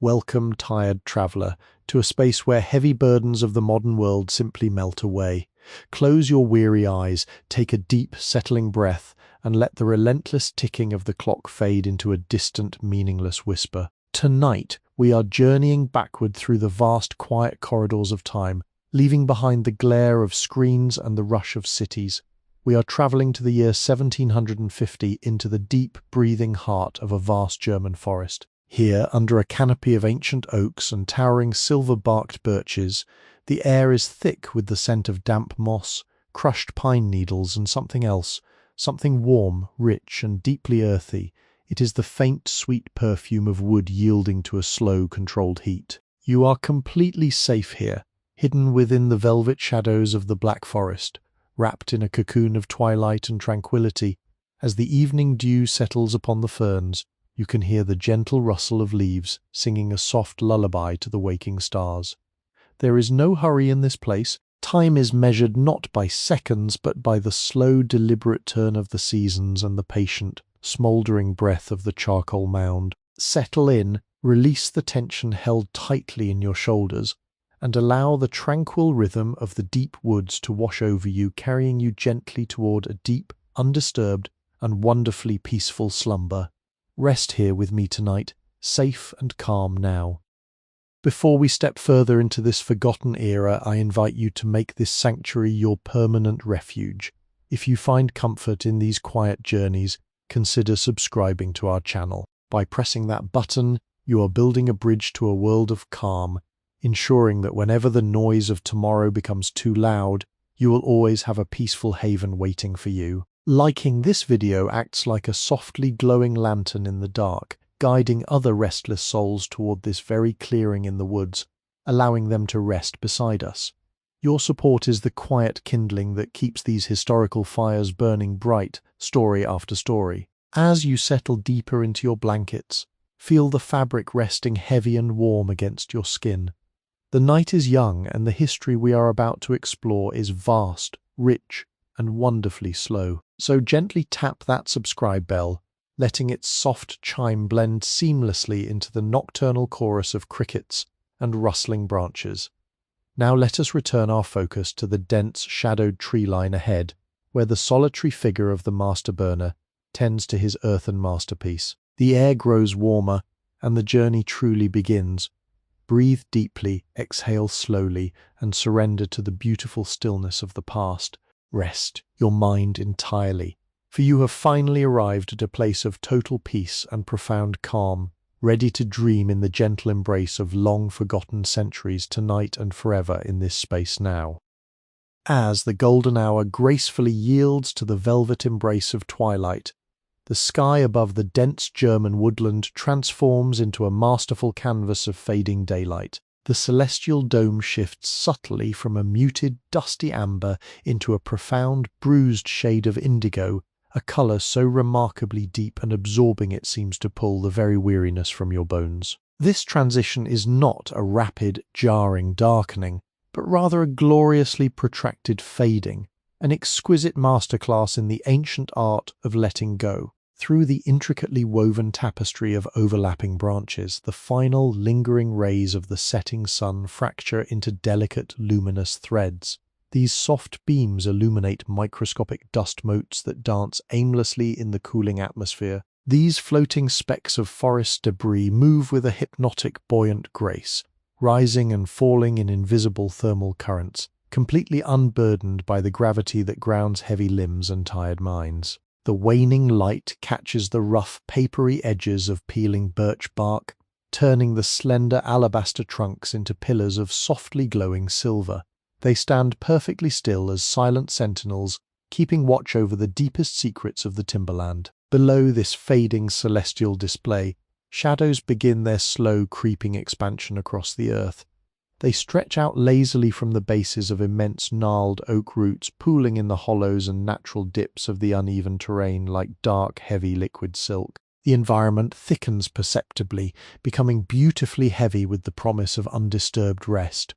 Welcome, tired traveller, to a space where heavy burdens of the modern world simply melt away. Close your weary eyes, take a deep, settling breath, and let the relentless ticking of the clock fade into a distant, meaningless whisper. Tonight, we are journeying backward through the vast, quiet corridors of time, leaving behind the glare of screens and the rush of cities. We are travelling to the year 1750 into the deep, breathing heart of a vast German forest. Here, under a canopy of ancient oaks and towering silver-barked birches, the air is thick with the scent of damp moss, crushed pine needles, and something else, something warm, rich, and deeply earthy. It is the faint, sweet perfume of wood yielding to a slow, controlled heat. You are completely safe here, hidden within the velvet shadows of the Black Forest, wrapped in a cocoon of twilight and tranquility. As the evening dew settles upon the ferns, you can hear the gentle rustle of leaves singing a soft lullaby to the waking stars. There is no hurry in this place. Time is measured not by seconds, but by the slow, deliberate turn of the seasons and the patient, smouldering breath of the charcoal mound. Settle in, release the tension held tightly in your shoulders, and allow the tranquil rhythm of the deep woods to wash over you, carrying you gently toward a deep, undisturbed, and wonderfully peaceful slumber. Rest here with me tonight, safe and calm now. Before we step further into this forgotten era, I invite you to make this sanctuary your permanent refuge. If you find comfort in these quiet journeys, consider subscribing to our channel. By pressing that button, you are building a bridge to a world of calm, ensuring that whenever the noise of tomorrow becomes too loud, you will always have a peaceful haven waiting for you. Liking this video acts like a softly glowing lantern in the dark, guiding other restless souls toward this very clearing in the woods, allowing them to rest beside us. Your support is the quiet kindling that keeps these historical fires burning bright, story after story. As you settle deeper into your blankets, feel the fabric resting heavy and warm against your skin. The night is young, and the history we are about to explore is vast, rich, and wonderfully slow. So gently tap that subscribe bell, letting its soft chime blend seamlessly into the nocturnal chorus of crickets and rustling branches. Now let us return our focus to the dense, shadowed tree line ahead, where the solitary figure of the master burner tends to his earthen masterpiece. The air grows warmer, and the journey truly begins. Breathe deeply, exhale slowly, and surrender to the beautiful stillness of the past. Rest your mind entirely, for you have finally arrived at a place of total peace and profound calm, ready to dream in the gentle embrace of long-forgotten centuries tonight and forever in this space now. As the golden hour gracefully yields to the velvet embrace of twilight, the sky above the dense German woodland transforms into a masterful canvas of fading daylight. The celestial dome shifts subtly from a muted, dusty amber into a profound, bruised shade of indigo, a colour so remarkably deep and absorbing it seems to pull the very weariness from your bones. This transition is not a rapid, jarring darkening, but rather a gloriously protracted fading, an exquisite masterclass in the ancient art of letting go. Through the intricately woven tapestry of overlapping branches, the final, lingering rays of the setting sun fracture into delicate, luminous threads. These soft beams illuminate microscopic dust motes that dance aimlessly in the cooling atmosphere. These floating specks of forest debris move with a hypnotic, buoyant grace, rising and falling in invisible thermal currents, completely unburdened by the gravity that grounds heavy limbs and tired minds. The waning light catches the rough, papery edges of peeling birch bark, turning the slender alabaster trunks into pillars of softly glowing silver. They stand perfectly still as silent sentinels, keeping watch over the deepest secrets of the timberland. Below this fading celestial display, shadows begin their slow, creeping expansion across the earth. They stretch out lazily from the bases of immense gnarled oak roots, pooling in the hollows and natural dips of the uneven terrain like dark, heavy liquid silk. The environment thickens perceptibly, becoming beautifully heavy with the promise of undisturbed rest.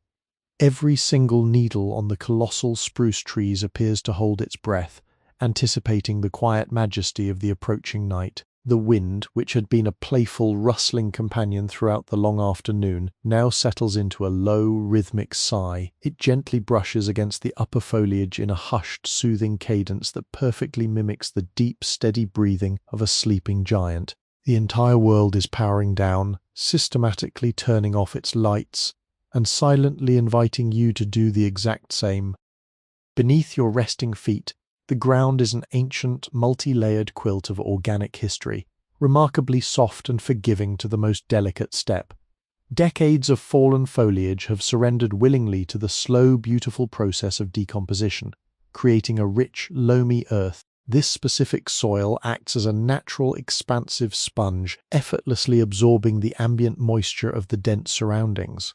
Every single needle on the colossal spruce trees appears to hold its breath, anticipating the quiet majesty of the approaching night. The wind, which had been a playful, rustling companion throughout the long afternoon, now settles into a low, rhythmic sigh. It gently brushes against the upper foliage in a hushed, soothing cadence that perfectly mimics the deep, steady breathing of a sleeping giant. The entire world is powering down, systematically turning off its lights, and silently inviting you to do the exact same. Beneath your resting feet, the ground is an ancient, multi-layered quilt of organic history, remarkably soft and forgiving to the most delicate step. Decades of fallen foliage have surrendered willingly to the slow, beautiful process of decomposition, creating a rich, loamy earth. This specific soil acts as a natural, expansive sponge, effortlessly absorbing the ambient moisture of the dense surroundings.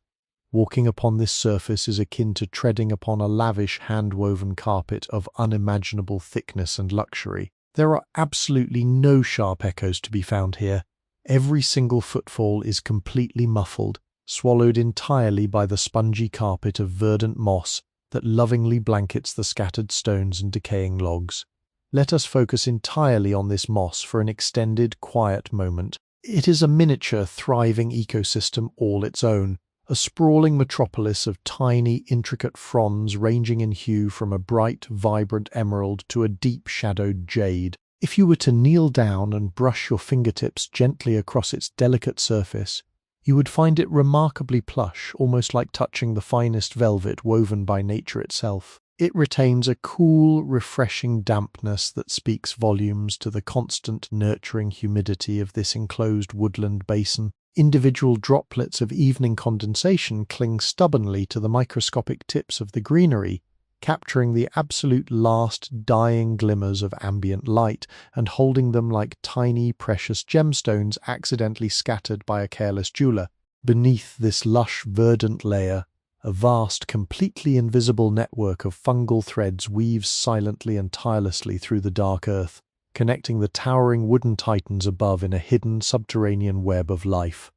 Walking upon this surface is akin to treading upon a lavish hand-woven carpet of unimaginable thickness and luxury. There are absolutely no sharp echoes to be found here. Every single footfall is completely muffled, swallowed entirely by the spongy carpet of verdant moss that lovingly blankets the scattered stones and decaying logs. Let us focus entirely on this moss for an extended, quiet moment. It is a miniature, thriving ecosystem all its own. A sprawling metropolis of tiny, intricate fronds ranging in hue from a bright, vibrant emerald to a deep-shadowed jade. If you were to kneel down and brush your fingertips gently across its delicate surface, you would find it remarkably plush, almost like touching the finest velvet woven by nature itself. It retains a cool, refreshing dampness that speaks volumes to the constant, nurturing humidity of this enclosed woodland basin. Individual droplets of evening condensation cling stubbornly to the microscopic tips of the greenery, capturing the absolute last dying glimmers of ambient light and holding them like tiny, precious gemstones accidentally scattered by a careless jeweler. Beneath this lush, verdant layer, a vast, completely invisible network of fungal threads weaves silently and tirelessly through the dark earth, connecting the towering wooden titans above in a hidden subterranean web of life.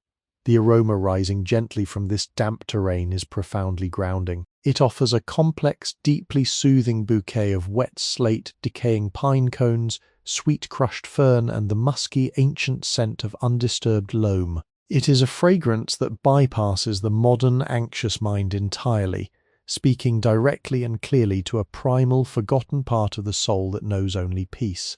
The aroma rising gently from this damp terrain is profoundly grounding. It offers a complex, deeply soothing bouquet of wet slate, decaying pine cones, sweet crushed fern, and the musky, ancient scent of undisturbed loam. It is a fragrance that bypasses the modern, anxious mind entirely, speaking directly and clearly to a primal, forgotten part of the soul that knows only peace.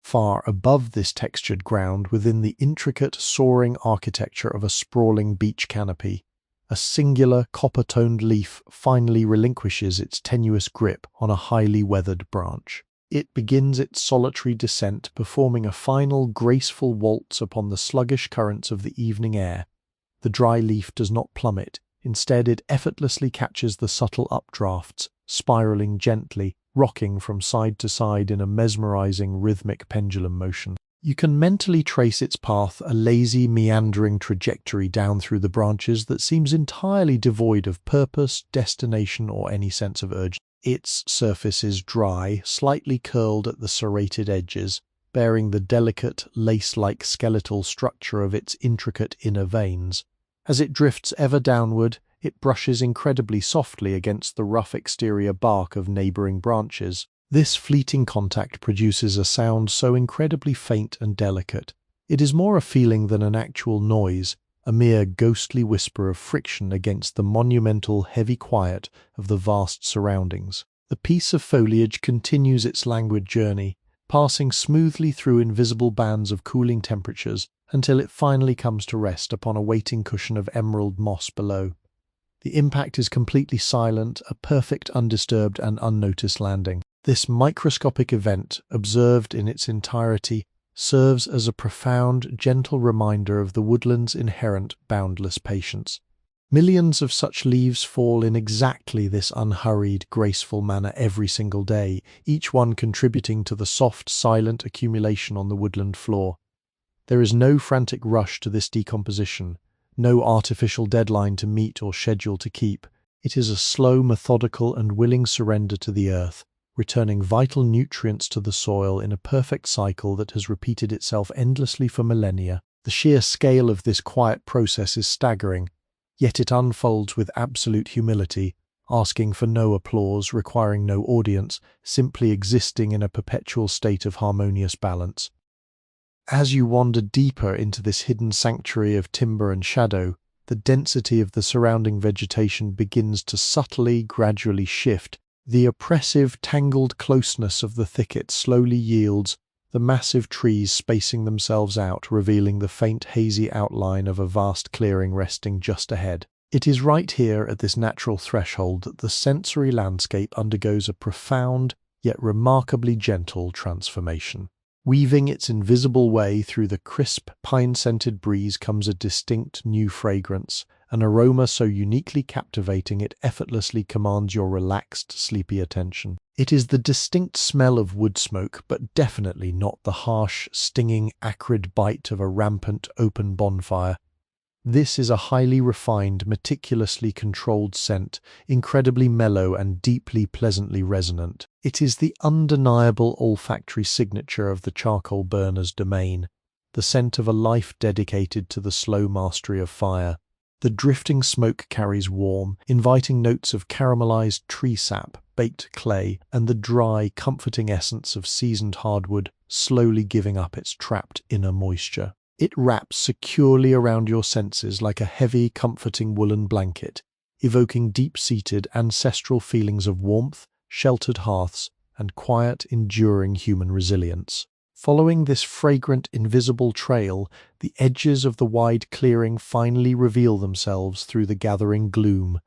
Far above this textured ground, within the intricate, soaring architecture of a sprawling beech canopy, a singular, copper-toned leaf finally relinquishes its tenuous grip on a highly weathered branch. It begins its solitary descent, performing a final, graceful waltz upon the sluggish currents of the evening air. The dry leaf does not plummet. Instead, it effortlessly catches the subtle updrafts, spiraling gently, rocking from side to side in a mesmerizing rhythmic pendulum motion. You can mentally trace its path, a lazy, meandering trajectory down through the branches that seems entirely devoid of purpose, destination, or any sense of urgency. Its surface is dry, slightly curled at the serrated edges, bearing the delicate, lace-like skeletal structure of its intricate inner veins. As it drifts ever downward, it brushes incredibly softly against the rough exterior bark of neighboring branches. This fleeting contact produces a sound so incredibly faint and delicate. It is more a feeling than an actual noise, a mere ghostly whisper of friction against the monumental, heavy quiet of the vast surroundings. The piece of foliage continues its languid journey, passing smoothly through invisible bands of cooling temperatures until it finally comes to rest upon a waiting cushion of emerald moss below. The impact is completely silent, a perfect, undisturbed and unnoticed landing. This microscopic event, observed in its entirety, serves as a profound, gentle reminder of the woodland's inherent, boundless patience. Millions of such leaves fall in exactly this unhurried, graceful manner every single day, each one contributing to the soft, silent accumulation on the woodland floor. There is no frantic rush to this decomposition, no artificial deadline to meet or schedule to keep. It is a slow, methodical, and willing surrender to the earth, returning vital nutrients to the soil in a perfect cycle that has repeated itself endlessly for millennia. The sheer scale of this quiet process is staggering, yet it unfolds with absolute humility, asking for no applause, requiring no audience, simply existing in a perpetual state of harmonious balance. As you wander deeper into this hidden sanctuary of timber and shadow, the density of the surrounding vegetation begins to subtly, gradually shift. The oppressive, tangled closeness of the thicket slowly yields, the massive trees spacing themselves out, revealing the faint, hazy outline of a vast clearing resting just ahead. It is right here at this natural threshold that the sensory landscape undergoes a profound, yet remarkably gentle transformation. Weaving its invisible way through the crisp, pine-scented breeze comes a distinct new fragrance, an aroma so uniquely captivating it effortlessly commands your relaxed, sleepy attention. It is the distinct smell of wood smoke, but definitely not the harsh, stinging, acrid bite of a rampant, open bonfire. This is a highly refined, meticulously controlled scent, incredibly mellow and deeply pleasantly resonant. It is the undeniable olfactory signature of the charcoal burner's domain, the scent of a life dedicated to the slow mastery of fire. The drifting smoke carries warm, inviting notes of caramelized tree sap, baked clay, and the dry, comforting essence of seasoned hardwood, slowly giving up its trapped inner moisture. It wraps securely around your senses like a heavy, comforting woolen blanket, evoking deep-seated, ancestral feelings of warmth, sheltered hearths, and quiet, enduring human resilience. Following this fragrant, invisible trail, the edges of the wide clearing finally reveal themselves through the gathering gloom.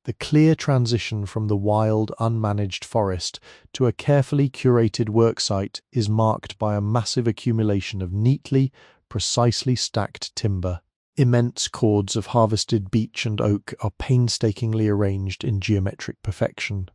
The clear transition from the wild, unmanaged forest to a carefully curated worksite is marked by a massive accumulation of neatly, precisely stacked timber. Immense cords of harvested beech and oak are painstakingly arranged in geometric perfection,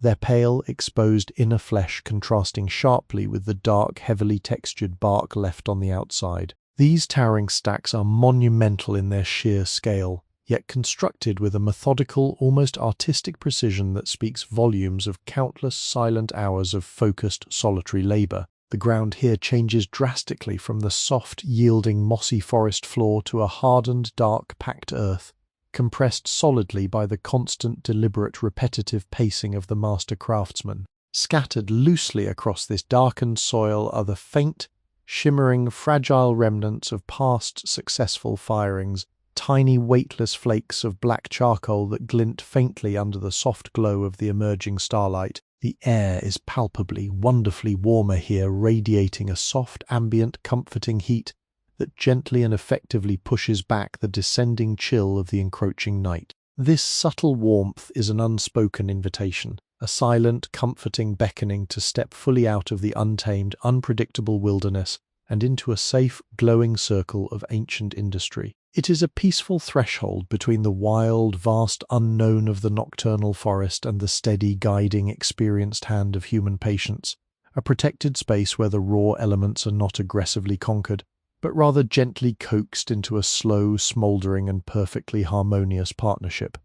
their pale, exposed inner flesh contrasting sharply with the dark, heavily textured bark left on the outside. These towering stacks are monumental in their sheer scale, yet constructed with a methodical, almost artistic precision that speaks volumes of countless silent hours of focused, solitary labor. The ground here changes drastically from the soft, yielding, mossy forest floor to a hardened, dark, packed earth, compressed solidly by the constant, deliberate, repetitive pacing of the master craftsman. Scattered loosely across this darkened soil are the faint, shimmering, fragile remnants of past successful firings, tiny, weightless flakes of black charcoal that glint faintly under the soft glow of the emerging starlight. The air is palpably, wonderfully warmer here, radiating a soft, ambient, comforting heat that gently and effectively pushes back the descending chill of the encroaching night. This subtle warmth is an unspoken invitation, a silent, comforting beckoning to step fully out of the untamed, unpredictable wilderness and into a safe, glowing circle of ancient industry. It is a peaceful threshold between the wild, vast unknown of the nocturnal forest and the steady, guiding, experienced hand of human patience, a protected space where the raw elements are not aggressively conquered, but rather gently coaxed into a slow, smouldering, and perfectly harmonious partnership.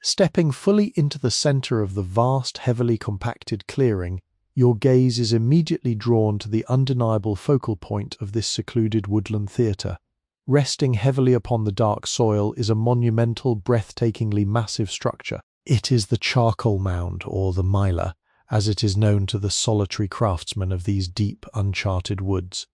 Stepping fully into the center of the vast, heavily compacted clearing, your gaze is immediately drawn to the undeniable focal point of this secluded woodland theatre. Resting heavily upon the dark soil is a monumental, breathtakingly massive structure. It is the Charcoal Mound, or the Meiler, as it is known to the solitary craftsmen of these deep, uncharted woods.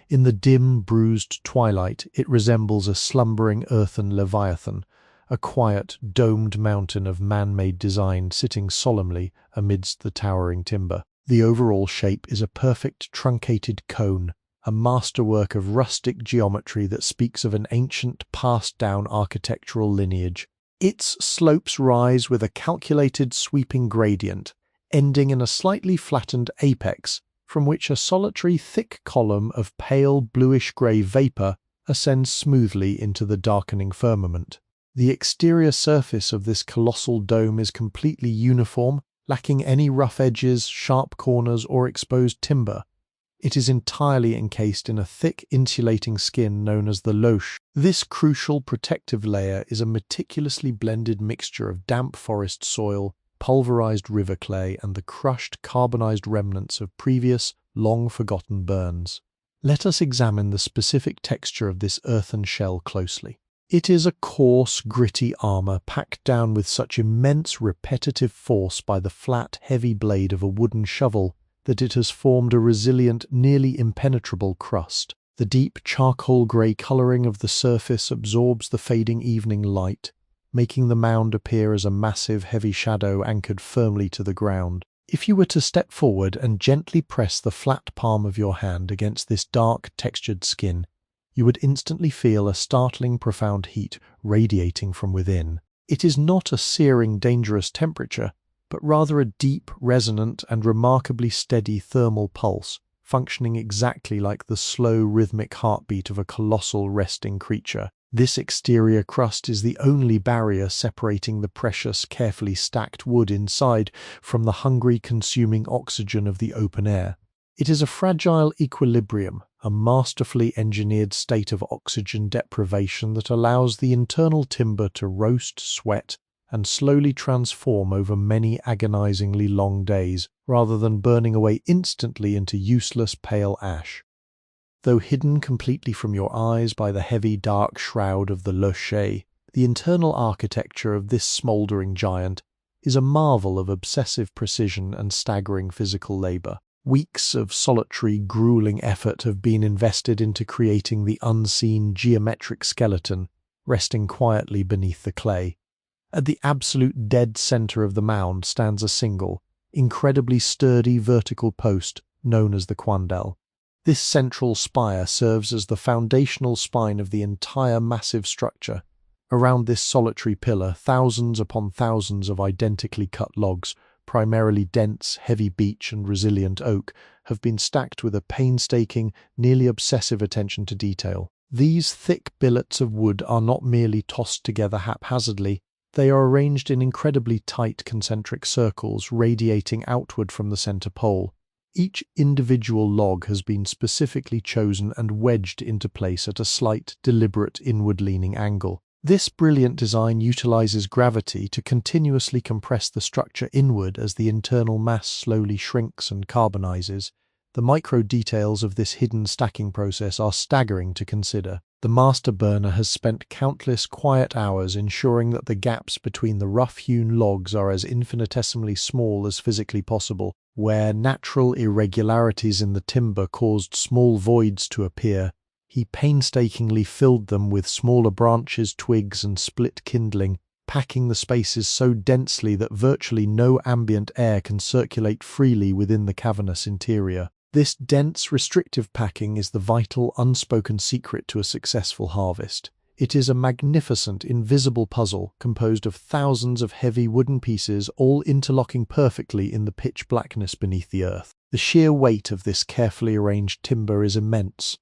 In the dim, bruised twilight, it resembles a slumbering earthen leviathan, a quiet, domed mountain of man-made design sitting solemnly amidst the towering timber. The overall shape is a perfect, truncated cone, a masterwork of rustic geometry that speaks of an ancient, passed-down architectural lineage. Its slopes rise with a calculated, sweeping gradient, ending in a slightly flattened apex, from which a solitary, thick column of pale, bluish-grey vapor ascends smoothly into the darkening firmament. The exterior surface of this colossal dome is completely uniform, lacking any rough edges, sharp corners, or exposed timber. It is entirely encased in a thick, insulating skin known as the loche. This crucial protective layer is a meticulously blended mixture of damp forest soil, pulverized river clay, and the crushed, carbonized remnants of previous, long-forgotten burns. Let us examine the specific texture of this earthen shell closely. It is a coarse, gritty armor packed down with such immense, repetitive force by the flat, heavy blade of a wooden shovel that it has formed a resilient, nearly impenetrable crust. The deep charcoal grey colouring of the surface absorbs the fading evening light, making the mound appear as a massive, heavy shadow anchored firmly to the ground. If you were to step forward and gently press the flat palm of your hand against this dark, textured skin, you would instantly feel a startling, profound heat radiating from within. It is not a searing, dangerous temperature, but rather a deep, resonant, and remarkably steady thermal pulse, functioning exactly like the slow, rhythmic heartbeat of a colossal, resting creature. This exterior crust is the only barrier separating the precious, carefully stacked wood inside from the hungry, consuming oxygen of the open air. It is a fragile equilibrium, a masterfully engineered state of oxygen deprivation that allows the internal timber to roast, sweat, and slowly transform over many agonizingly long days, rather than burning away instantly into useless pale ash. Though hidden completely from your eyes by the heavy dark shroud of the locher, the internal architecture of this smouldering giant is a marvel of obsessive precision and staggering physical labor. Weeks of solitary, grueling effort have been invested into creating the unseen geometric skeleton resting quietly beneath the clay. At the absolute dead center of the mound stands a single, incredibly sturdy vertical post known as the quandel. This central spire serves as the foundational spine of the entire massive structure. Around this solitary pillar, thousands upon thousands of identically cut logs, primarily dense, heavy beech and resilient oak, have been stacked with a painstaking, nearly obsessive attention to detail. These thick billets of wood are not merely tossed together haphazardly, they are arranged in incredibly tight concentric circles radiating outward from the center pole. Each individual log has been specifically chosen and wedged into place at a slight, deliberate inward-leaning angle. This brilliant design utilizes gravity to continuously compress the structure inward as the internal mass slowly shrinks and carbonizes. The micro details of this hidden stacking process are staggering to consider. The master burner has spent countless quiet hours ensuring that the gaps between the rough-hewn logs are as infinitesimally small as physically possible. Where natural irregularities in the timber caused small voids to appear, he painstakingly filled them with smaller branches, twigs, and split kindling, packing the spaces so densely that virtually no ambient air can circulate freely within the cavernous interior. This dense, restrictive packing is the vital, unspoken secret to a successful harvest. It is a magnificent, invisible puzzle composed of thousands of heavy wooden pieces all interlocking perfectly in the pitch blackness beneath the earth. The sheer weight of this carefully arranged timber is immense,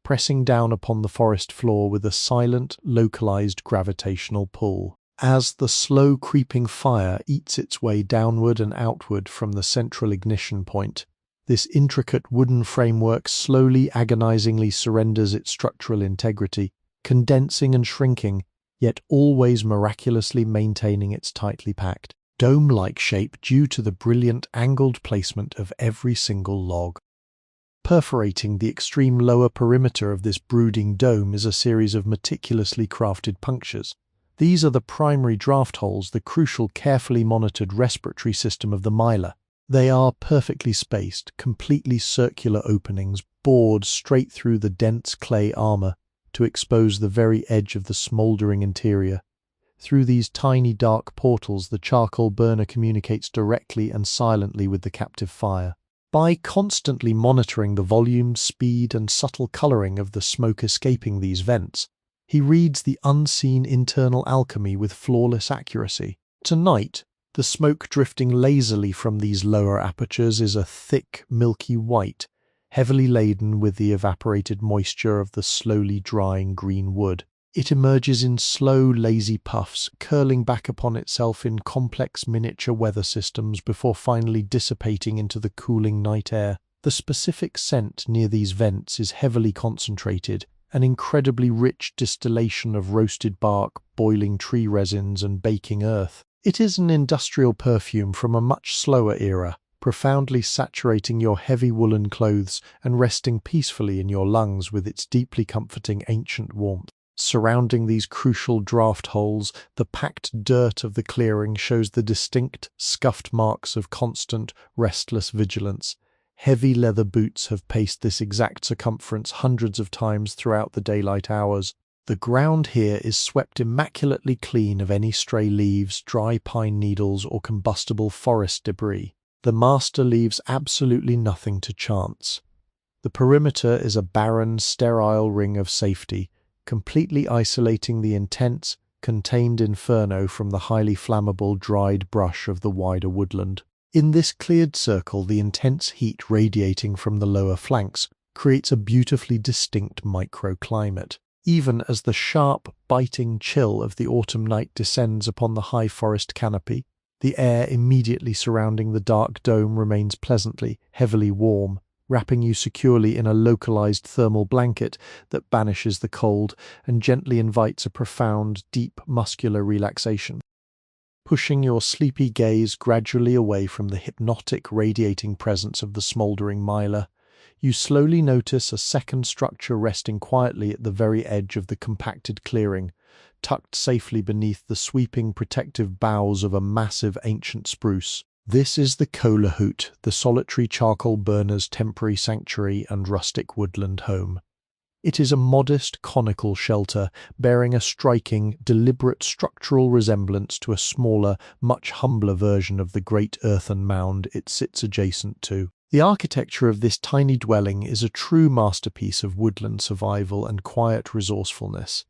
pressing down upon the forest floor with a silent, localized gravitational pull. As the slow creeping fire eats its way downward and outward from the central ignition point, this intricate wooden framework slowly, agonizingly surrenders its structural integrity, condensing and shrinking, yet always miraculously maintaining its tightly packed, dome-like shape due to the brilliant angled placement of every single log. Perforating the extreme lower perimeter of this brooding dome is a series of meticulously crafted punctures. These are the primary draft holes, the crucial, carefully monitored respiratory system of the Meiler. They are perfectly spaced, completely circular openings bored straight through the dense clay armor to expose the very edge of the smoldering interior. Through these tiny dark portals, the charcoal burner communicates directly and silently with the captive fire. By constantly monitoring the volume, speed, and subtle coloring of the smoke escaping these vents, he reads the unseen internal alchemy with flawless accuracy. Tonight, the smoke drifting lazily from these lower apertures is a thick, milky white, heavily laden with the evaporated moisture of the slowly drying green wood. It emerges in slow, lazy puffs, curling back upon itself in complex miniature weather systems before finally dissipating into the cooling night air. The specific scent near these vents is heavily concentrated, an incredibly rich distillation of roasted bark, boiling tree resins, and baking earth. It is an industrial perfume from a much slower era, profoundly saturating your heavy woolen clothes and resting peacefully in your lungs with its deeply comforting ancient warmth. Surrounding these crucial draft holes, the packed dirt of the clearing shows the distinct, scuffed marks of constant, restless vigilance. Heavy leather boots have paced this exact circumference hundreds of times throughout the daylight hours. The ground here is swept immaculately clean of any stray leaves, dry pine needles, or combustible forest debris. The master leaves absolutely nothing to chance. The perimeter is a barren, sterile ring of safety, completely isolating the intense, contained inferno from the highly flammable, dried brush of the wider woodland. In this cleared circle, the intense heat radiating from the lower flanks creates a beautifully distinct microclimate. Even as the sharp, biting chill of the autumn night descends upon the high forest canopy, the air immediately surrounding the dark dome remains pleasantly, heavily warm, wrapping you securely in a localized thermal blanket that banishes the cold and gently invites a profound, deep muscular relaxation. Pushing your sleepy gaze gradually away from the hypnotic, radiating presence of the smoldering Meiler, you slowly notice a second structure resting quietly at the very edge of the compacted clearing, tucked safely beneath the sweeping protective boughs of a massive ancient spruce. This is the Kohlehut, the solitary charcoal burner's temporary sanctuary and rustic woodland home. It is a modest, conical shelter, bearing a striking, deliberate structural resemblance to a smaller, much humbler version of the great earthen mound it sits adjacent to. The architecture of this tiny dwelling is a true masterpiece of woodland survival and quiet resourcefulness.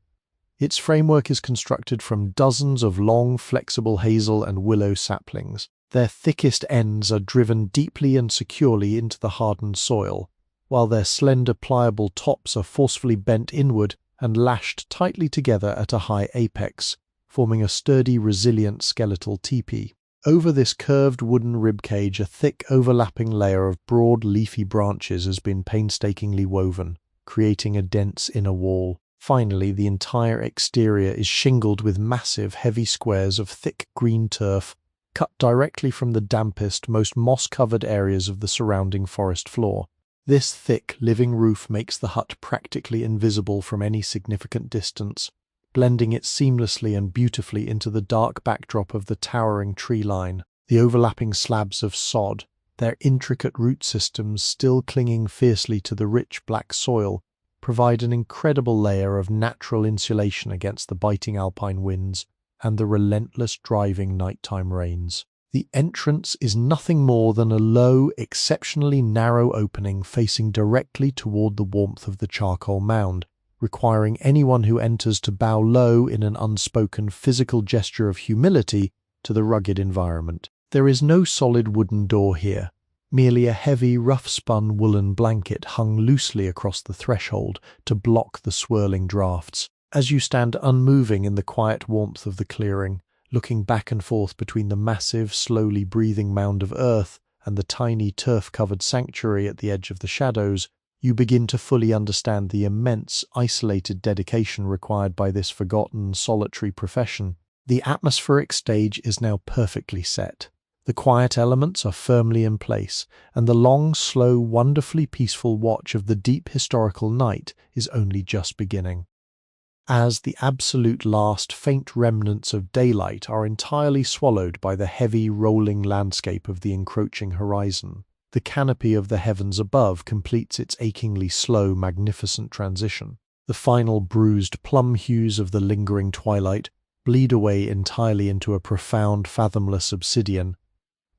Its framework is constructed from dozens of long, flexible hazel and willow saplings. Their thickest ends are driven deeply and securely into the hardened soil, while their slender, pliable tops are forcefully bent inward and lashed tightly together at a high apex, forming a sturdy, resilient skeletal teepee. Over this curved wooden ribcage, a thick, overlapping layer of broad, leafy branches has been painstakingly woven, creating a dense inner wall. Finally, the entire exterior is shingled with massive, heavy squares of thick green turf, cut directly from the dampest, most moss-covered areas of the surrounding forest floor. This thick, living roof makes the hut practically invisible from any significant distance, blending it seamlessly and beautifully into the dark backdrop of the towering tree line. The overlapping slabs of sod, their intricate root systems still clinging fiercely to the rich black soil, provide an incredible layer of natural insulation against the biting alpine winds and the relentless driving nighttime rains. The entrance is nothing more than a low, exceptionally narrow opening facing directly toward the warmth of the charcoal mound, requiring anyone who enters to bow low in an unspoken physical gesture of humility to the rugged environment. There is no solid wooden door here, merely a heavy, rough-spun woolen blanket hung loosely across the threshold to block the swirling drafts. As you stand unmoving in the quiet warmth of the clearing, looking back and forth between the massive, slowly breathing mound of earth and the tiny turf-covered sanctuary at the edge of the shadows, you begin to fully understand the immense, isolated dedication required by this forgotten, solitary profession. The atmospheric stage is now perfectly set. The quiet elements are firmly in place, and the long, slow, wonderfully peaceful watch of the deep historical night is only just beginning. As the absolute last faint remnants of daylight are entirely swallowed by the heavy, rolling landscape of the encroaching horizon, the canopy of the heavens above completes its achingly slow, magnificent transition. The final bruised plum hues of the lingering twilight bleed away entirely into a profound, fathomless obsidian.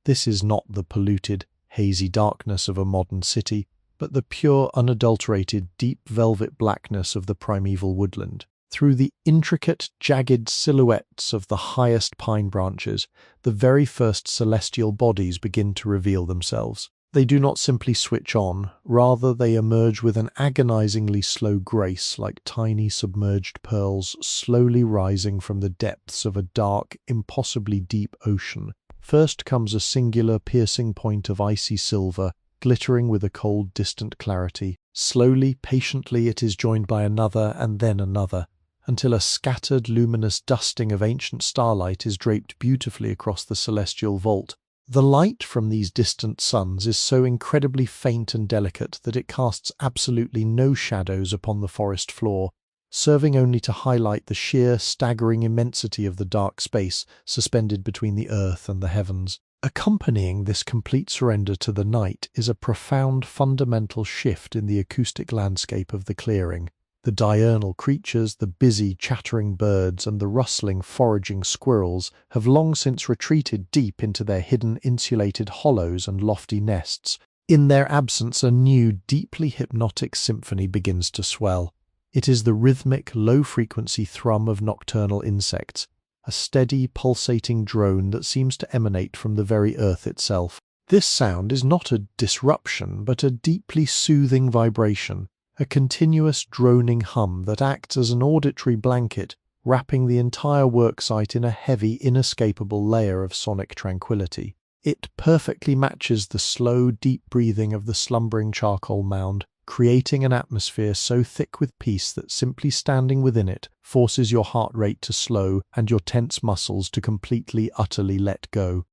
This is not the polluted, hazy darkness of a modern city, but the pure, unadulterated, deep velvet blackness of the primeval woodland. Through the intricate, jagged silhouettes of the highest pine branches, the very first celestial bodies begin to reveal themselves. They do not simply switch on, rather they emerge with an agonizingly slow grace like tiny submerged pearls slowly rising from the depths of a dark, impossibly deep ocean. First comes a singular piercing point of icy silver, glittering with a cold, distant clarity. Slowly, patiently it is joined by another and then another, until a scattered, luminous dusting of ancient starlight is draped beautifully across the celestial vault. The light from these distant suns is so incredibly faint and delicate that it casts absolutely no shadows upon the forest floor, serving only to highlight the sheer, staggering immensity of the dark space suspended between the earth and the heavens. Accompanying this complete surrender to the night is a profound fundamental shift in the acoustic landscape of the clearing. The diurnal creatures, the busy, chattering birds, and the rustling, foraging squirrels have long since retreated deep into their hidden, insulated hollows and lofty nests. In their absence, a new, deeply hypnotic symphony begins to swell. It is the rhythmic, low-frequency thrum of nocturnal insects, a steady, pulsating drone that seems to emanate from the very earth itself. This sound is not a disruption, but a deeply soothing vibration, a continuous droning hum that acts as an auditory blanket, wrapping the entire worksite in a heavy, inescapable layer of sonic tranquility. It perfectly matches the slow, deep breathing of the slumbering charcoal mound, creating an atmosphere so thick with peace that simply standing within it forces your heart rate to slow and your tense muscles to completely, utterly let go.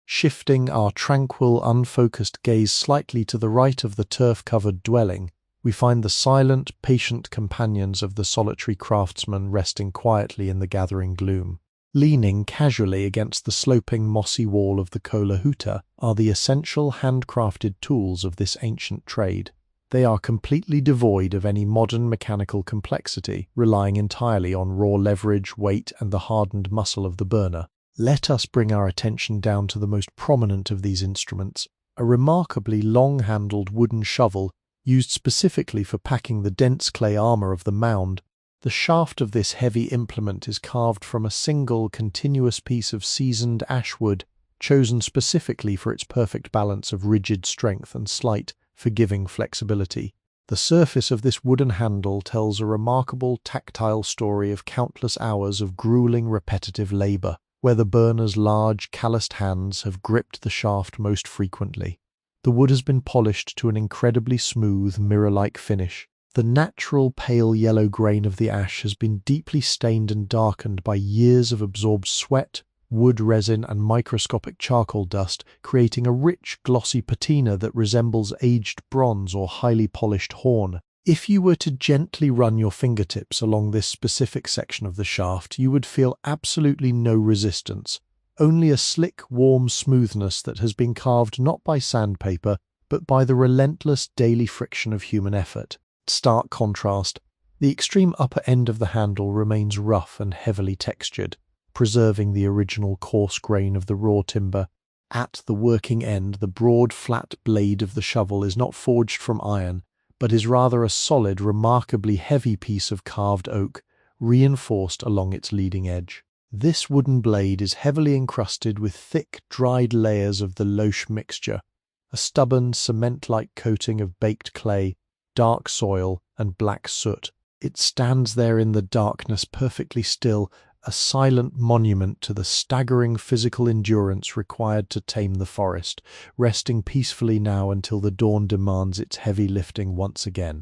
Shifting our tranquil, unfocused gaze slightly to the right of the turf-covered dwelling, we find the silent, patient companions of the solitary craftsman resting quietly in the gathering gloom. Leaning casually against the sloping, mossy wall of the kola huta are the essential handcrafted tools of this ancient trade. They are completely devoid of any modern mechanical complexity, relying entirely on raw leverage, weight, and the hardened muscle of the burner. Let us bring our attention down to the most prominent of these instruments, a remarkably long-handled wooden shovel used specifically for packing the dense clay armor of the mound. The shaft of this heavy implement is carved from a single, continuous piece of seasoned ash wood, chosen specifically for its perfect balance of rigid strength and slight, forgiving flexibility. The surface of this wooden handle tells a remarkable tactile story of countless hours of grueling repetitive labor, where the burner's large, calloused hands have gripped the shaft most frequently. The wood has been polished to an incredibly smooth, mirror-like finish. The natural pale yellow grain of the ash has been deeply stained and darkened by years of absorbed sweat, wood resin, and microscopic charcoal dust, creating a rich, glossy patina that resembles aged bronze or highly polished horn. If you were to gently run your fingertips along this specific section of the shaft, you would feel absolutely no resistance, only a slick, warm smoothness that has been carved not by sandpaper, but by the relentless daily friction of human effort. Stark contrast. The extreme upper end of the handle remains rough and heavily textured, preserving the original coarse grain of the raw timber. At the working end, the broad, flat blade of the shovel is not forged from iron, but is rather a solid, remarkably heavy piece of carved oak, reinforced along its leading edge. This wooden blade is heavily encrusted with thick, dried layers of the loesch mixture, a stubborn, cement-like coating of baked clay, dark soil, and black soot. It stands there in the darkness, perfectly still, a silent monument to the staggering physical endurance required to tame the forest, resting peacefully now until the dawn demands its heavy lifting once again.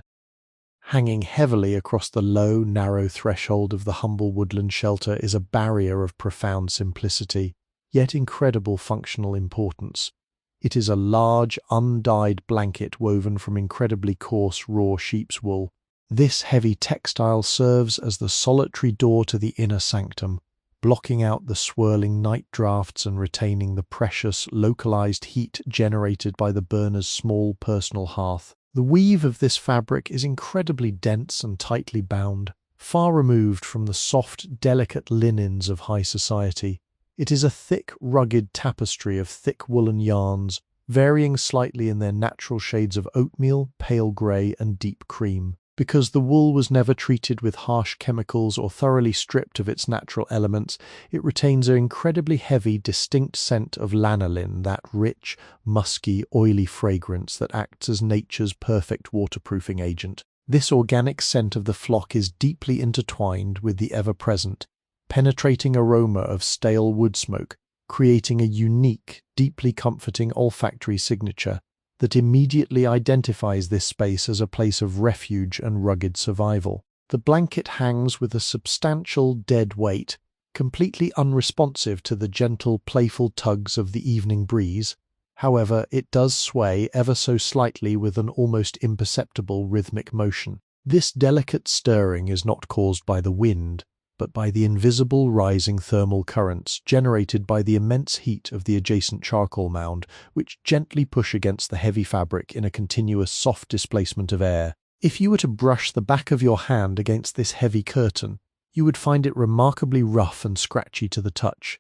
Hanging heavily across the low, narrow threshold of the humble woodland shelter is a barrier of profound simplicity, yet incredible functional importance. It is a large, undyed blanket woven from incredibly coarse, raw sheep's wool. This heavy textile serves as the solitary door to the inner sanctum, blocking out the swirling night drafts and retaining the precious, localized heat generated by the burner's small personal hearth. The weave of this fabric is incredibly dense and tightly bound, far removed from the soft, delicate linens of high society. It is a thick, rugged tapestry of thick woolen yarns, varying slightly in their natural shades of oatmeal, pale grey, and deep cream. Because the wool was never treated with harsh chemicals or thoroughly stripped of its natural elements, it retains an incredibly heavy, distinct scent of lanolin, that rich, musky, oily fragrance that acts as nature's perfect waterproofing agent. This organic scent of the flock is deeply intertwined with the ever-present, penetrating aroma of stale wood smoke, creating a unique, deeply comforting olfactory signature that immediately identifies this space as a place of refuge and rugged survival. The blanket hangs with a substantial dead weight, completely unresponsive to the gentle, playful tugs of the evening breeze. However, it does sway ever so slightly with an almost imperceptible rhythmic motion. This delicate stirring is not caused by the wind, but by the invisible rising thermal currents generated by the immense heat of the adjacent charcoal mound, which gently push against the heavy fabric in a continuous soft displacement of air. If you were to brush the back of your hand against this heavy curtain, you would find it remarkably rough and scratchy to the touch,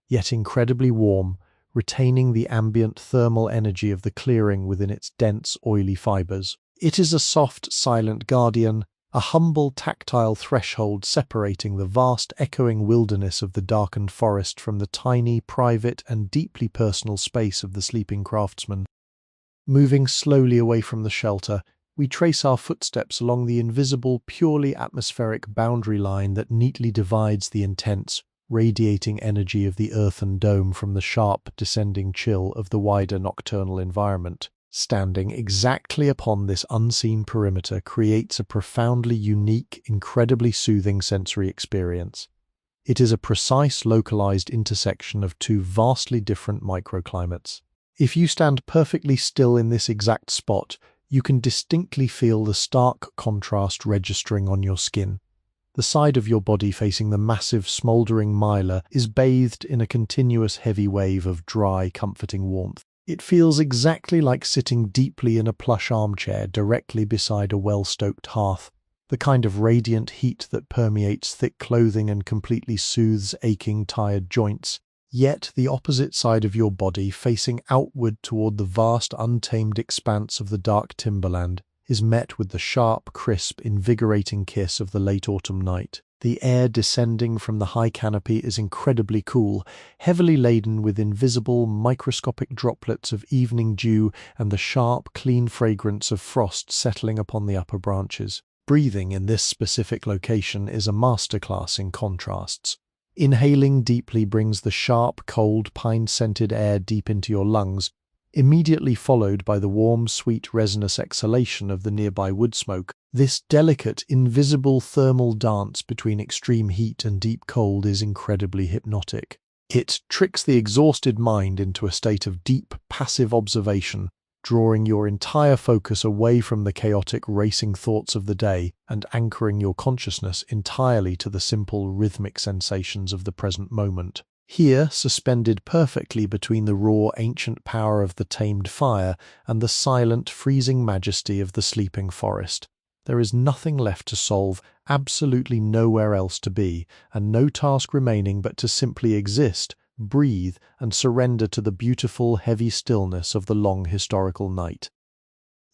yet incredibly warm, retaining the ambient thermal energy of the clearing within its dense, oily fibers. It is a soft, silent guardian, a humble, tactile threshold separating the vast, echoing wilderness of the darkened forest from the tiny, private, and deeply personal space of the sleeping craftsman. Moving slowly away from the shelter, we trace our footsteps along the invisible, purely atmospheric boundary line that neatly divides the intense, radiating energy of the earthen dome from the sharp, descending chill of the wider nocturnal environment. Standing exactly upon this unseen perimeter creates a profoundly unique, incredibly soothing sensory experience. It is a precise, localized intersection of two vastly different microclimates. If you stand perfectly still in this exact spot, you can distinctly feel the stark contrast registering on your skin. The side of your body facing the massive, smouldering Meiler is bathed in a continuous heavy wave of dry, comforting warmth. It feels exactly like sitting deeply in a plush armchair directly beside a well-stoked hearth, the kind of radiant heat that permeates thick clothing and completely soothes aching, tired joints. Yet the opposite side of your body, facing outward toward the vast, untamed expanse of the dark timberland, is met with the sharp, crisp, invigorating kiss of the late autumn night. The air descending from the high canopy is incredibly cool, heavily laden with invisible, microscopic droplets of evening dew and the sharp, clean fragrance of frost settling upon the upper branches. Breathing in this specific location is a masterclass in contrasts. Inhaling deeply brings the sharp, cold, pine-scented air deep into your lungs, immediately followed by the warm, sweet, resinous exhalation of the nearby wood smoke. This delicate, invisible thermal dance between extreme heat and deep cold is incredibly hypnotic. It tricks the exhausted mind into a state of deep, passive observation, drawing your entire focus away from the chaotic, racing thoughts of the day and anchoring your consciousness entirely to the simple, rhythmic sensations of the present moment. Here, suspended perfectly between the raw, ancient power of the tamed fire and the silent, freezing majesty of the sleeping forest, there is nothing left to solve, absolutely nowhere else to be, and no task remaining but to simply exist, breathe, and surrender to the beautiful, heavy stillness of the long historical night.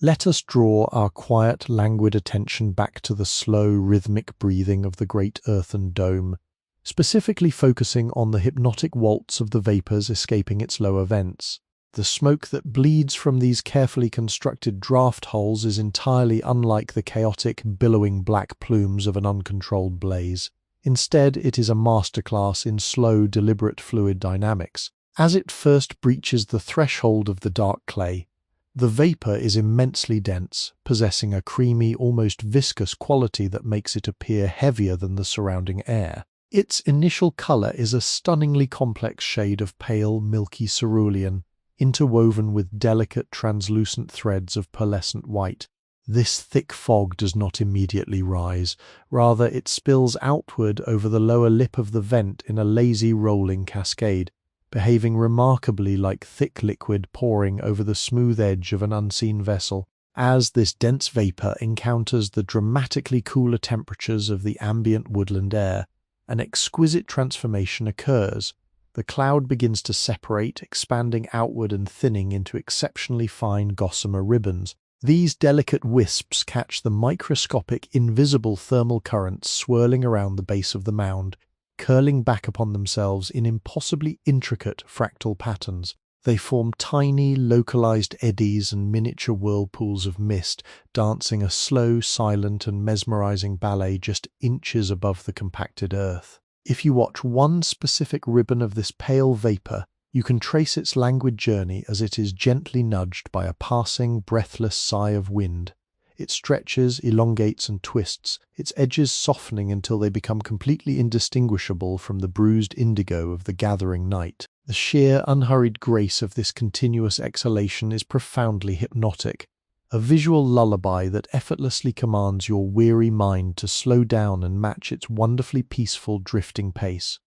Let us draw our quiet, languid attention back to the slow, rhythmic breathing of the great earthen dome, specifically focusing on the hypnotic waltz of the vapors escaping its lower vents. The smoke that bleeds from these carefully constructed draft holes is entirely unlike the chaotic, billowing black plumes of an uncontrolled blaze. Instead, it is a masterclass in slow, deliberate fluid dynamics. As it first breaches the threshold of the dark clay, the vapor is immensely dense, possessing a creamy, almost viscous quality that makes it appear heavier than the surrounding air. Its initial color is a stunningly complex shade of pale, milky cerulean, interwoven with delicate, translucent threads of pearlescent white. This thick fog does not immediately rise, rather it spills outward over the lower lip of the vent in a lazy, rolling cascade, behaving remarkably like thick liquid pouring over the smooth edge of an unseen vessel. As this dense vapor encounters the dramatically cooler temperatures of the ambient woodland air, an exquisite transformation occurs. The cloud begins to separate, expanding outward and thinning into exceptionally fine gossamer ribbons. These delicate wisps catch the microscopic, invisible thermal currents swirling around the base of the mound, curling back upon themselves in impossibly intricate fractal patterns. They form tiny, localized eddies and miniature whirlpools of mist, dancing a slow, silent, and mesmerizing ballet just inches above the compacted earth. If you watch one specific ribbon of this pale vapor, you can trace its languid journey as it is gently nudged by a passing, breathless sigh of wind. It stretches, elongates, and twists, its edges softening until they become completely indistinguishable from the bruised indigo of the gathering night. The sheer, unhurried grace of this continuous exhalation is profoundly hypnotic. a visual lullaby that effortlessly commands your weary mind to slow down and match its wonderfully peaceful drifting pace.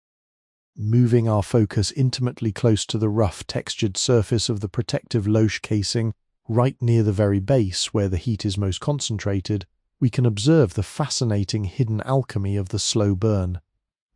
Moving our focus intimately close to the rough textured surface of the protective loche casing, right near the very base where the heat is most concentrated, we can observe the fascinating hidden alchemy of the slow burn.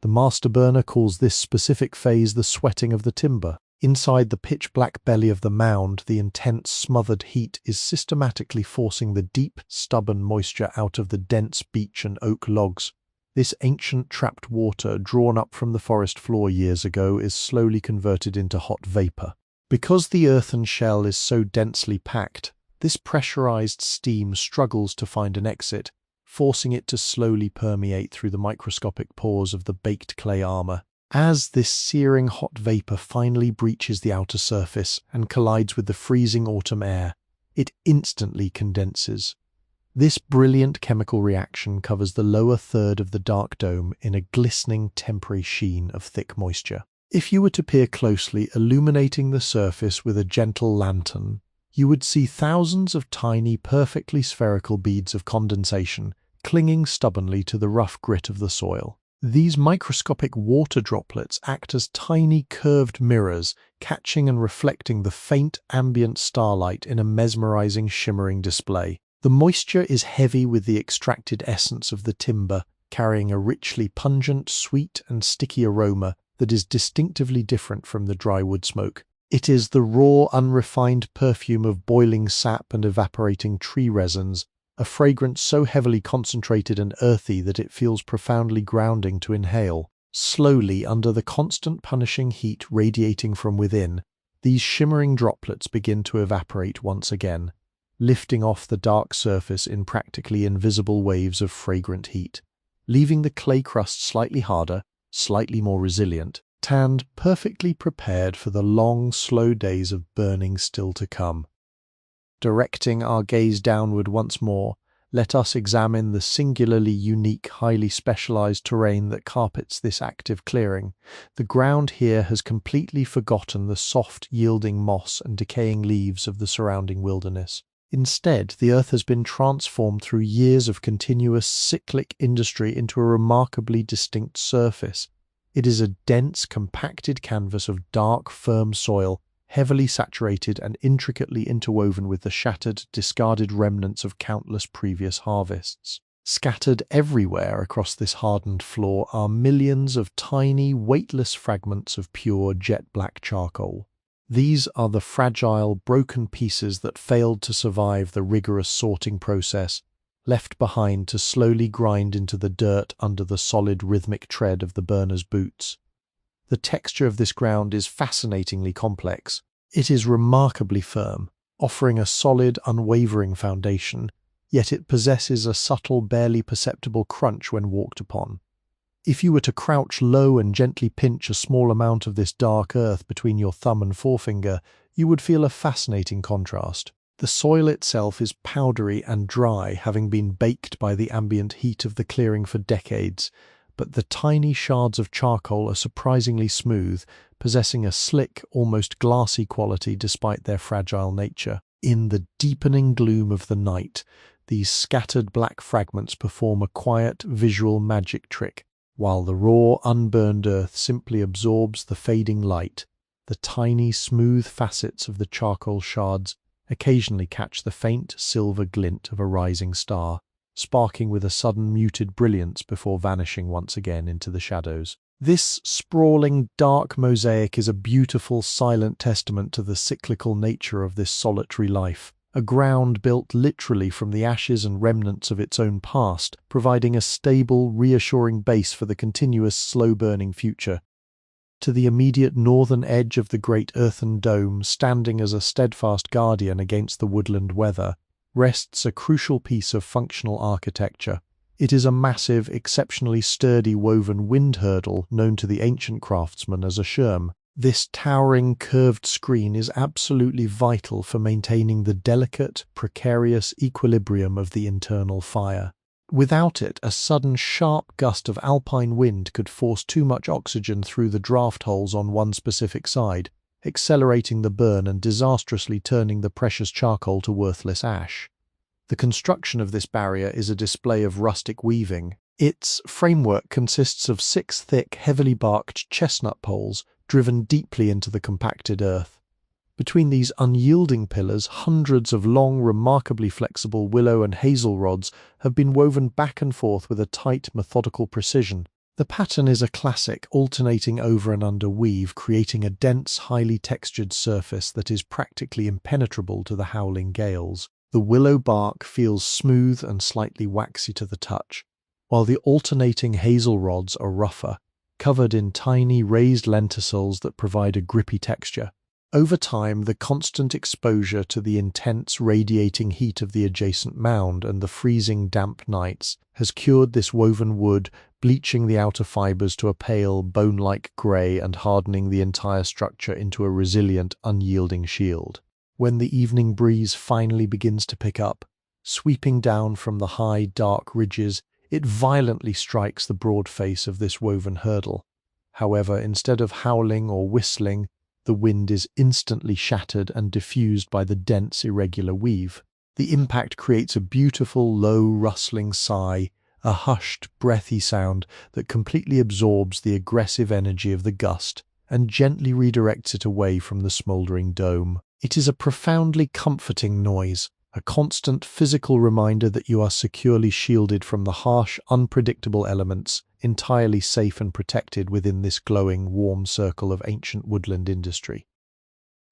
The master burner calls this specific phase the sweating of the timber. Inside the pitch-black belly of the mound, the intense, smothered heat is systematically forcing the deep, stubborn moisture out of the dense beech and oak logs. This ancient trapped water, drawn up from the forest floor years ago, is slowly converted into hot vapor. Because the earthen shell is so densely packed, this pressurized steam struggles to find an exit, forcing it to slowly permeate through the microscopic pores of the baked clay armor. As this searing hot vapor finally breaches the outer surface and collides with the freezing autumn air, it instantly condenses. This brilliant chemical reaction covers the lower third of the dark dome in a glistening temporary sheen of thick moisture. If you were to peer closely, illuminating the surface with a gentle lantern, you would see thousands of tiny, perfectly spherical beads of condensation clinging stubbornly to the rough grit of the soil. These microscopic water droplets act as tiny curved mirrors, catching and reflecting the faint ambient starlight in a mesmerizing shimmering display. The moisture is heavy with the extracted essence of the timber, carrying a richly pungent, sweet and sticky aroma that is distinctively different from the dry wood smoke. It is the raw, unrefined perfume of boiling sap and evaporating tree resins, a fragrance so heavily concentrated and earthy that it feels profoundly grounding to inhale. Slowly, under the constant punishing heat radiating from within, these shimmering droplets begin to evaporate once again, lifting off the dark surface in practically invisible waves of fragrant heat, leaving the clay crust slightly harder, slightly more resilient, and perfectly prepared for the long, slow days of burning still to come. Directing our gaze downward once more, let us examine the singularly unique, highly specialized terrain that carpets this active clearing. The ground here has completely forgotten the soft, yielding moss and decaying leaves of the surrounding wilderness. Instead, the earth has been transformed through years of continuous cyclic industry into a remarkably distinct surface. It is a dense, compacted canvas of dark, firm soil, heavily saturated and intricately interwoven with the shattered, discarded remnants of countless previous harvests. Scattered everywhere across this hardened floor are millions of tiny, weightless fragments of pure jet-black charcoal. These are the fragile, broken pieces that failed to survive the rigorous sorting process, left behind to slowly grind into the dirt under the solid rhythmic tread of the burner's boots. The texture of this ground is fascinatingly complex. It is remarkably firm, offering a solid, unwavering foundation, yet it possesses a subtle, barely perceptible crunch when walked upon. If you were to crouch low and gently pinch a small amount of this dark earth between your thumb and forefinger, you would feel a fascinating contrast. The soil itself is powdery and dry, having been baked by the ambient heat of the clearing for decades, but the tiny shards of charcoal are surprisingly smooth, possessing a slick, almost glassy quality despite their fragile nature. In the deepening gloom of the night, these scattered black fragments perform a quiet, visual magic trick. While the raw, unburned earth simply absorbs the fading light, the tiny, smooth facets of the charcoal shards occasionally catch the faint silver glint of a rising star, sparking with a sudden muted brilliance before vanishing once again into the shadows. This sprawling, dark mosaic is a beautiful, silent testament to the cyclical nature of this solitary life, a ground built literally from the ashes and remnants of its own past, providing a stable, reassuring base for the continuous, slow-burning future. To the immediate northern edge of the great earthen dome, standing as a steadfast guardian against the woodland weather, rests a crucial piece of functional architecture. It is a massive, exceptionally sturdy woven wind hurdle known to the ancient craftsmen as a scherm. This towering, curved screen is absolutely vital for maintaining the delicate, precarious equilibrium of the internal fire. Without it, a sudden, sharp gust of alpine wind could force too much oxygen through the draft holes on one specific side, accelerating the burn and disastrously turning the precious charcoal to worthless ash. The construction of this barrier is a display of rustic weaving. Its framework consists of 6 thick, heavily barked chestnut poles driven deeply into the compacted earth. Between these unyielding pillars, hundreds of long, remarkably flexible willow and hazel rods have been woven back and forth with a tight, methodical precision. The pattern is a classic, alternating over and under weave, creating a dense, highly textured surface that is practically impenetrable to the howling gales. The willow bark feels smooth and slightly waxy to the touch, while the alternating hazel rods are rougher, covered in tiny raised lenticels that provide a grippy texture. Over time, the constant exposure to the intense radiating heat of the adjacent mound and the freezing damp nights has cured this woven wood, bleaching the outer fibers to a pale, bone-like grey and hardening the entire structure into a resilient, unyielding shield. When the evening breeze finally begins to pick up, sweeping down from the high, dark ridges, it violently strikes the broad face of this woven hurdle. However, instead of howling or whistling, the wind is instantly shattered and diffused by the dense, irregular weave. The impact creates a beautiful, low, rustling sigh, a hushed, breathy sound that completely absorbs the aggressive energy of the gust and gently redirects it away from the smouldering dome. It is a profoundly comforting noise, a constant physical reminder that you are securely shielded from the harsh, unpredictable elements, entirely safe and protected within this glowing, warm circle of ancient woodland industry.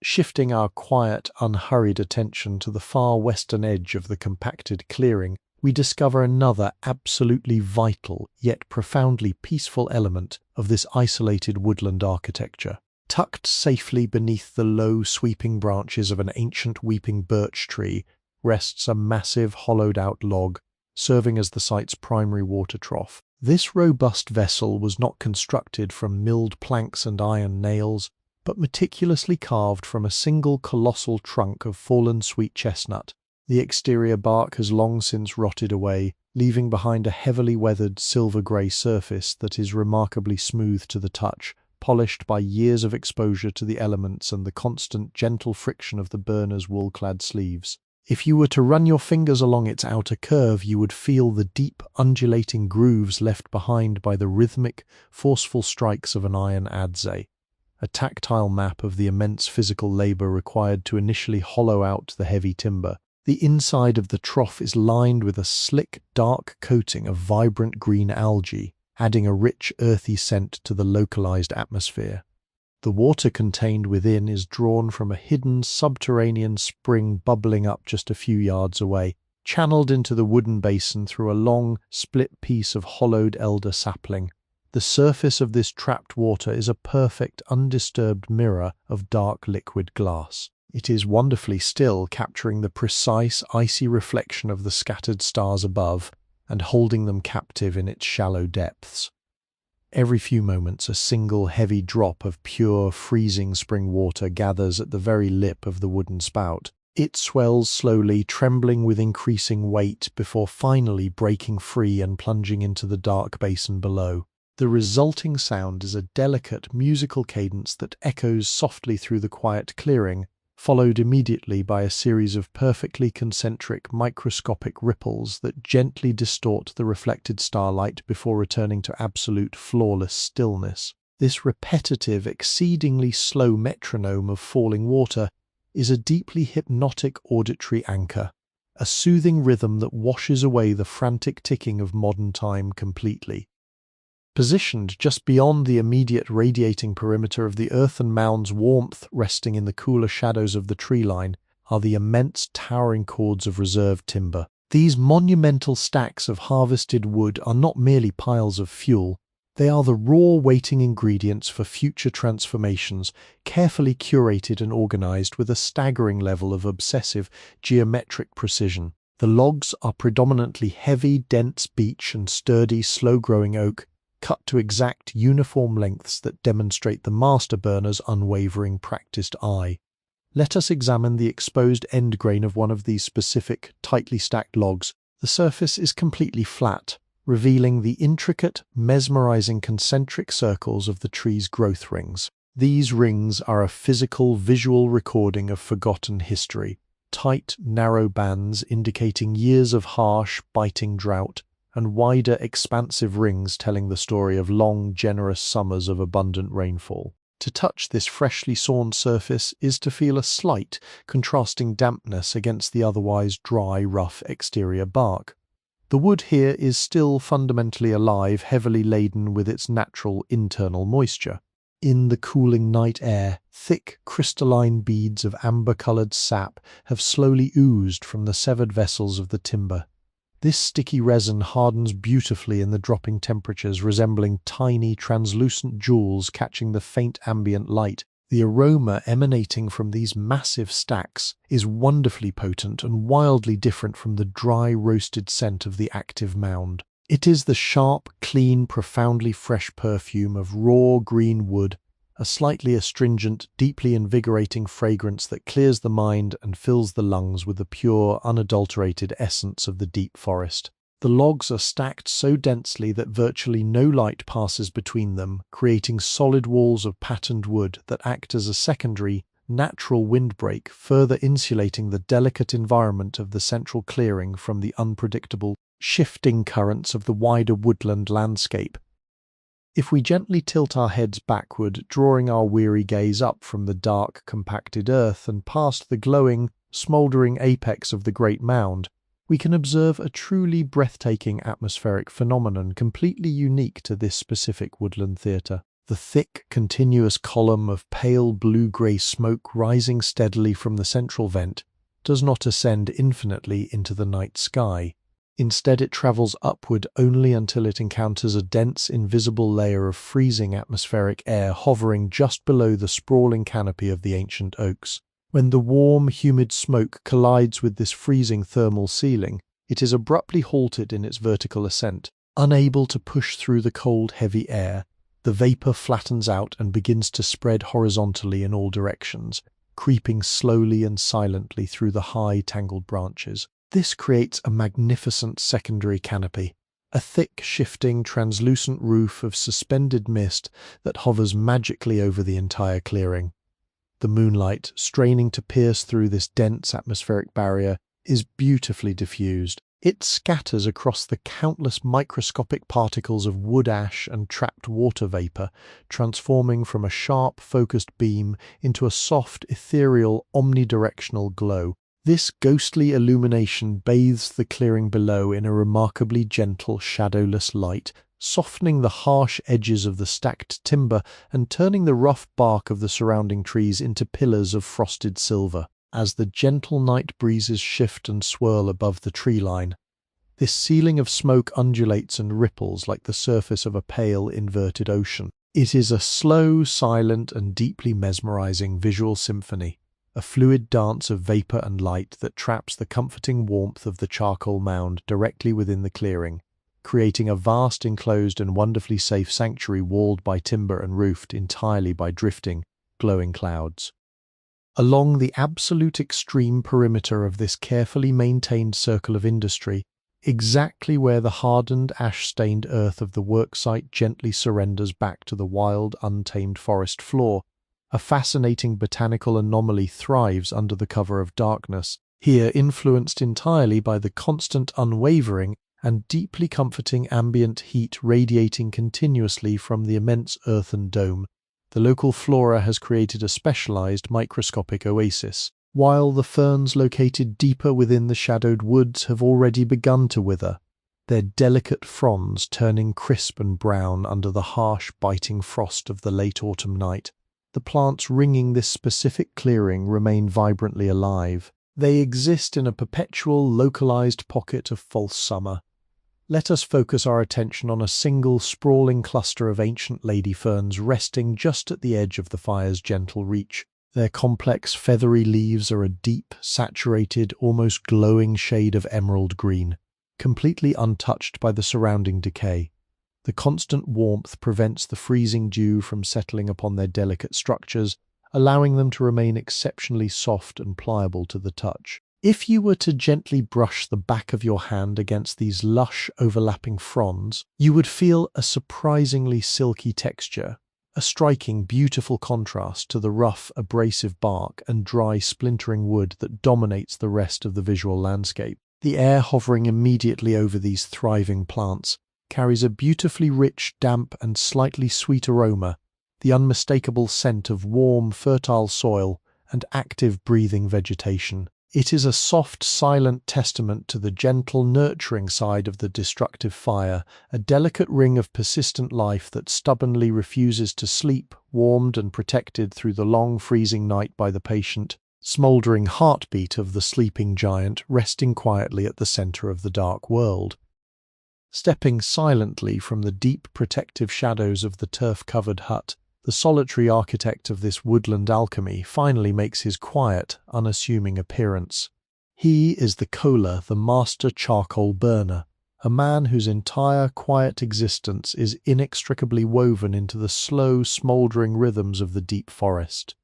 Shifting our quiet, unhurried attention to the far western edge of the compacted clearing, we discover another absolutely vital yet profoundly peaceful element of this isolated woodland architecture. Tucked safely beneath the low, sweeping branches of an ancient weeping birch tree rests a massive, hollowed-out log, serving as the site's primary water trough. This robust vessel was not constructed from milled planks and iron nails, but meticulously carved from a single colossal trunk of fallen sweet chestnut. The exterior bark has long since rotted away, leaving behind a heavily weathered silver-grey surface that is remarkably smooth to the touch, polished by years of exposure to the elements and the constant, gentle friction of the burner's wool-clad sleeves. If you were to run your fingers along its outer curve, you would feel the deep, undulating grooves left behind by the rhythmic, forceful strikes of an iron adze, a tactile map of the immense physical labor required to initially hollow out the heavy timber. The inside of the trough is lined with a slick, dark coating of vibrant green algae, adding a rich, earthy scent to the localized atmosphere. The water contained within is drawn from a hidden subterranean spring bubbling up just a few yards away, channeled into the wooden basin through a long, split piece of hollowed elder sapling. The surface of this trapped water is a perfect, undisturbed mirror of dark liquid glass. It is wonderfully still, capturing the precise, icy reflection of the scattered stars above and holding them captive in its shallow depths. Every few moments, a single heavy drop of pure, freezing spring water gathers at the very lip of the wooden spout. It swells slowly, trembling with increasing weight, before finally breaking free and plunging into the dark basin below. The resulting sound is a delicate, musical cadence that echoes softly through the quiet clearing, followed immediately by a series of perfectly concentric, microscopic ripples that gently distort the reflected starlight before returning to absolute, flawless stillness. This repetitive, exceedingly slow metronome of falling water is a deeply hypnotic auditory anchor, a soothing rhythm that washes away the frantic ticking of modern time completely. Positioned just beyond the immediate radiating perimeter of the earthen mound's warmth, resting in the cooler shadows of the tree line, are the immense towering cords of reserved timber. These monumental stacks of harvested wood are not merely piles of fuel, they are the raw waiting ingredients for future transformations, carefully curated and organized with a staggering level of obsessive geometric precision. The logs are predominantly heavy, dense beech and sturdy, slow-growing oak, cut to exact, uniform lengths that demonstrate the master burner's unwavering, practiced eye. Let us examine the exposed end grain of one of these specific, tightly stacked logs. The surface is completely flat, revealing the intricate, mesmerizing concentric circles of the tree's growth rings. These rings are a physical, visual recording of forgotten history, tight, narrow bands indicating years of harsh, biting drought, and wider, expansive rings telling the story of long, generous summers of abundant rainfall. To touch this freshly sawn surface is to feel a slight, contrasting dampness against the otherwise dry, rough exterior bark. The wood here is still fundamentally alive, heavily laden with its natural internal moisture. In the cooling night air, thick crystalline beads of amber-coloured sap have slowly oozed from the severed vessels of the timber. This sticky resin hardens beautifully in the dropping temperatures, resembling tiny, translucent jewels catching the faint ambient light. The aroma emanating from these massive stacks is wonderfully potent and wildly different from the dry, roasted scent of the active mound. It is the sharp, clean, profoundly fresh perfume of raw green wood, a slightly astringent, deeply invigorating fragrance that clears the mind and fills the lungs with the pure, unadulterated essence of the deep forest. The logs are stacked so densely that virtually no light passes between them, creating solid walls of patterned wood that act as a secondary, natural windbreak, further insulating the delicate environment of the central clearing from the unpredictable, shifting currents of the wider woodland landscape. If we gently tilt our heads backward, drawing our weary gaze up from the dark, compacted earth and past the glowing, smouldering apex of the great mound, we can observe a truly breathtaking atmospheric phenomenon completely unique to this specific woodland theatre. The thick, continuous column of pale blue-grey smoke rising steadily from the central vent does not ascend infinitely into the night sky. Instead, it travels upward only until it encounters a dense, invisible layer of freezing atmospheric air hovering just below the sprawling canopy of the ancient oaks. When the warm, humid smoke collides with this freezing thermal ceiling, it is abruptly halted in its vertical ascent. Unable to push through the cold, heavy air, the vapor flattens out and begins to spread horizontally in all directions, creeping slowly and silently through the high, tangled branches. This creates a magnificent secondary canopy, a thick, shifting, translucent roof of suspended mist that hovers magically over the entire clearing. The moonlight, straining to pierce through this dense atmospheric barrier, is beautifully diffused. It scatters across the countless microscopic particles of wood ash and trapped water vapor, transforming from a sharp, focused beam into a soft, ethereal, omnidirectional glow. This ghostly illumination bathes the clearing below in a remarkably gentle, shadowless light, softening the harsh edges of the stacked timber and turning the rough bark of the surrounding trees into pillars of frosted silver. As the gentle night breezes shift and swirl above the tree line, this ceiling of smoke undulates and ripples like the surface of a pale, inverted ocean. It is a slow, silent, and deeply mesmerizing visual symphony, a fluid dance of vapor and light that traps the comforting warmth of the charcoal mound directly within the clearing, creating a vast enclosed and wonderfully safe sanctuary walled by timber and roofed entirely by drifting, glowing clouds. Along the absolute extreme perimeter of this carefully maintained circle of industry, exactly where the hardened, ash-stained earth of the worksite gently surrenders back to the wild, untamed forest floor, a fascinating botanical anomaly thrives under the cover of darkness, here influenced entirely by the constant, unwavering, and deeply comforting ambient heat radiating continuously from the immense earthen dome. The local flora has created a specialized microscopic oasis, while the ferns located deeper within the shadowed woods have already begun to wither, their delicate fronds turning crisp and brown under the harsh, biting frost of the late autumn night. The plants ringing this specific clearing remain vibrantly alive. They exist in a perpetual, localized pocket of false summer. Let us focus our attention on a single, sprawling cluster of ancient lady ferns resting just at the edge of the fire's gentle reach. Their complex, feathery leaves are a deep, saturated, almost glowing shade of emerald green, completely untouched by the surrounding decay. The constant warmth prevents the freezing dew from settling upon their delicate structures, allowing them to remain exceptionally soft and pliable to the touch. If you were to gently brush the back of your hand against these lush, overlapping fronds, you would feel a surprisingly silky texture, a striking, beautiful contrast to the rough, abrasive bark and dry, splintering wood that dominates the rest of the visual landscape. The air hovering immediately over these thriving plants carries a beautifully rich, damp and slightly sweet aroma, the unmistakable scent of warm, fertile soil and active, breathing vegetation. It is a soft, silent testament to the gentle, nurturing side of the destructive fire, a delicate ring of persistent life that stubbornly refuses to sleep, warmed and protected through the long, freezing night by the patient, smouldering heartbeat of the sleeping giant resting quietly at the center of the dark world. Stepping silently from the deep, protective shadows of the turf-covered hut, the solitary architect of this woodland alchemy finally makes his quiet, unassuming appearance. He is the Kohler, the master charcoal burner, a man whose entire quiet existence is inextricably woven into the slow, smouldering rhythms of the deep forest.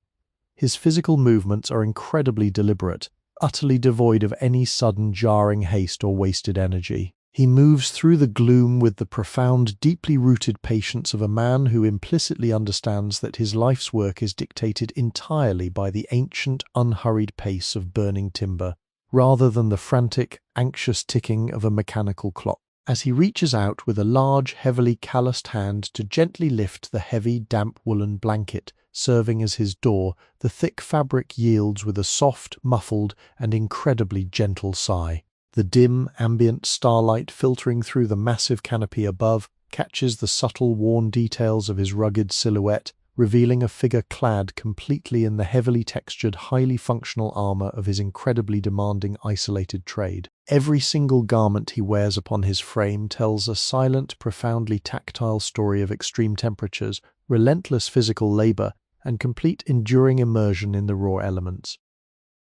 His physical movements are incredibly deliberate, utterly devoid of any sudden jarring haste or wasted energy. He moves through the gloom with the profound, deeply rooted patience of a man who implicitly understands that his life's work is dictated entirely by the ancient, unhurried pace of burning timber, rather than the frantic, anxious ticking of a mechanical clock. As he reaches out with a large, heavily calloused hand to gently lift the heavy, damp woolen blanket serving as his door, the thick fabric yields with a soft, muffled, and incredibly gentle sigh. The dim, ambient starlight filtering through the massive canopy above catches the subtle, worn details of his rugged silhouette, revealing a figure clad completely in the heavily textured, highly functional armor of his incredibly demanding, isolated trade. Every single garment he wears upon his frame tells a silent, profoundly tactile story of extreme temperatures, relentless physical labor, and complete enduring immersion in the raw elements.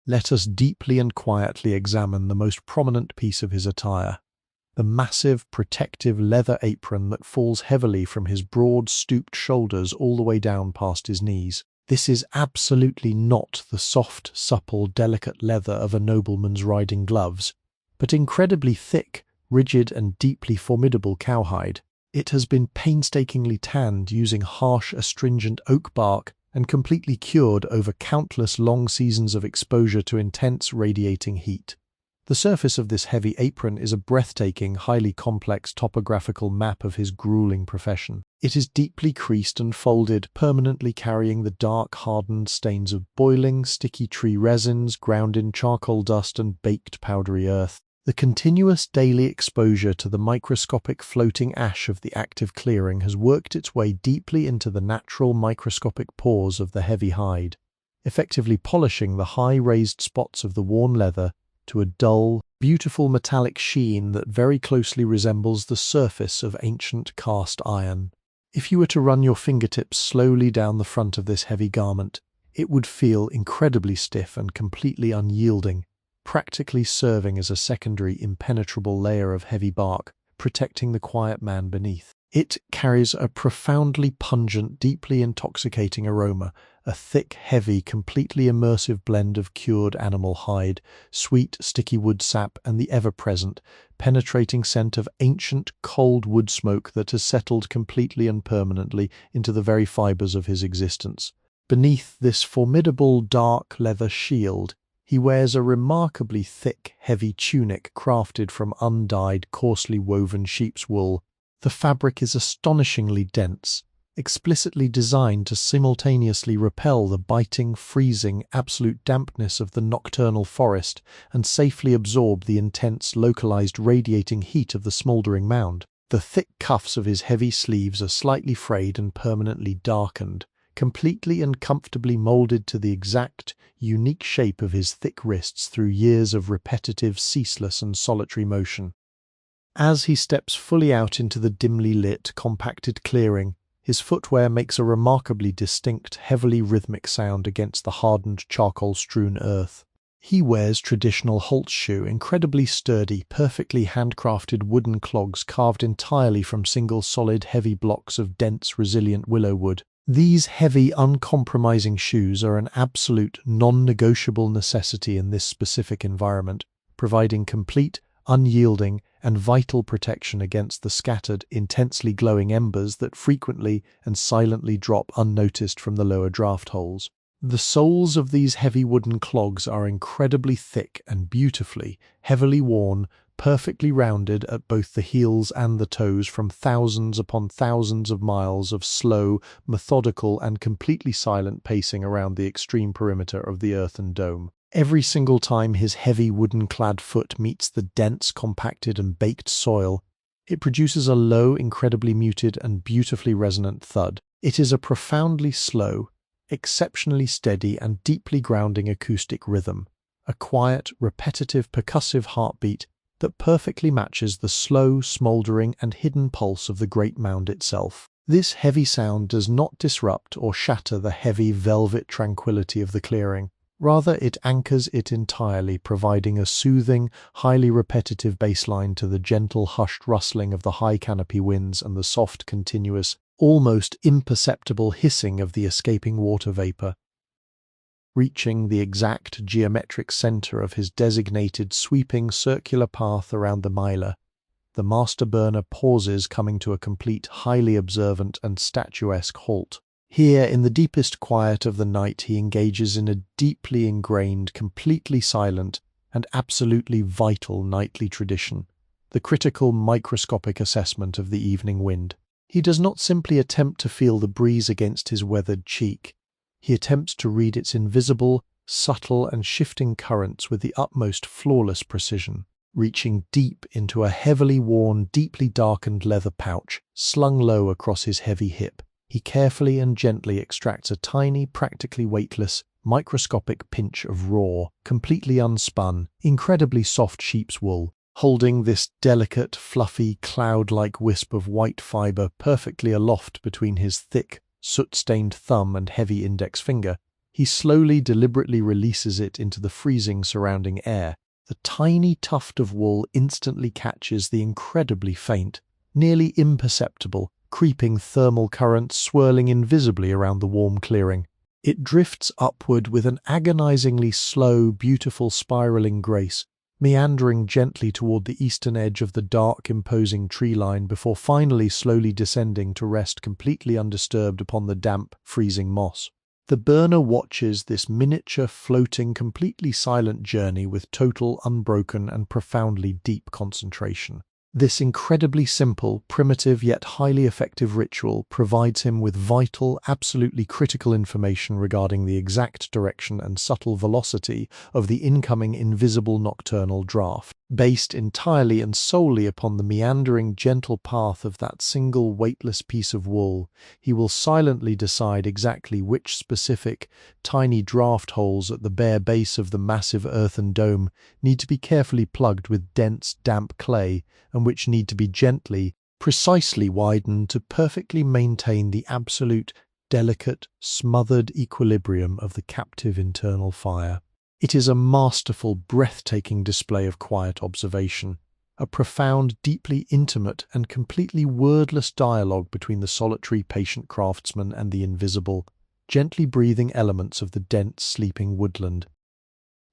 Let us deeply and quietly examine the most prominent piece of his attire, the massive, protective leather apron that falls heavily from his broad, stooped shoulders all the way down past his knees. This is absolutely not the soft, supple, delicate leather of a nobleman's riding gloves, but incredibly thick, rigid, and deeply formidable cowhide. It has been painstakingly tanned using harsh, astringent oak bark and completely cured over countless long seasons of exposure to intense radiating heat. The surface of this heavy apron is a breathtaking, highly complex topographical map of his grueling profession. It is deeply creased and folded, permanently carrying the dark, hardened stains of boiling, sticky tree resins, ground-in charcoal dust, and baked powdery earth. The continuous daily exposure to the microscopic floating ash of the active clearing has worked its way deeply into the natural microscopic pores of the heavy hide, effectively polishing the high raised spots of the worn leather to a dull, beautiful metallic sheen that very closely resembles the surface of ancient cast iron. If you were to run your fingertips slowly down the front of this heavy garment, it would feel incredibly stiff and completely unyielding, practically serving as a secondary impenetrable layer of heavy bark, protecting the quiet man beneath. It carries a profoundly pungent, deeply intoxicating aroma, a thick, heavy, completely immersive blend of cured animal hide, sweet, sticky wood sap, and the ever-present, penetrating scent of ancient, cold wood smoke that has settled completely and permanently into the very fibers of his existence. Beneath this formidable, dark leather shield, he wears a remarkably thick, heavy tunic crafted from undyed, coarsely woven sheep's wool. The fabric is astonishingly dense, explicitly designed to simultaneously repel the biting, freezing, absolute dampness of the nocturnal forest and safely absorb the intense, localized, radiating heat of the smoldering mound. The thick cuffs of his heavy sleeves are slightly frayed and permanently darkened, completely and comfortably molded to the exact, unique shape of his thick wrists through years of repetitive, ceaseless and solitary motion. As he steps fully out into the dimly lit, compacted clearing, his footwear makes a remarkably distinct, heavily rhythmic sound against the hardened, charcoal-strewn earth. He wears traditional Holtz shoe, incredibly sturdy, perfectly handcrafted wooden clogs carved entirely from single solid, heavy blocks of dense, resilient willow wood. These heavy, uncompromising shoes are an absolute, non-negotiable necessity in this specific environment, providing complete, unyielding and vital protection against the scattered, intensely glowing embers that frequently and silently drop unnoticed from the lower draft holes. The soles of these heavy wooden clogs are incredibly thick and beautifully, heavily worn, perfectly rounded at both the heels and the toes from thousands upon thousands of miles of slow, methodical and completely silent pacing around the extreme perimeter of the earthen dome. Every single time his heavy wooden-clad foot meets the dense, compacted and baked soil, it produces a low, incredibly muted and beautifully resonant thud. It is a profoundly slow, exceptionally steady and deeply grounding acoustic rhythm, a quiet, repetitive, percussive heartbeat that perfectly matches the slow, smouldering and hidden pulse of the great mound itself. This heavy sound does not disrupt or shatter the heavy velvet tranquility of the clearing. Rather, it anchors it entirely, providing a soothing, highly repetitive bassline to the gentle, hushed rustling of the high canopy winds and the soft, continuous, almost imperceptible hissing of the escaping water vapor. Reaching the exact geometric center of his designated sweeping circular path around the Meiler, the master burner pauses, coming to a complete, highly observant and statuesque halt. Here, in the deepest quiet of the night, he engages in a deeply ingrained, completely silent, and absolutely vital nightly tradition, the critical microscopic assessment of the evening wind. He does not simply attempt to feel the breeze against his weathered cheek. He attempts to read its invisible, subtle and shifting currents with the utmost flawless precision. Reaching deep into a heavily worn, deeply darkened leather pouch slung low across his heavy hip, he carefully and gently extracts a tiny, practically weightless, microscopic pinch of raw, completely unspun, incredibly soft sheep's wool. Holding this delicate, fluffy, cloud-like wisp of white fiber perfectly aloft between his thick, soot-stained thumb and heavy index finger, he slowly, deliberately releases it into the freezing surrounding air. The tiny tuft of wool instantly catches the incredibly faint, nearly imperceptible, creeping thermal currents swirling invisibly around the warm clearing. It drifts upward with an agonizingly slow, beautiful spiraling grace, meandering gently toward the eastern edge of the dark, imposing tree line before finally slowly descending to rest completely undisturbed upon the damp, freezing moss. The burner watches this miniature, floating, completely silent journey with total, unbroken, and profoundly deep concentration. This incredibly simple, primitive, yet highly effective ritual provides him with vital, absolutely critical information regarding the exact direction and subtle velocity of the incoming invisible nocturnal draft. Based entirely and solely upon the meandering, gentle path of that single weightless piece of wool, he will silently decide exactly which specific, tiny draft holes at the bare base of the massive earthen dome need to be carefully plugged with dense, damp clay, and which need to be gently, precisely widened to perfectly maintain the absolute, delicate, smothered equilibrium of the captive internal fire. It is a masterful, breathtaking display of quiet observation, a profound, deeply intimate and completely wordless dialogue between the solitary, patient craftsman and the invisible, gently breathing elements of the dense, sleeping woodland.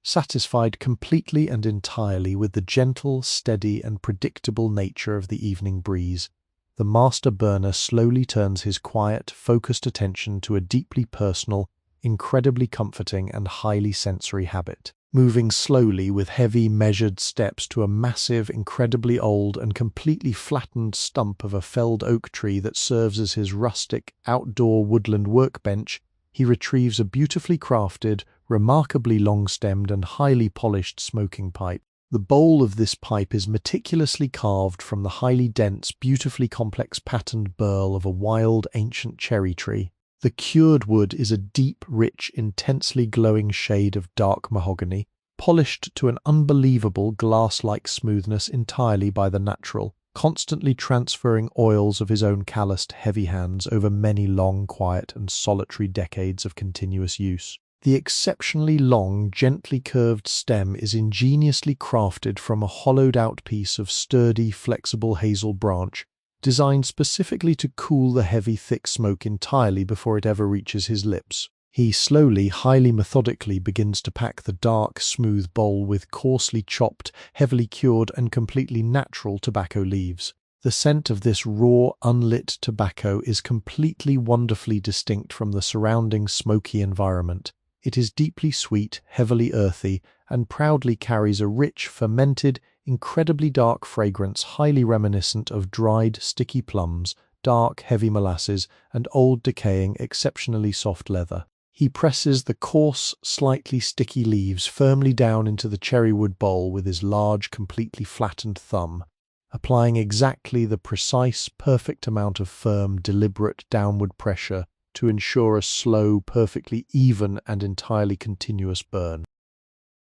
Satisfied completely and entirely with the gentle, steady and predictable nature of the evening breeze, the master burner slowly turns his quiet, focused attention to a deeply personal, incredibly comforting and highly sensory habit. Moving slowly with heavy, measured steps to a massive, incredibly old and completely flattened stump of a felled oak tree that serves as his rustic, outdoor woodland workbench, he retrieves a beautifully crafted, remarkably long-stemmed and highly polished smoking pipe. The bowl of this pipe is meticulously carved from the highly dense, beautifully complex patterned burl of a wild, ancient cherry tree. The cured wood is a deep, rich, intensely glowing shade of dark mahogany, polished to an unbelievable glass-like smoothness entirely by the natural, constantly transferring oils of his own calloused, heavy hands over many long, quiet, and solitary decades of continuous use. The exceptionally long, gently curved stem is ingeniously crafted from a hollowed-out piece of sturdy, flexible hazel branch, designed specifically to cool the heavy, thick smoke entirely before it ever reaches his lips. He slowly, highly methodically begins to pack the dark, smooth bowl with coarsely chopped, heavily cured and completely natural tobacco leaves. The scent of this raw, unlit tobacco is completely wonderfully distinct from the surrounding smoky environment. It is deeply sweet, heavily earthy, and proudly carries a rich, fermented, incredibly dark fragrance highly reminiscent of dried, sticky plums, dark, heavy molasses, and old, decaying, exceptionally soft leather. He presses the coarse, slightly sticky leaves firmly down into the cherrywood bowl with his large, completely flattened thumb, applying exactly the precise, perfect amount of firm, deliberate downward pressure to ensure a slow, perfectly even and entirely continuous burn.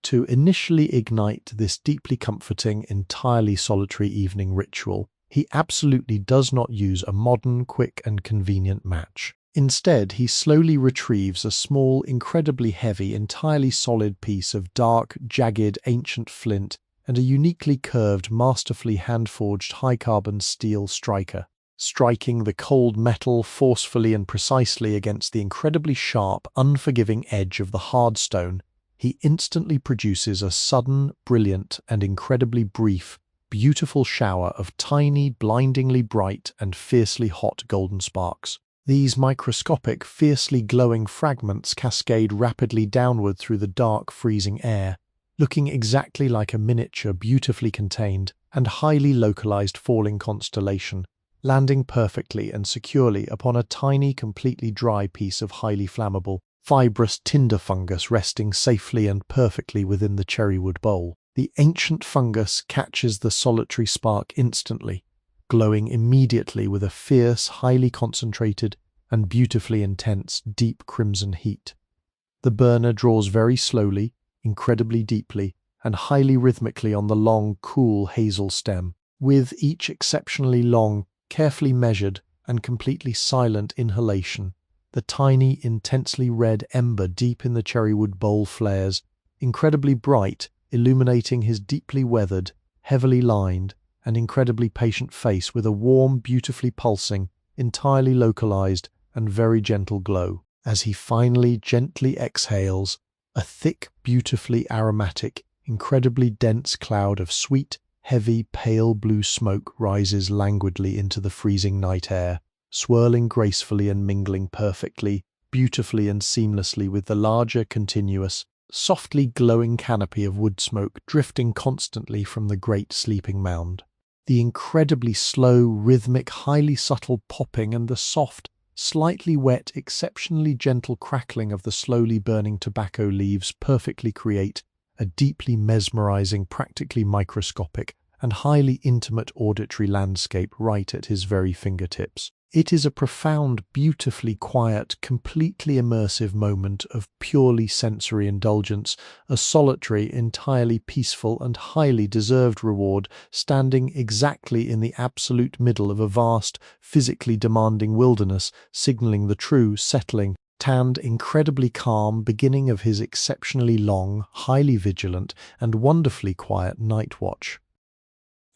To initially ignite this deeply comforting, entirely solitary evening ritual, he absolutely does not use a modern, quick and convenient match. Instead, he slowly retrieves a small, incredibly heavy, entirely solid piece of dark, jagged, ancient flint and a uniquely curved, masterfully hand-forged high-carbon steel striker. Striking the cold metal forcefully and precisely against the incredibly sharp, unforgiving edge of the hard stone, he instantly produces a sudden, brilliant, and incredibly brief, beautiful shower of tiny, blindingly bright, and fiercely hot golden sparks. These microscopic, fiercely glowing fragments cascade rapidly downward through the dark, freezing air, looking exactly like a miniature, beautifully contained, and highly localized falling constellation, landing perfectly and securely upon a tiny, completely dry piece of highly flammable, fibrous tinder fungus resting safely and perfectly within the cherrywood bowl. The ancient fungus catches the solitary spark instantly, glowing immediately with a fierce, highly concentrated, and beautifully intense, deep crimson heat. The burner draws very slowly, incredibly deeply, and highly rhythmically on the long, cool hazel stem. With each exceptionally long, carefully measured, and completely silent inhalation, the tiny, intensely red ember deep in the cherrywood bowl flares, incredibly bright, illuminating his deeply weathered, heavily lined, and incredibly patient face with a warm, beautifully pulsing, entirely localized, and very gentle glow. As he finally gently exhales, a thick, beautifully aromatic, incredibly dense cloud of sweet, heavy, pale blue smoke rises languidly into the freezing night air, swirling gracefully and mingling perfectly, beautifully and seamlessly with the larger, continuous, softly glowing canopy of wood smoke drifting constantly from the great sleeping mound. The incredibly slow, rhythmic, highly subtle popping and the soft, slightly wet, exceptionally gentle crackling of the slowly burning tobacco leaves perfectly create a deeply mesmerizing, practically microscopic, and highly intimate auditory landscape right at his very fingertips. It is a profound, beautifully quiet, completely immersive moment of purely sensory indulgence, a solitary, entirely peaceful and highly deserved reward standing exactly in the absolute middle of a vast, physically demanding wilderness, signaling the true, settling, tanned, incredibly calm beginning of his exceptionally long, highly vigilant, and wonderfully quiet night watch.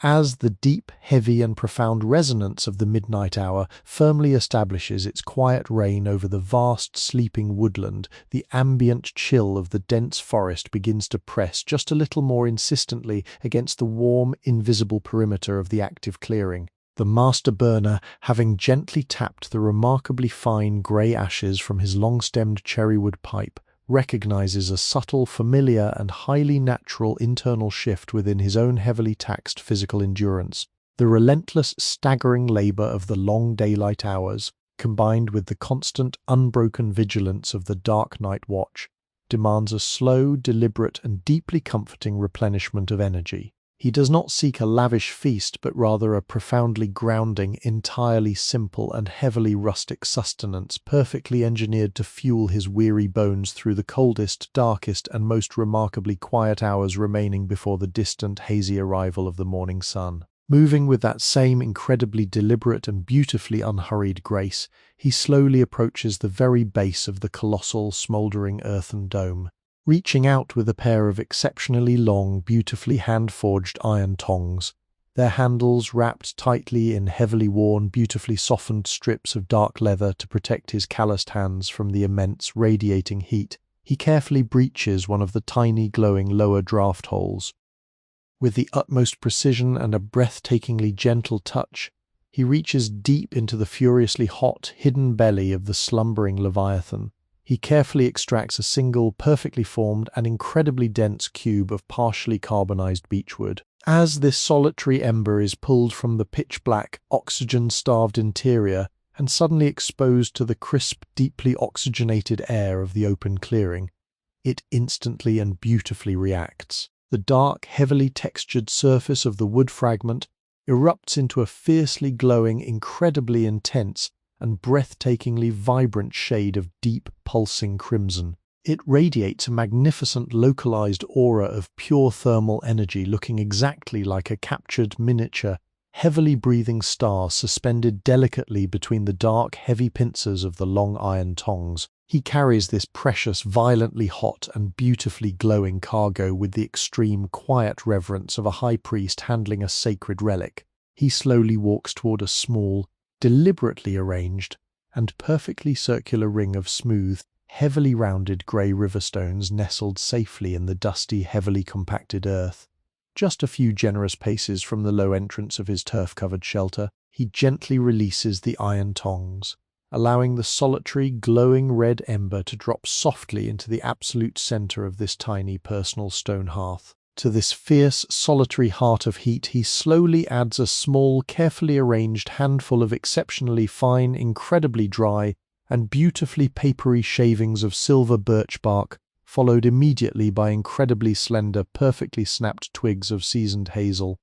As the deep, heavy, and profound resonance of the midnight hour firmly establishes its quiet reign over the vast, sleeping woodland, the ambient chill of the dense forest begins to press just a little more insistently against the warm, invisible perimeter of the active clearing. The master burner, having gently tapped the remarkably fine grey ashes from his long-stemmed cherrywood pipe, recognizes a subtle, familiar, and highly natural internal shift within his own heavily taxed physical endurance. The relentless, staggering labor of the long daylight hours, combined with the constant, unbroken vigilance of the dark night watch, demands a slow, deliberate, and deeply comforting replenishment of energy. He does not seek a lavish feast, but rather a profoundly grounding, entirely simple and heavily rustic sustenance, perfectly engineered to fuel his weary bones through the coldest, darkest, and most remarkably quiet hours remaining before the distant, hazy arrival of the morning sun. Moving with that same incredibly deliberate and beautifully unhurried grace, he slowly approaches the very base of the colossal, smouldering earthen dome, reaching out with a pair of exceptionally long, beautifully hand-forged iron tongs, their handles wrapped tightly in heavily worn, beautifully softened strips of dark leather to protect his calloused hands from the immense radiating heat. He carefully breaches one of the tiny glowing lower draft holes. With the utmost precision and a breathtakingly gentle touch, he reaches deep into the furiously hot, hidden belly of the slumbering leviathan. He carefully extracts a single, perfectly formed and incredibly dense cube of partially carbonized beechwood. As this solitary ember is pulled from the pitch-black, oxygen-starved interior and suddenly exposed to the crisp, deeply oxygenated air of the open clearing, it instantly and beautifully reacts. The dark, heavily textured surface of the wood fragment erupts into a fiercely glowing, incredibly intense, and breathtakingly vibrant shade of deep, pulsing crimson. It radiates a magnificent localized aura of pure thermal energy, looking exactly like a captured miniature, heavily breathing star suspended delicately between the dark, heavy pincers of the long iron tongs. He carries this precious, violently hot and beautifully glowing cargo with the extreme, quiet reverence of a high priest handling a sacred relic. He slowly walks toward a small, deliberately arranged, and perfectly circular ring of smooth, heavily rounded grey riverstones nestled safely in the dusty, heavily compacted earth. Just a few generous paces from the low entrance of his turf-covered shelter, he gently releases the iron tongs, allowing the solitary, glowing red ember to drop softly into the absolute center of this tiny personal stone hearth. To this fierce, solitary heart of heat he slowly adds a small, carefully arranged handful of exceptionally fine, incredibly dry, and beautifully papery shavings of silver birch bark, followed immediately by incredibly slender, perfectly snapped twigs of seasoned hazel.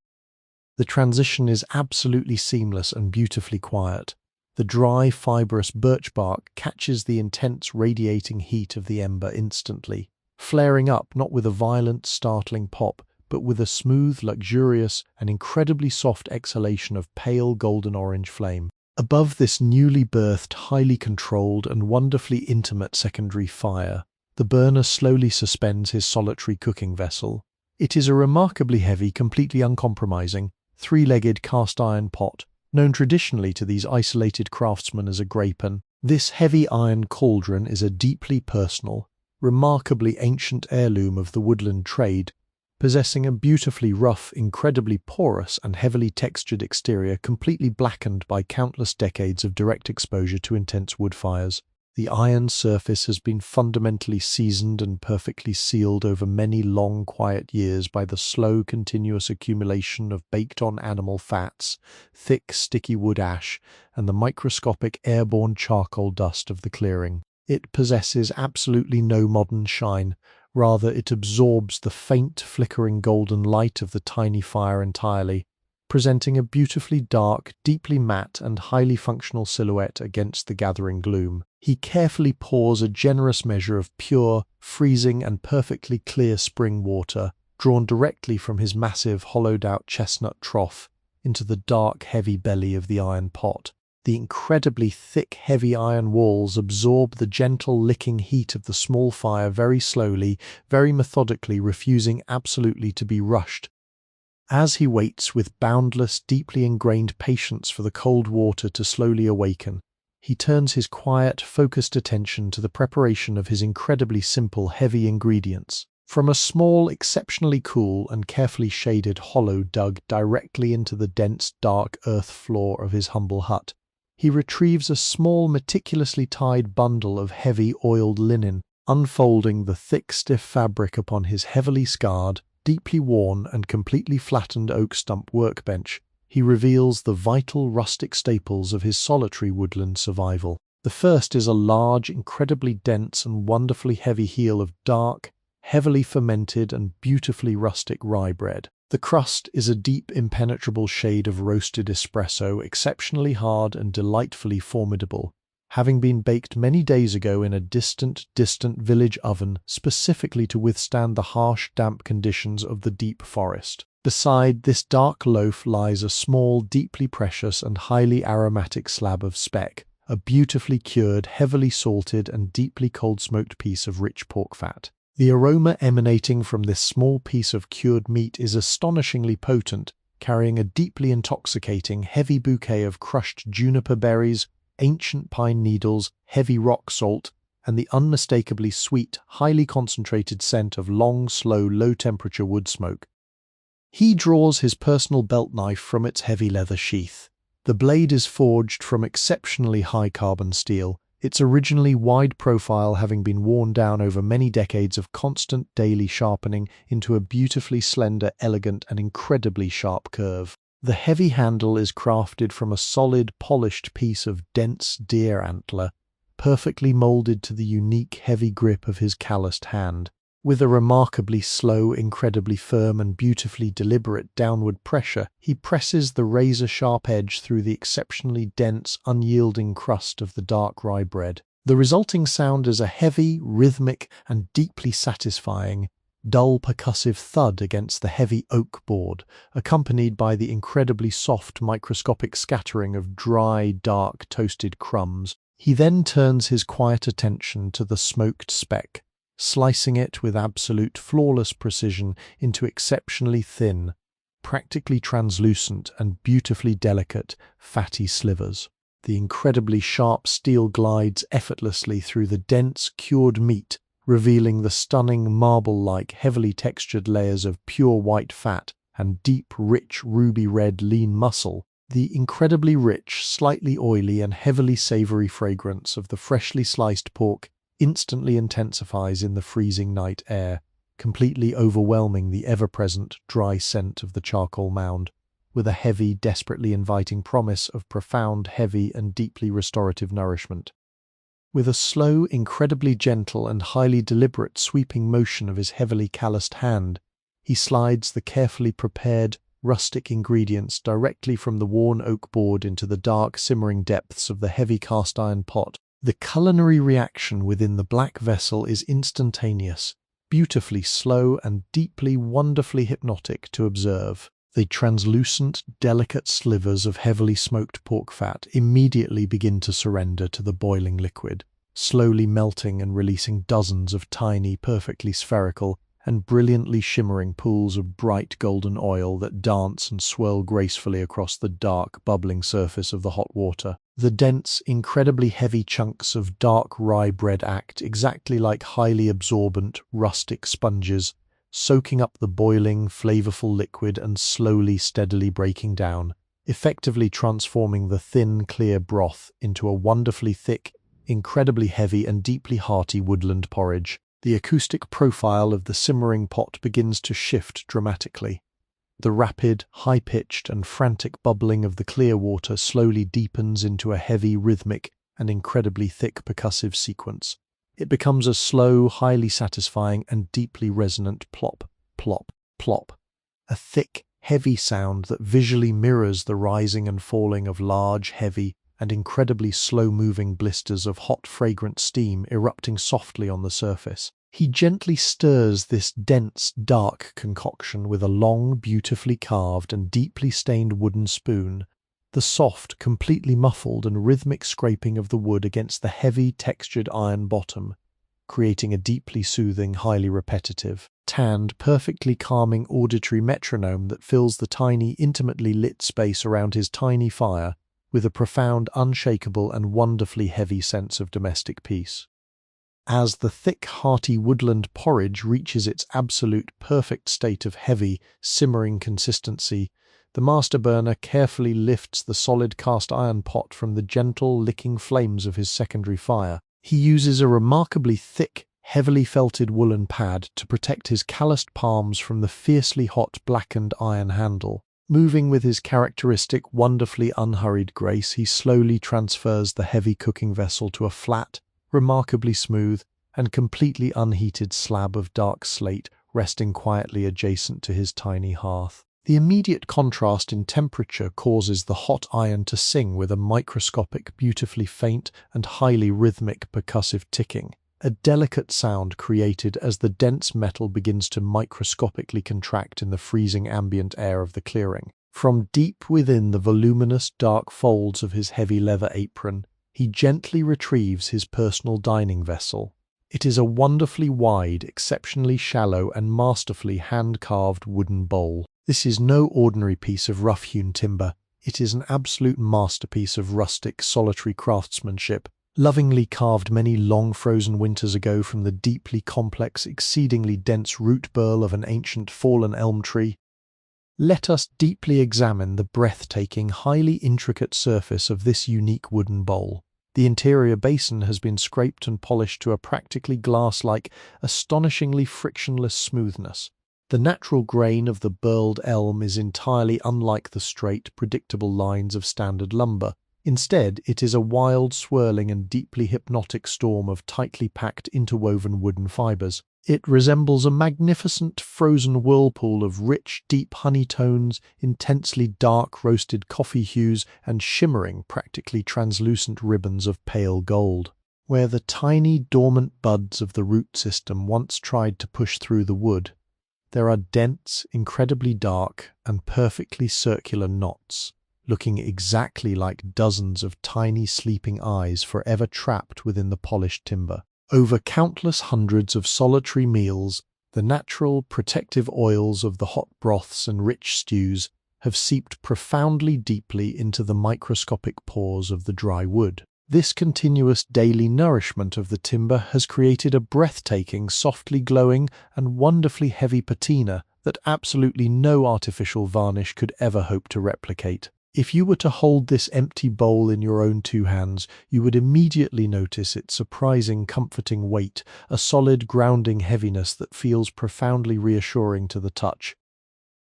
The transition is absolutely seamless and beautifully quiet. The dry, fibrous birch bark catches the intense radiating heat of the ember instantly, flaring up not with a violent, startling pop, but with a smooth, luxurious, and incredibly soft exhalation of pale golden-orange flame. Above this newly birthed, highly controlled, and wonderfully intimate secondary fire, the burner slowly suspends his solitary cooking vessel. It is a remarkably heavy, completely uncompromising, three-legged cast-iron pot, known traditionally to these isolated craftsmen as a grapen. This heavy iron cauldron is a deeply personal, remarkably ancient heirloom of the woodland trade, possessing a beautifully rough, incredibly porous and heavily textured exterior completely blackened by countless decades of direct exposure to intense wood fires. The iron surface has been fundamentally seasoned and perfectly sealed over many long, quiet years by the slow, continuous accumulation of baked-on animal fats, thick, sticky wood ash, and the microscopic airborne charcoal dust of the clearing. It possesses absolutely no modern shine. Rather, it absorbs the faint, flickering golden light of the tiny fire entirely, presenting a beautifully dark, deeply matte and highly functional silhouette against the gathering gloom. He carefully pours a generous measure of pure, freezing and perfectly clear spring water, drawn directly from his massive, hollowed-out chestnut trough, into the dark, heavy belly of the iron pot. The incredibly thick, heavy iron walls absorb the gentle, licking heat of the small fire very slowly, very methodically, refusing absolutely to be rushed. As he waits with boundless, deeply ingrained patience for the cold water to slowly awaken, he turns his quiet, focused attention to the preparation of his incredibly simple, heavy ingredients. From a small, exceptionally cool and carefully shaded hollow dug directly into the dense, dark earth floor of his humble hut, he retrieves a small, meticulously tied bundle of heavy, oiled linen. Unfolding the thick, stiff fabric upon his heavily scarred, deeply worn and completely flattened oak stump workbench, he reveals the vital rustic staples of his solitary woodland survival. The first is a large, incredibly dense and wonderfully heavy heel of dark, heavily fermented and beautifully rustic rye bread. The crust is a deep, impenetrable shade of roasted espresso, exceptionally hard and delightfully formidable, having been baked many days ago in a distant village oven specifically to withstand the harsh, damp conditions of the deep forest. Beside this dark loaf lies a small, deeply precious and highly aromatic slab of speck, a beautifully cured, heavily salted and deeply cold-smoked piece of rich pork fat. The aroma emanating from this small piece of cured meat is astonishingly potent, carrying a deeply intoxicating, heavy bouquet of crushed juniper berries, ancient pine needles, heavy rock salt, and the unmistakably sweet, highly concentrated scent of long, slow, low-temperature wood smoke. He draws his personal belt knife from its heavy leather sheath. The blade is forged from exceptionally high-carbon steel, its originally wide profile having been worn down over many decades of constant daily sharpening into a beautifully slender, elegant, and incredibly sharp curve. The heavy handle is crafted from a solid, polished piece of dense deer antler, perfectly molded to the unique, heavy grip of his calloused hand. With a remarkably slow, incredibly firm, and beautifully deliberate downward pressure, he presses the razor-sharp edge through the exceptionally dense, unyielding crust of the dark rye bread. The resulting sound is a heavy, rhythmic, and deeply satisfying, dull percussive thud against the heavy oak board, accompanied by the incredibly soft, microscopic scattering of dry, dark, toasted crumbs. He then turns his quiet attention to the smoked speck, slicing it with absolute flawless precision into exceptionally thin, practically translucent and beautifully delicate, fatty slivers. The incredibly sharp steel glides effortlessly through the dense, cured meat, revealing the stunning marble-like, heavily textured layers of pure white fat and deep, rich, ruby-red lean muscle. The incredibly rich, slightly oily and heavily savory fragrance of the freshly sliced pork instantly intensifies in the freezing night air, completely overwhelming the ever-present dry scent of the charcoal mound, with a heavy, desperately inviting promise of profound, heavy, and deeply restorative nourishment. With a slow, incredibly gentle, and highly deliberate sweeping motion of his heavily calloused hand, he slides the carefully prepared, rustic ingredients directly from the worn oak board into the dark, simmering depths of the heavy cast-iron pot. The culinary reaction within the black vessel is instantaneous, beautifully slow, and deeply, wonderfully hypnotic to observe. The translucent, delicate slivers of heavily smoked pork fat immediately begin to surrender to the boiling liquid, slowly melting and releasing dozens of tiny, perfectly spherical, and brilliantly shimmering pools of bright golden oil that dance and swirl gracefully across the dark, bubbling surface of the hot water. The dense, incredibly heavy chunks of dark rye bread act exactly like highly absorbent, rustic sponges, soaking up the boiling, flavorful liquid and slowly, steadily breaking down, effectively transforming the thin, clear broth into a wonderfully thick, incredibly heavy and deeply hearty woodland porridge. The acoustic profile of the simmering pot begins to shift dramatically. The rapid, high-pitched and frantic bubbling of the clear water slowly deepens into a heavy, rhythmic and incredibly thick percussive sequence. It becomes a slow, highly satisfying and deeply resonant plop, plop, plop. A thick, heavy sound that visually mirrors the rising and falling of large, heavy, and incredibly slow-moving blisters of hot, fragrant steam erupting softly on the surface. He gently stirs this dense, dark concoction with a long, beautifully carved and deeply stained wooden spoon. The soft, completely muffled and rhythmic scraping of the wood against the heavy, textured iron bottom, creating a deeply soothing, highly repetitive, tanned, perfectly calming auditory metronome that fills the tiny, intimately lit space around his tiny fire with a profound, unshakable and wonderfully heavy sense of domestic peace. As the thick, hearty woodland porridge reaches its absolute perfect state of heavy, simmering consistency, the master burner carefully lifts the solid cast-iron pot from the gentle, licking flames of his secondary fire. He uses a remarkably thick, heavily felted woolen pad to protect his calloused palms from the fiercely hot, blackened iron handle. Moving with his characteristic, wonderfully unhurried grace, he slowly transfers the heavy cooking vessel to a flat, remarkably smooth, and completely unheated slab of dark slate resting quietly adjacent to his tiny hearth. The immediate contrast in temperature causes the hot iron to sing with a microscopic, beautifully faint, and highly rhythmic percussive ticking, a delicate sound created as the dense metal begins to microscopically contract in the freezing ambient air of the clearing. From deep within the voluminous dark folds of his heavy leather apron, he gently retrieves his personal dining vessel. It is a wonderfully wide, exceptionally shallow and masterfully hand-carved wooden bowl. This is no ordinary piece of rough-hewn timber. It is an absolute masterpiece of rustic, solitary craftsmanship, lovingly carved many long frozen winters ago from the deeply complex, exceedingly dense root burl of an ancient fallen elm tree. Let us deeply examine the breathtaking, highly intricate surface of this unique wooden bowl. The interior basin has been scraped and polished to a practically glass-like, astonishingly frictionless smoothness. The natural grain of the burled elm is entirely unlike the straight, predictable lines of standard lumber. Instead, it is a wild, swirling and deeply hypnotic storm of tightly packed, interwoven wooden fibers. It resembles a magnificent frozen whirlpool of rich, deep honey tones, intensely dark roasted coffee hues, and shimmering, practically translucent ribbons of pale gold. Where the tiny, dormant buds of the root system once tried to push through the wood, there are dense, incredibly dark, and perfectly circular knots, looking exactly like dozens of tiny sleeping eyes forever trapped within the polished timber. Over countless hundreds of solitary meals, the natural, protective oils of the hot broths and rich stews have seeped profoundly deeply into the microscopic pores of the dry wood. This continuous daily nourishment of the timber has created a breathtaking, softly glowing, and wonderfully heavy patina that absolutely no artificial varnish could ever hope to replicate. If you were to hold this empty bowl in your own two hands, you would immediately notice its surprising, comforting weight, a solid, grounding heaviness that feels profoundly reassuring to the touch.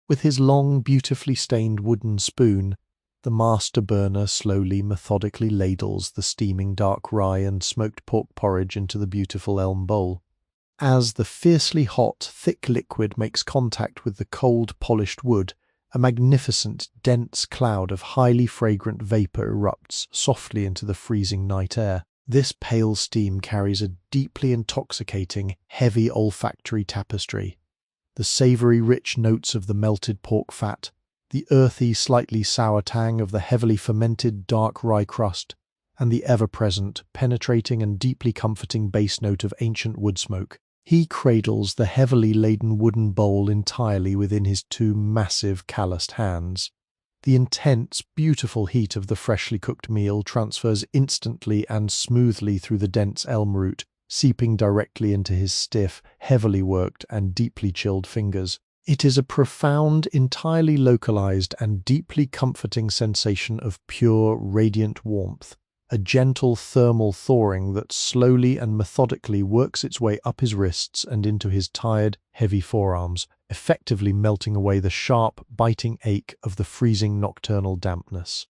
With his long, beautifully stained wooden spoon, the master burner slowly, methodically ladles the steaming dark rye and smoked pork porridge into the beautiful elm bowl. As the fiercely hot, thick liquid makes contact with the cold, polished wood, a magnificent, dense cloud of highly fragrant vapor erupts softly into the freezing night air. This pale steam carries a deeply intoxicating, heavy olfactory tapestry. The savory, rich notes of the melted pork fat, the earthy, slightly sour tang of the heavily fermented dark rye crust, and the ever-present, penetrating and deeply comforting bass note of ancient wood smoke. He cradles the heavily laden wooden bowl entirely within his two massive, calloused hands. The intense, beautiful heat of the freshly cooked meal transfers instantly and smoothly through the dense elm root, seeping directly into his stiff, heavily worked and deeply chilled fingers. It is a profound, entirely localized and deeply comforting sensation of pure, radiant warmth, a gentle thermal thawing that slowly and methodically works its way up his wrists and into his tired, heavy forearms, effectively melting away the sharp, biting ache of the freezing nocturnal dampness.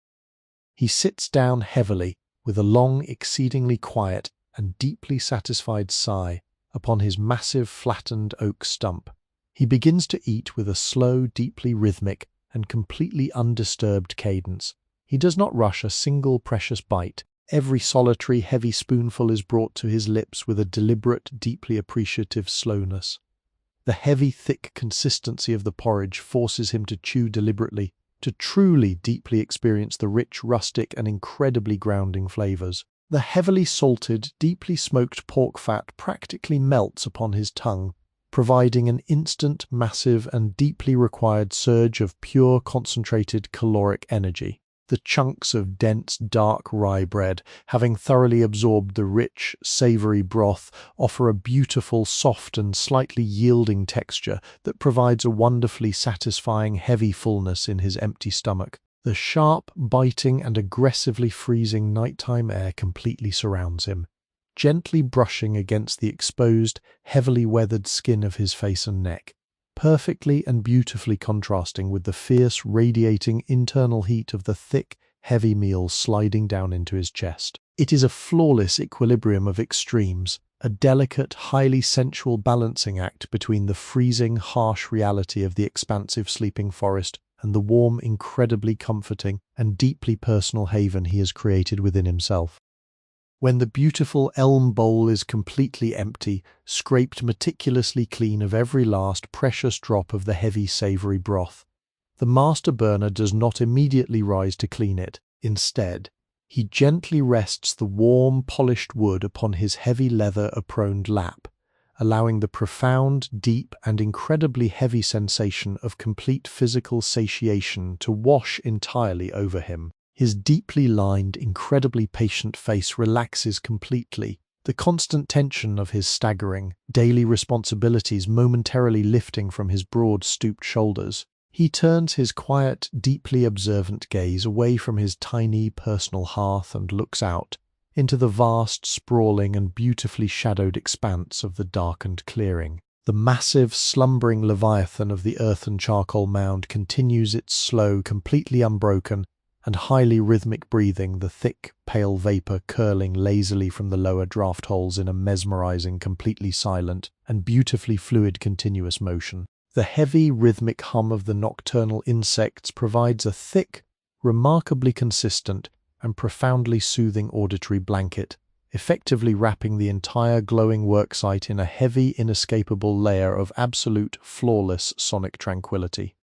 He sits down heavily, with a long, exceedingly quiet and deeply satisfied sigh, upon his massive flattened oak stump. He begins to eat with a slow, deeply rhythmic, and completely undisturbed cadence. He does not rush a single precious bite. Every solitary, heavy spoonful is brought to his lips with a deliberate, deeply appreciative slowness. The heavy, thick consistency of the porridge forces him to chew deliberately, to truly deeply experience the rich, rustic, and incredibly grounding flavors. The heavily salted, deeply smoked pork fat practically melts upon his tongue, providing an instant, massive, and deeply required surge of pure, concentrated caloric energy. The chunks of dense, dark rye bread, having thoroughly absorbed the rich, savory broth, offer a beautiful, soft, and slightly yielding texture that provides a wonderfully satisfying, heavy fullness in his empty stomach. The sharp, biting, and aggressively freezing nighttime air completely surrounds him, gently brushing against the exposed, heavily weathered skin of his face and neck, perfectly and beautifully contrasting with the fierce, radiating internal heat of the thick, heavy meal sliding down into his chest. It is a flawless equilibrium of extremes, a delicate, highly sensual balancing act between the freezing, harsh reality of the expansive sleeping forest and the warm, incredibly comforting, and deeply personal haven he has created within himself. When the beautiful elm bowl is completely empty, scraped meticulously clean of every last precious drop of the heavy savory broth, the master burner does not immediately rise to clean it. Instead, he gently rests the warm, polished wood upon his heavy leather-aproned lap, allowing the profound, deep, and incredibly heavy sensation of complete physical satiation to wash entirely over him. His deeply lined, incredibly patient face relaxes completely, the constant tension of his staggering, daily responsibilities momentarily lifting from his broad, stooped shoulders. He turns his quiet, deeply observant gaze away from his tiny, personal hearth and looks out into the vast, sprawling, and beautifully shadowed expanse of the darkened clearing. The massive, slumbering leviathan of the earthen charcoal mound continues its slow, completely unbroken, and highly rhythmic breathing, the thick, pale vapor curling lazily from the lower draft holes in a mesmerizing, completely silent, and beautifully fluid continuous motion. The heavy, rhythmic hum of the nocturnal insects provides a thick, remarkably consistent, and profoundly soothing auditory blanket, effectively wrapping the entire glowing worksite in a heavy, inescapable layer of absolute, flawless sonic tranquility.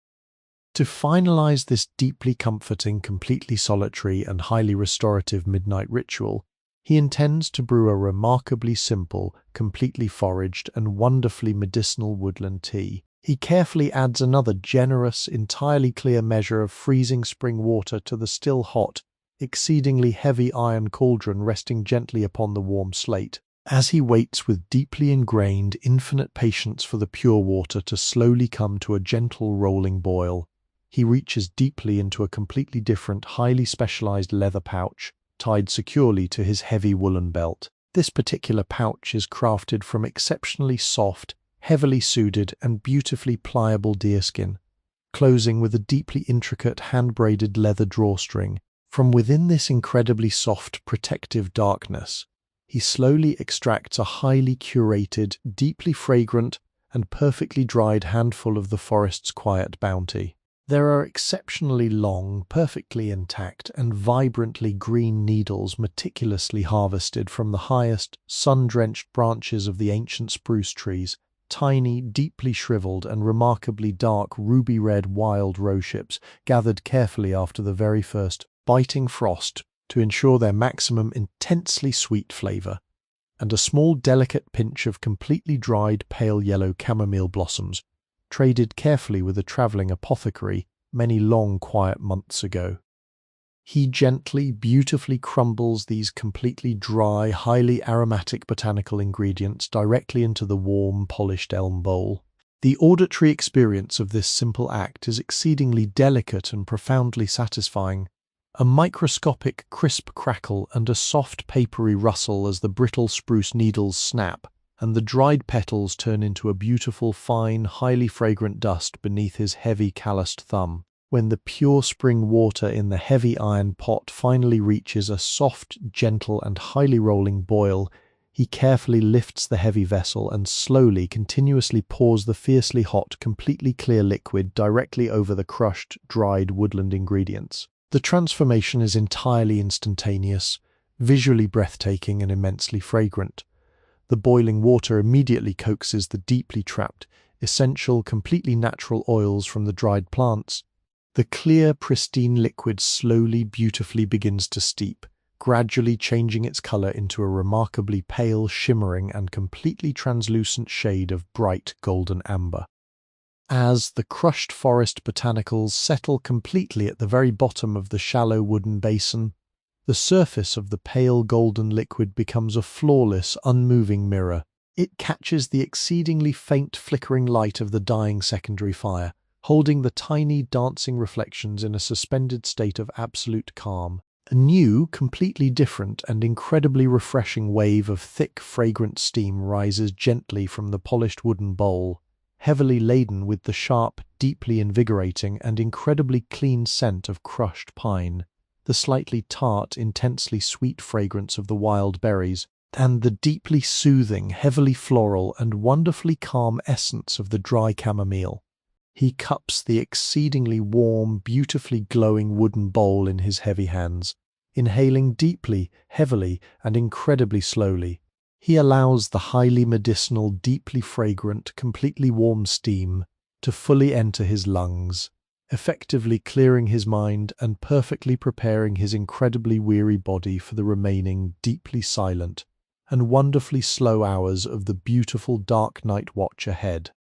To finalize this deeply comforting, completely solitary, and highly restorative midnight ritual, he intends to brew a remarkably simple, completely foraged, and wonderfully medicinal woodland tea. He carefully adds another generous, entirely clear measure of freezing spring water to the still hot, exceedingly heavy iron cauldron resting gently upon the warm slate. As he waits with deeply ingrained, infinite patience for the pure water to slowly come to a gentle rolling boil, he reaches deeply into a completely different, highly specialized leather pouch, tied securely to his heavy woolen belt. This particular pouch is crafted from exceptionally soft, heavily suited, and beautifully pliable deerskin, closing with a deeply intricate hand-braided leather drawstring. From within this incredibly soft, protective darkness, he slowly extracts a highly curated, deeply fragrant, and perfectly dried handful of the forest's quiet bounty. There are exceptionally long, perfectly intact, and vibrantly green needles meticulously harvested from the highest, sun-drenched branches of the ancient spruce trees, tiny, deeply shriveled, and remarkably dark ruby-red wild roships gathered carefully after the very first biting frost to ensure their maximum intensely sweet flavor, and a small delicate pinch of completely dried pale yellow chamomile blossoms, traded carefully with a traveling apothecary many long quiet months ago. He gently, beautifully crumbles these completely dry, highly aromatic botanical ingredients directly into the warm, polished elm bowl. The auditory experience of this simple act is exceedingly delicate and profoundly satisfying. A microscopic, crisp crackle and a soft, papery rustle as the brittle spruce needles snap, and the dried petals turn into a beautiful, fine, highly fragrant dust beneath his heavy, calloused thumb. When the pure spring water in the heavy iron pot finally reaches a soft, gentle, and highly rolling boil, he carefully lifts the heavy vessel and slowly, continuously pours the fiercely hot, completely clear liquid directly over the crushed, dried woodland ingredients. The transformation is entirely instantaneous, visually breathtaking, and immensely fragrant. The boiling water immediately coaxes the deeply trapped, essential, completely natural oils from the dried plants. The clear, pristine liquid slowly, beautifully begins to steep, gradually changing its color into a remarkably pale, shimmering, and completely translucent shade of bright golden amber. As the crushed forest botanicals settle completely at the very bottom of the shallow wooden basin, the surface of the pale golden liquid becomes a flawless, unmoving mirror. It catches the exceedingly faint flickering light of the dying secondary fire, holding the tiny dancing reflections in a suspended state of absolute calm. A new, completely different, and incredibly refreshing wave of thick, fragrant steam rises gently from the polished wooden bowl, heavily laden with the sharp, deeply invigorating, and incredibly clean scent of crushed pine, the slightly tart, intensely sweet fragrance of the wild berries, and the deeply soothing, heavily floral, and wonderfully calm essence of the dry chamomile. He cups the exceedingly warm, beautifully glowing wooden bowl in his heavy hands, inhaling deeply, heavily, and incredibly slowly. He allows the highly medicinal, deeply fragrant, completely warm steam to fully enter his lungs, effectively clearing his mind and perfectly preparing his incredibly weary body for the remaining, deeply silent, and wonderfully slow hours of the beautiful dark night watch ahead.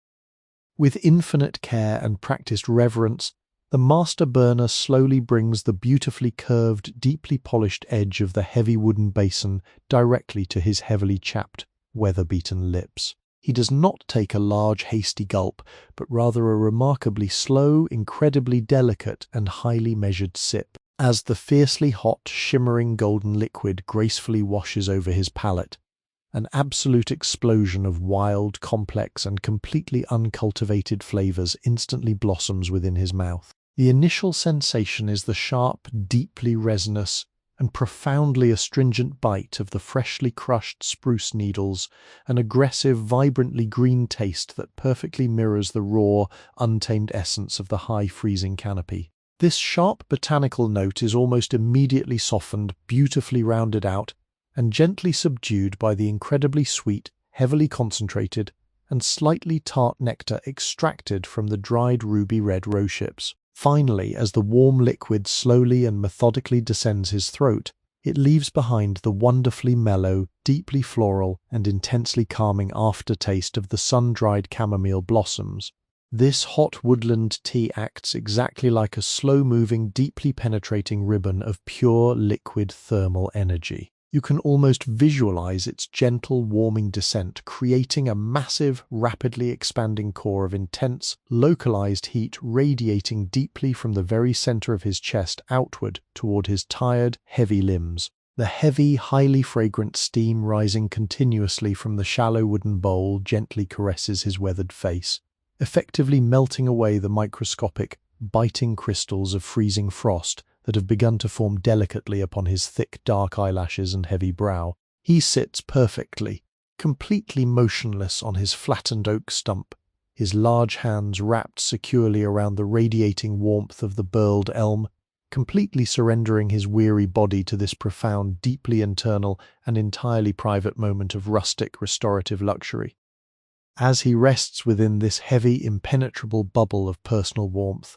With infinite care and practiced reverence, the master burner slowly brings the beautifully curved, deeply polished edge of the heavy wooden basin directly to his heavily chapped, weather-beaten lips. He does not take a large, hasty gulp, but rather a remarkably slow, incredibly delicate, and highly measured sip. As the fiercely hot, shimmering golden liquid gracefully washes over his palate, an absolute explosion of wild, complex, and completely uncultivated flavors instantly blossoms within his mouth. The initial sensation is the sharp, deeply resinous, and profoundly astringent bite of the freshly crushed spruce needles, an aggressive, vibrantly green taste that perfectly mirrors the raw, untamed essence of the high freezing canopy. This sharp botanical note is almost immediately softened, beautifully rounded out, and gently subdued by the incredibly sweet, heavily concentrated, and slightly tart nectar extracted from the dried ruby red roships. Finally, as the warm liquid slowly and methodically descends his throat, it leaves behind the wonderfully mellow, deeply floral, and intensely calming aftertaste of the sun-dried chamomile blossoms. This hot woodland tea acts exactly like a slow-moving, deeply penetrating ribbon of pure, liquid thermal energy. You can almost visualize its gentle, warming descent, creating a massive, rapidly expanding core of intense, localized heat radiating deeply from the very center of his chest outward toward his tired, heavy limbs. The heavy, highly fragrant steam rising continuously from the shallow wooden bowl gently caresses his weathered face, effectively melting away the microscopic, biting crystals of freezing frost that have begun to form delicately upon his thick, dark eyelashes and heavy brow. He sits perfectly, completely motionless on his flattened oak stump, his large hands wrapped securely around the radiating warmth of the burled elm, completely surrendering his weary body to this profound, deeply internal, and entirely private moment of rustic, restorative luxury. As he rests within this heavy, impenetrable bubble of personal warmth,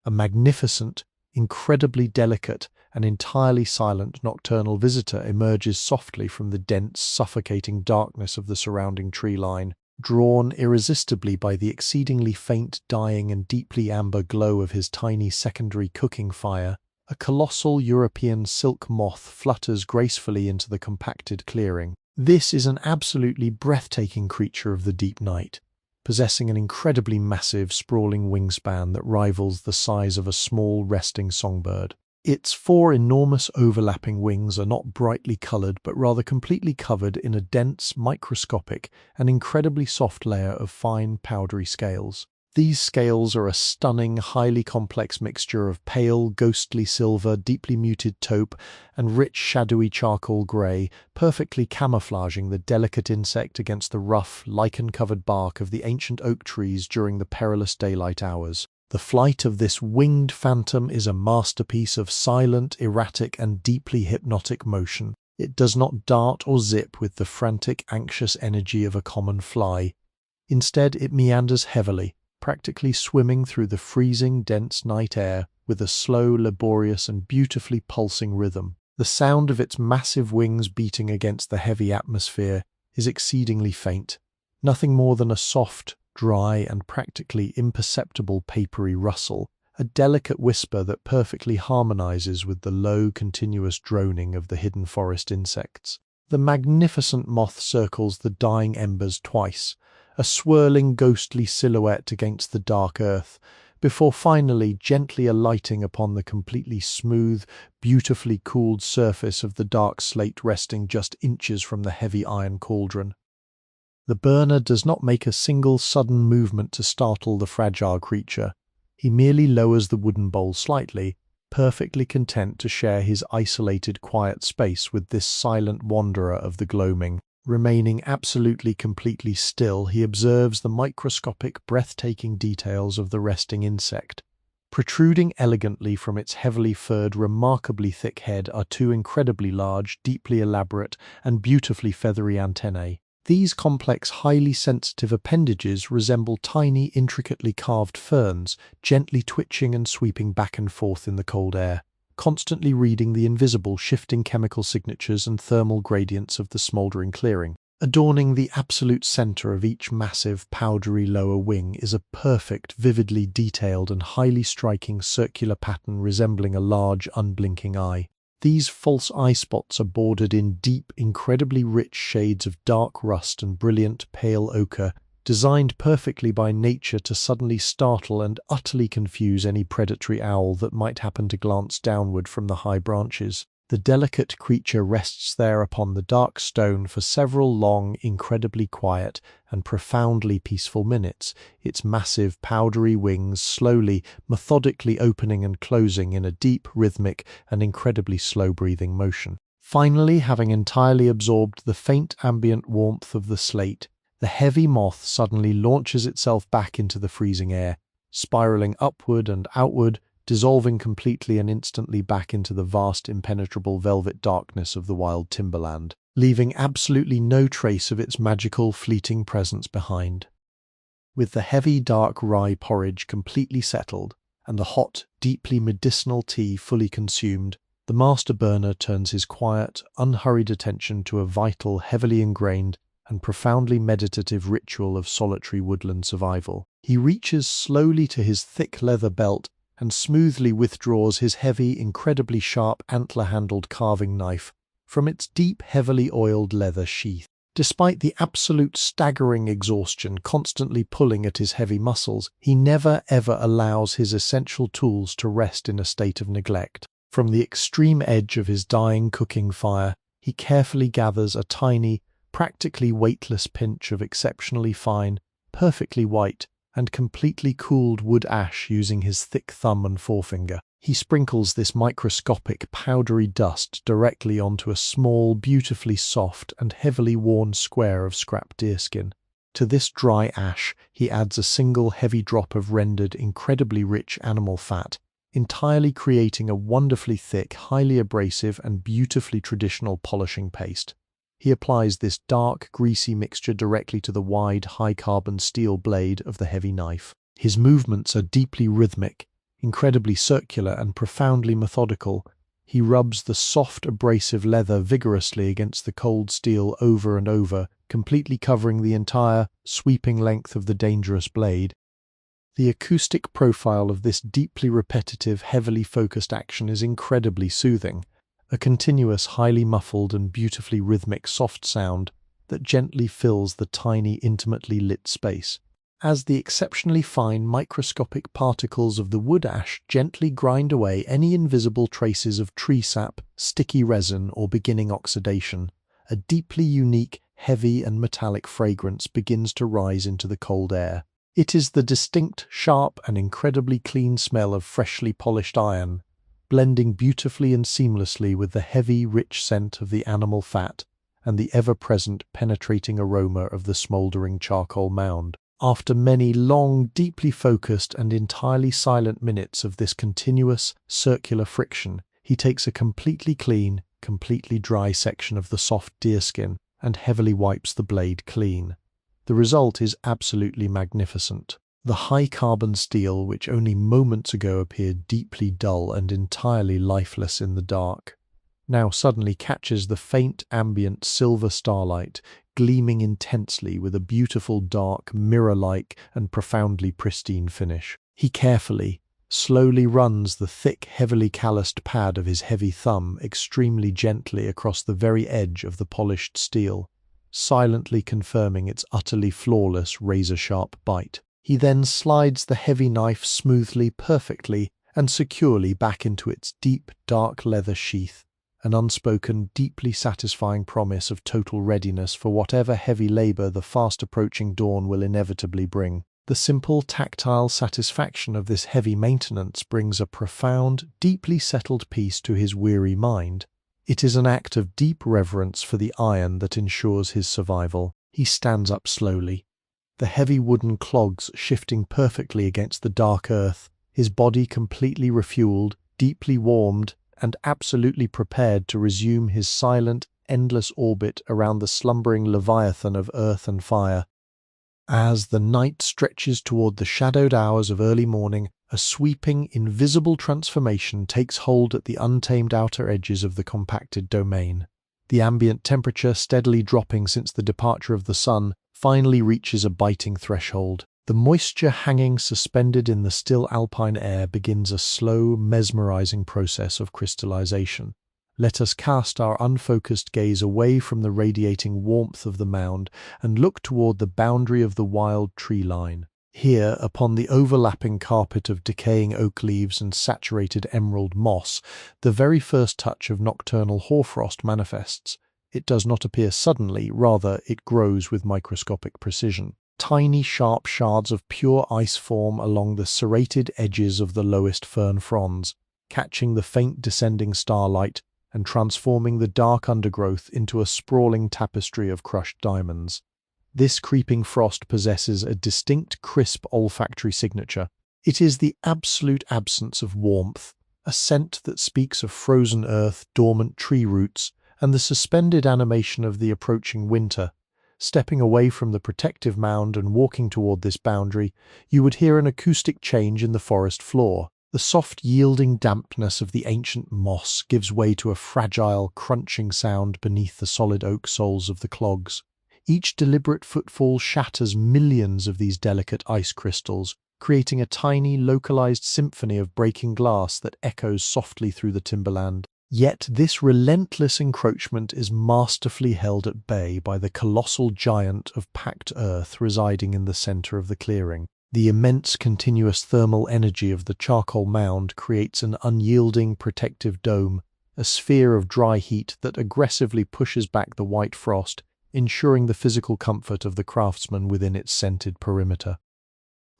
a magnificent, incredibly delicate, and entirely silent nocturnal visitor emerges softly from the dense, suffocating darkness of the surrounding tree line, drawn irresistibly by the exceedingly faint, dying, and deeply amber glow of his tiny secondary cooking fire. A colossal European silk moth flutters gracefully into the compacted clearing. This is an absolutely breathtaking creature of the deep night, possessing an incredibly massive, sprawling wingspan that rivals the size of a small, resting songbird. Its 4 enormous overlapping wings are not brightly colored but rather completely covered in a dense, microscopic, and incredibly soft layer of fine, powdery scales. These scales are a stunning, highly complex mixture of pale, ghostly silver, deeply muted taupe, and rich, shadowy charcoal grey, perfectly camouflaging the delicate insect against the rough, lichen-covered bark of the ancient oak trees during the perilous daylight hours. The flight of this winged phantom is a masterpiece of silent, erratic, and deeply hypnotic motion. It does not dart or zip with the frantic, anxious energy of a common fly. Instead, it meanders heavily, practically swimming through the freezing, dense night air with a slow, laborious, and beautifully pulsing rhythm. The sound of its massive wings beating against the heavy atmosphere is exceedingly faint, nothing more than a soft, dry, and practically imperceptible papery rustle, a delicate whisper that perfectly harmonizes with the low, continuous droning of the hidden forest insects. The magnificent moth circles the dying embers twice, a swirling, ghostly silhouette against the dark earth, before finally gently alighting upon the completely smooth, beautifully cooled surface of the dark slate resting just inches from the heavy iron cauldron. The burner does not make a single sudden movement to startle the fragile creature. He merely lowers the wooden bowl slightly, perfectly content to share his isolated, quiet space with this silent wanderer of the gloaming. Remaining absolutely completely still, he observes the microscopic, breathtaking details of the resting insect. Protruding elegantly from its heavily furred, remarkably thick head are 2 incredibly large, deeply elaborate, and beautifully feathery antennae. These complex, highly sensitive appendages resemble tiny, intricately carved ferns, gently twitching and sweeping back and forth in the cold air. constantly reading the invisible shifting chemical signatures and thermal gradients of the smouldering clearing. Adorning the absolute center of each massive, powdery lower wing is a perfect, vividly detailed and highly striking circular pattern resembling a large, unblinking eye. These false eye spots are bordered in deep, incredibly rich shades of dark rust and brilliant, pale ochre, designed perfectly by nature to suddenly startle and utterly confuse any predatory owl that might happen to glance downward from the high branches. The delicate creature rests there upon the dark stone for several long, incredibly quiet, and profoundly peaceful minutes, its massive, powdery wings slowly, methodically opening and closing in a deep, rhythmic, and incredibly slow-breathing motion. Finally, having entirely absorbed the faint ambient warmth of the slate, the heavy moth suddenly launches itself back into the freezing air, spiraling upward and outward, dissolving completely and instantly back into the vast, impenetrable velvet darkness of the wild timberland, leaving absolutely no trace of its magical, fleeting presence behind. With the heavy, dark rye porridge completely settled, and the hot, deeply medicinal tea fully consumed, the master burner turns his quiet, unhurried attention to a vital, heavily ingrained, and profoundly meditative ritual of solitary woodland survival. He reaches slowly to his thick leather belt and smoothly withdraws his heavy, incredibly sharp, antler-handled carving knife from its deep, heavily oiled leather sheath. Despite the absolute staggering exhaustion constantly pulling at his heavy muscles, he never ever allows his essential tools to rest in a state of neglect. From the extreme edge of his dying cooking fire, he carefully gathers a tiny, practically weightless pinch of exceptionally fine, perfectly white, and completely cooled wood ash using his thick thumb and forefinger. He sprinkles this microscopic, powdery dust directly onto a small, beautifully soft and heavily worn square of scrap deerskin. To this dry ash, he adds a single heavy drop of rendered, incredibly rich animal fat, entirely creating a wonderfully thick, highly abrasive, and beautifully traditional polishing paste. He applies this dark, greasy mixture directly to the wide, high-carbon steel blade of the heavy knife. His movements are deeply rhythmic, incredibly circular, and profoundly methodical. He rubs the soft, abrasive leather vigorously against the cold steel over and over, completely covering the entire, sweeping length of the dangerous blade. The acoustic profile of this deeply repetitive, heavily focused action is incredibly soothing. A continuous, highly muffled and beautifully rhythmic soft sound that gently fills the tiny, intimately lit space. As the exceptionally fine, microscopic particles of the wood ash gently grind away any invisible traces of tree sap, sticky resin, or beginning oxidation, a deeply unique, heavy and metallic fragrance begins to rise into the cold air. It is the distinct, sharp and incredibly clean smell of freshly polished iron, blending beautifully and seamlessly with the heavy, rich scent of the animal fat and the ever-present, penetrating aroma of the smouldering charcoal mound. After many long, deeply focused and entirely silent minutes of this continuous, circular friction, he takes a completely clean, completely dry section of the soft deerskin and heavily wipes the blade clean. The result is absolutely magnificent. The high-carbon steel, which only moments ago appeared deeply dull and entirely lifeless in the dark, now suddenly catches the faint ambient silver starlight, gleaming intensely with a beautiful dark, mirror-like and profoundly pristine finish. He carefully, slowly runs the thick, heavily calloused pad of his heavy thumb extremely gently across the very edge of the polished steel, silently confirming its utterly flawless, razor-sharp bite. He then slides the heavy knife smoothly, perfectly, and securely back into its deep, dark leather sheath, an unspoken, deeply satisfying promise of total readiness for whatever heavy labor the fast-approaching dawn will inevitably bring. The simple, tactile satisfaction of this heavy maintenance brings a profound, deeply settled peace to his weary mind. It is an act of deep reverence for the iron that ensures his survival. He stands up slowly, the heavy wooden clogs shifting perfectly against the dark earth, his body completely refueled, deeply warmed, and absolutely prepared to resume his silent, endless orbit around the slumbering leviathan of earth and fire. As the night stretches toward the shadowed hours of early morning, a sweeping, invisible transformation takes hold at the untamed outer edges of the compacted domain. The ambient temperature, steadily dropping since the departure of the sun, finally reaches a biting threshold. The moisture hanging suspended in the still alpine air begins a slow, mesmerizing process of crystallization. Let us cast our unfocused gaze away from the radiating warmth of the mound and look toward the boundary of the wild tree line. Here, upon the overlapping carpet of decaying oak leaves and saturated emerald moss, the very first touch of nocturnal hoarfrost manifests. It does not appear suddenly, rather it grows with microscopic precision. Tiny sharp shards of pure ice form along the serrated edges of the lowest fern fronds, catching the faint descending starlight and transforming the dark undergrowth into a sprawling tapestry of crushed diamonds. This creeping frost possesses a distinct crisp olfactory signature. It is the absolute absence of warmth, a scent that speaks of frozen earth, dormant tree roots, and the suspended animation of the approaching winter. Stepping away from the protective mound and walking toward this boundary, you would hear an acoustic change in the forest floor. The soft, yielding dampness of the ancient moss gives way to a fragile, crunching sound beneath the solid oak soles of the clogs. Each deliberate footfall shatters millions of these delicate ice crystals, creating a tiny, localized symphony of breaking glass that echoes softly through the timberland. Yet this relentless encroachment is masterfully held at bay by the colossal giant of packed earth residing in the center of the clearing. The immense continuous thermal energy of the charcoal mound creates an unyielding protective dome, a sphere of dry heat that aggressively pushes back the white frost, ensuring the physical comfort of the craftsman within its scented perimeter.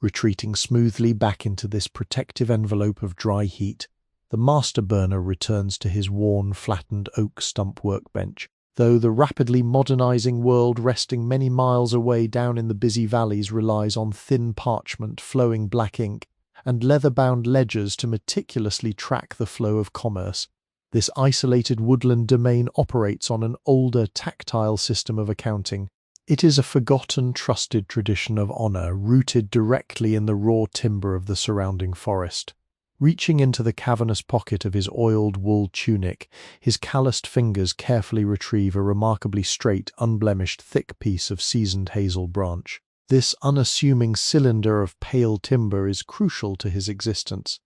Retreating smoothly back into this protective envelope of dry heat, the master burner returns to his worn, flattened oak stump workbench. Though the rapidly modernizing world resting many miles away down in the busy valleys relies on thin parchment, flowing black ink, and leather-bound ledgers to meticulously track the flow of commerce, this isolated woodland domain operates on an older, tactile system of accounting. It is a forgotten, trusted tradition of honor rooted directly in the raw timber of the surrounding forest. Reaching into the cavernous pocket of his oiled wool tunic, his calloused fingers carefully retrieve a remarkably straight, unblemished, thick piece of seasoned hazel branch. This unassuming cylinder of pale timber is crucial to his existence.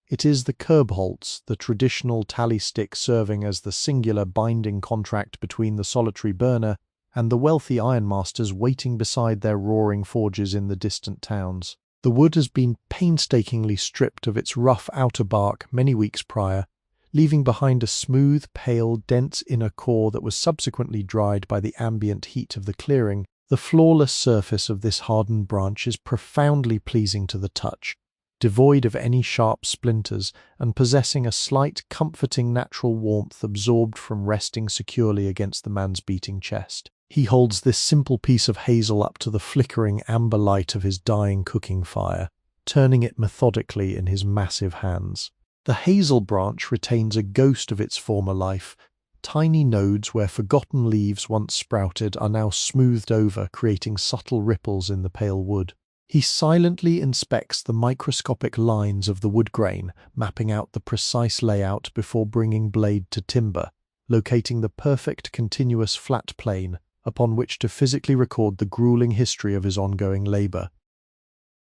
It is the kerbholz, the traditional tally stick serving as the singular binding contract between the solitary burner and the wealthy ironmasters waiting beside their roaring forges in the distant towns. The wood has been painstakingly stripped of its rough outer bark many weeks prior, leaving behind a smooth, pale, dense inner core that was subsequently dried by the ambient heat of the clearing. The flawless surface of this hardened branch is profoundly pleasing to the touch, devoid of any sharp splinters and possessing a slight, comforting natural warmth absorbed from resting securely against the man's beating chest. He holds this simple piece of hazel up to the flickering amber light of his dying cooking fire, turning it methodically in his massive hands. The hazel branch retains a ghost of its former life. Tiny nodes where forgotten leaves once sprouted are now smoothed over, creating subtle ripples in the pale wood. He silently inspects the microscopic lines of the wood grain, mapping out the precise layout before bringing blade to timber, locating the perfect continuous flat plane upon which to physically record the grueling history of his ongoing labor.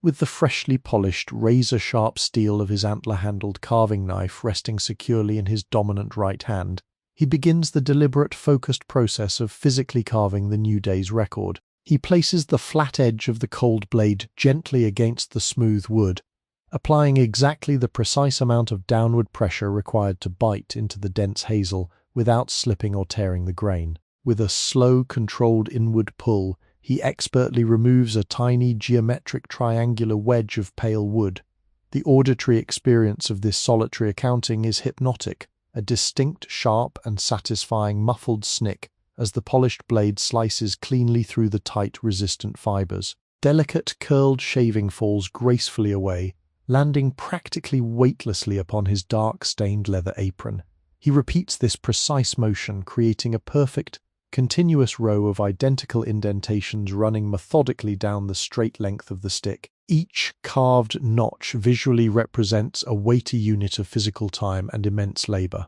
With the freshly polished, razor-sharp steel of his antler-handled carving knife resting securely in his dominant right hand, he begins the deliberate, focused process of physically carving the new day's record. He places the flat edge of the cold blade gently against the smooth wood, applying exactly the precise amount of downward pressure required to bite into the dense hazel without slipping or tearing the grain. With a slow, controlled inward pull, he expertly removes a tiny, geometric triangular wedge of pale wood. The auditory experience of this solitary accounting is hypnotic, a distinct, sharp, and satisfying muffled snick as the polished blade slices cleanly through the tight, resistant fibers. Delicate, curled shaving falls gracefully away, landing practically weightlessly upon his dark, stained leather apron. He repeats this precise motion, creating a perfect, continuous row of identical indentations running methodically down the straight length of the stick. Each carved notch visually represents a weighty unit of physical time and immense labor.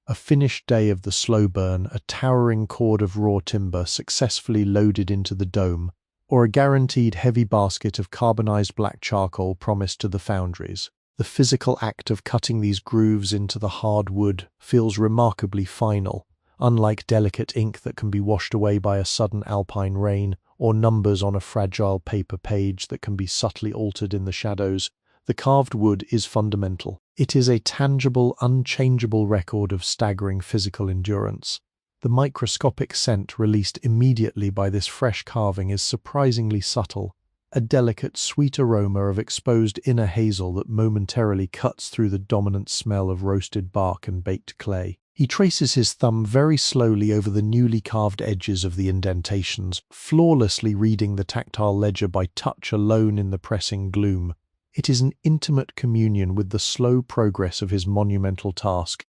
A finished day of the slow burn, a towering cord of raw timber successfully loaded into the dome, or a guaranteed heavy basket of carbonized black charcoal promised to the foundries. The physical act of cutting these grooves into the hard wood feels remarkably final, unlike delicate ink that can be washed away by a sudden alpine rain, or numbers on a fragile paper page that can be subtly altered in the shadows. The carved wood is fundamental. It is a tangible, unchangeable record of staggering physical endurance. The microscopic scent released immediately by this fresh carving is surprisingly subtle, a delicate, sweet aroma of exposed inner hazel that momentarily cuts through the dominant smell of roasted bark and baked clay. He traces his thumb very slowly over the newly carved edges of the indentations, flawlessly reading the tactile ledger by touch alone in the pressing gloom. It is an intimate communion with the slow progress of his monumental task.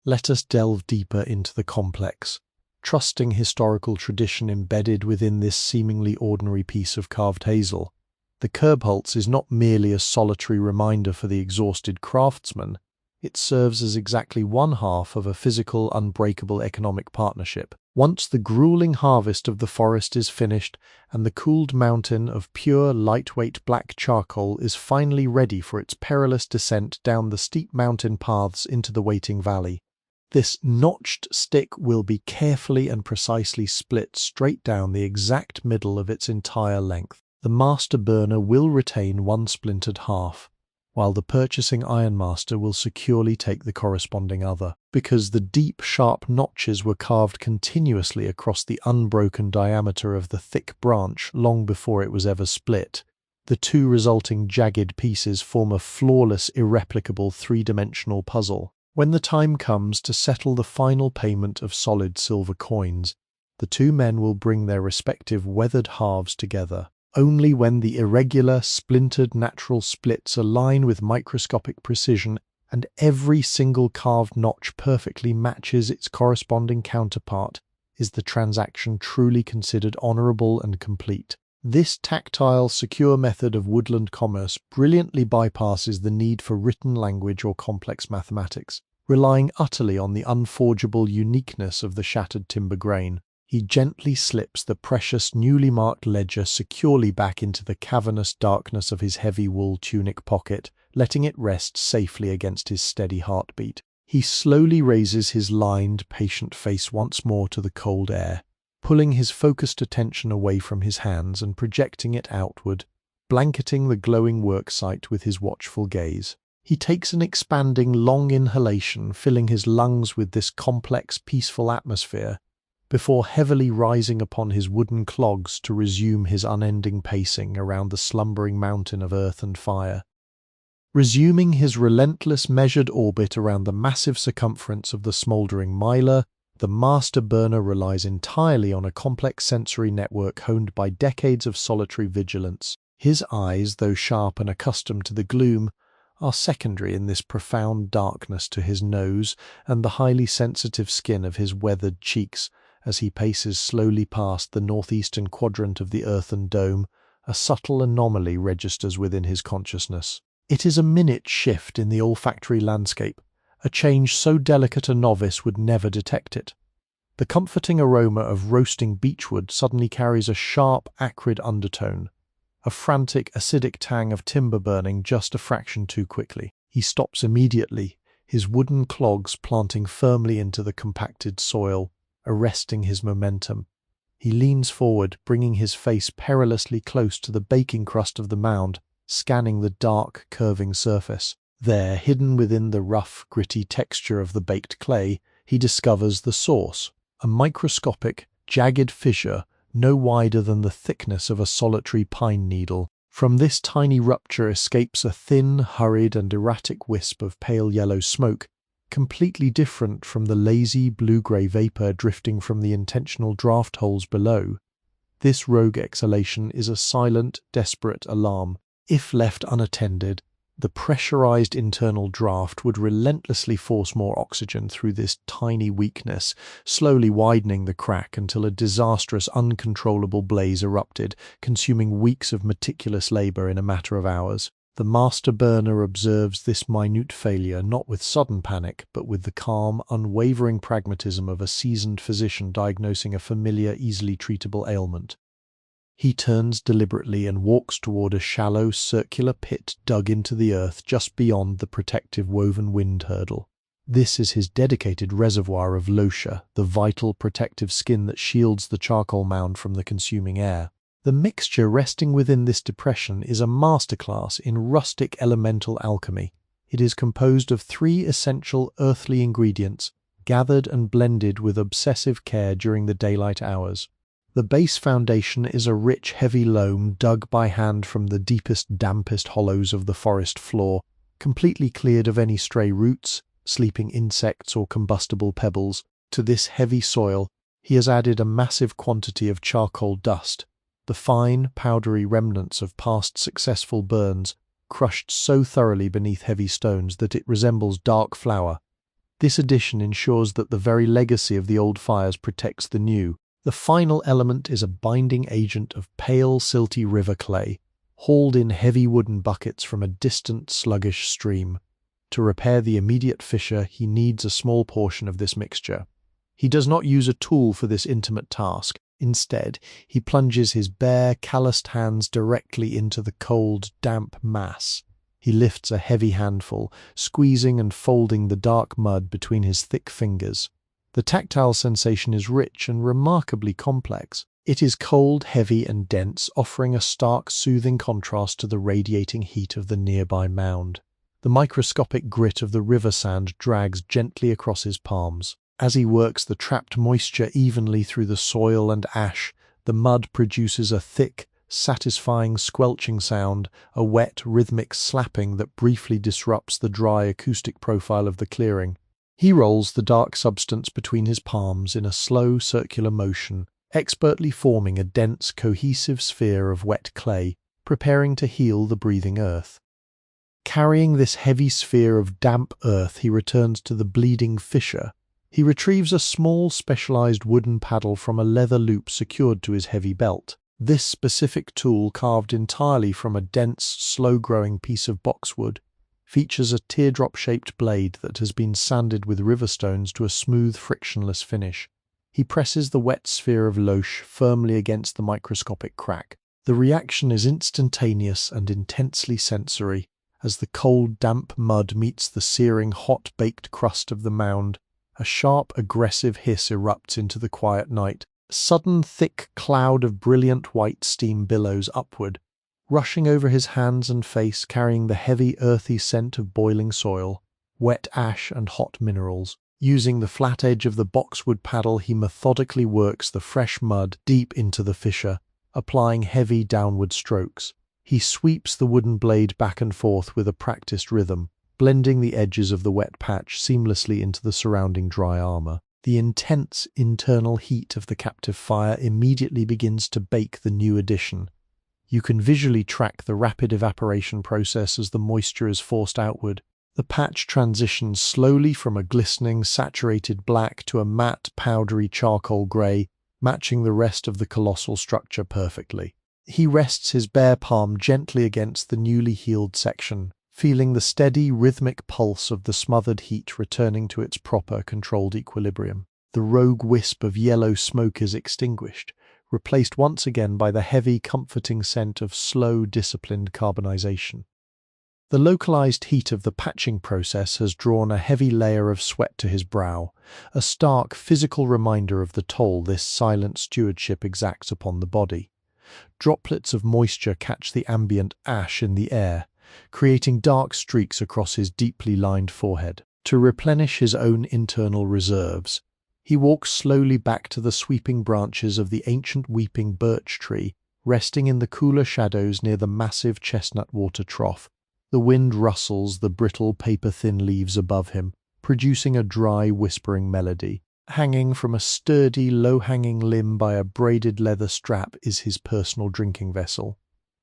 Let us delve deeper into the complex, trusting historical tradition embedded within this seemingly ordinary piece of carved hazel. The Kerbholz is not merely a solitary reminder for the exhausted craftsman, it serves as exactly one half of a physical, unbreakable economic partnership. Once the grueling harvest of the forest is finished and the cooled mountain of pure, lightweight black charcoal is finally ready for its perilous descent down the steep mountain paths into the waiting valley, this notched stick will be carefully and precisely split straight down the exact middle of its entire length. The master burner will retain one splintered half, while the purchasing ironmaster will securely take the corresponding other. Because the deep, sharp notches were carved continuously across the unbroken diameter of the thick branch long before it was ever split, the two resulting jagged pieces form a flawless, irreplicable three-dimensional puzzle. When the time comes to settle the final payment of solid silver coins, the two men will bring their respective weathered halves together. Only when the irregular, splintered natural splits align with microscopic precision and every single carved notch perfectly matches its corresponding counterpart is the transaction truly considered honorable and complete. This tactile, secure method of woodland commerce brilliantly bypasses the need for written language or complex mathematics, relying utterly on the unforgeable uniqueness of the shattered timber grain. He gently slips the precious, newly marked ledger securely back into the cavernous darkness of his heavy wool tunic pocket, letting it rest safely against his steady heartbeat. He slowly raises his lined, patient face once more to the cold air, pulling his focused attention away from his hands and projecting it outward, blanketing the glowing worksite with his watchful gaze. He takes an expanding, long inhalation, filling his lungs with this complex, peaceful atmosphere, before heavily rising upon his wooden clogs to resume his unending pacing around the slumbering mountain of earth and fire. Resuming his relentless measured orbit around the massive circumference of the smouldering Meiler, the master burner relies entirely on a complex sensory network honed by decades of solitary vigilance. His eyes, though sharp and accustomed to the gloom, are secondary in this profound darkness to his nose and the highly sensitive skin of his weathered cheeks. As he paces slowly past the northeastern quadrant of the earthen dome, a subtle anomaly registers within his consciousness. It is a minute shift in the olfactory landscape, a change so delicate a novice would never detect it. The comforting aroma of roasting beechwood suddenly carries a sharp, acrid undertone, a frantic, acidic tang of timber burning just a fraction too quickly. He stops immediately, his wooden clogs planting firmly into the compacted soil, arresting his momentum. He leans forward, bringing his face perilously close to the baking crust of the mound, scanning the dark, curving surface. There, hidden within the rough, gritty texture of the baked clay, he discovers the source, a microscopic, jagged fissure no wider than the thickness of a solitary pine needle. From this tiny rupture escapes a thin, hurried and erratic wisp of pale yellow smoke, completely different from the lazy blue-grey vapor drifting from the intentional draft holes below. This rogue exhalation is a silent, desperate alarm. If left unattended, The pressurized internal draft would relentlessly force more oxygen through this tiny weakness, slowly widening the crack until a disastrous, uncontrollable blaze erupted, consuming weeks of meticulous labor in a matter of hours. The master burner observes this minute failure not with sudden panic, but with the calm, unwavering pragmatism of a seasoned physician diagnosing a familiar, easily treatable ailment. He turns deliberately and walks toward a shallow, circular pit dug into the earth just beyond the protective woven wind hurdle. This is his dedicated reservoir of losha, the vital protective skin that shields the charcoal mound from the consuming air. The mixture resting within this depression is a masterclass in rustic elemental alchemy. It is composed of 3 essential earthly ingredients, gathered and blended with obsessive care during the daylight hours. The base foundation is a rich, heavy loam dug by hand from the deepest, dampest hollows of the forest floor, completely cleared of any stray roots, sleeping insects, or combustible pebbles. To this heavy soil, he has added a massive quantity of charcoal dust, the fine, powdery remnants of past successful burns, crushed so thoroughly beneath heavy stones that it resembles dark flour. This addition ensures that the very legacy of the old fires protects the new. The final element is a binding agent of pale, silty river clay, hauled in heavy wooden buckets from a distant, sluggish stream. To repair the immediate fissure, he needs a small portion of this mixture. He does not use a tool for this intimate task. Instead, he plunges his bare, calloused hands directly into the cold, damp mass. He lifts a heavy handful, squeezing and folding the dark mud between his thick fingers. The tactile sensation is rich and remarkably complex. It is cold, heavy, and dense, offering a stark, soothing contrast to the radiating heat of the nearby mound. The microscopic grit of the river sand drags gently across his palms. As he works the trapped moisture evenly through the soil and ash, the mud produces a thick, satisfying squelching sound, a wet, rhythmic slapping that briefly disrupts the dry acoustic profile of the clearing. He rolls the dark substance between his palms in a slow, circular motion, expertly forming a dense, cohesive sphere of wet clay, preparing to heal the breathing earth. Carrying this heavy sphere of damp earth, he returns to the bleeding fissure. He retrieves a small, specialized wooden paddle from a leather loop secured to his heavy belt. This specific tool, carved entirely from a dense, slow-growing piece of boxwood, features a teardrop-shaped blade that has been sanded with river stones to a smooth, frictionless finish. He presses the wet sphere of loche firmly against the microscopic crack. The reaction is instantaneous and intensely sensory. As the cold, damp mud meets the searing, hot-baked crust of the mound, a sharp, aggressive hiss erupts into the quiet night. A sudden, thick cloud of brilliant white steam billows upward, rushing over his hands and face, carrying the heavy, earthy scent of boiling soil, wet ash, and hot minerals. Using the flat edge of the boxwood paddle, he methodically works the fresh mud deep into the fissure, applying heavy downward strokes. He sweeps the wooden blade back and forth with a practiced rhythm, blending the edges of the wet patch seamlessly into the surrounding dry armor. The intense internal heat of the captive fire immediately begins to bake the new addition. You can visually track the rapid evaporation process as the moisture is forced outward. The patch transitions slowly from a glistening, saturated black to a matte, powdery charcoal grey, matching the rest of the colossal structure perfectly. He rests his bare palm gently against the newly healed section, feeling the steady, rhythmic pulse of the smothered heat returning to its proper, controlled equilibrium. The rogue wisp of yellow smoke is extinguished, replaced once again by the heavy, comforting scent of slow, disciplined carbonization. The localized heat of the patching process has drawn a heavy layer of sweat to his brow, a stark physical reminder of the toll this silent stewardship exacts upon the body. Droplets of moisture catch the ambient ash in the air, creating dark streaks across his deeply lined forehead. To replenish his own internal reserves, he walks slowly back to the sweeping branches of the ancient weeping birch tree, resting in the cooler shadows near the massive chestnut water trough. The wind rustles the brittle, paper-thin leaves above him, producing a dry, whispering melody. Hanging from a sturdy, low-hanging limb by a braided leather strap is his personal drinking vessel.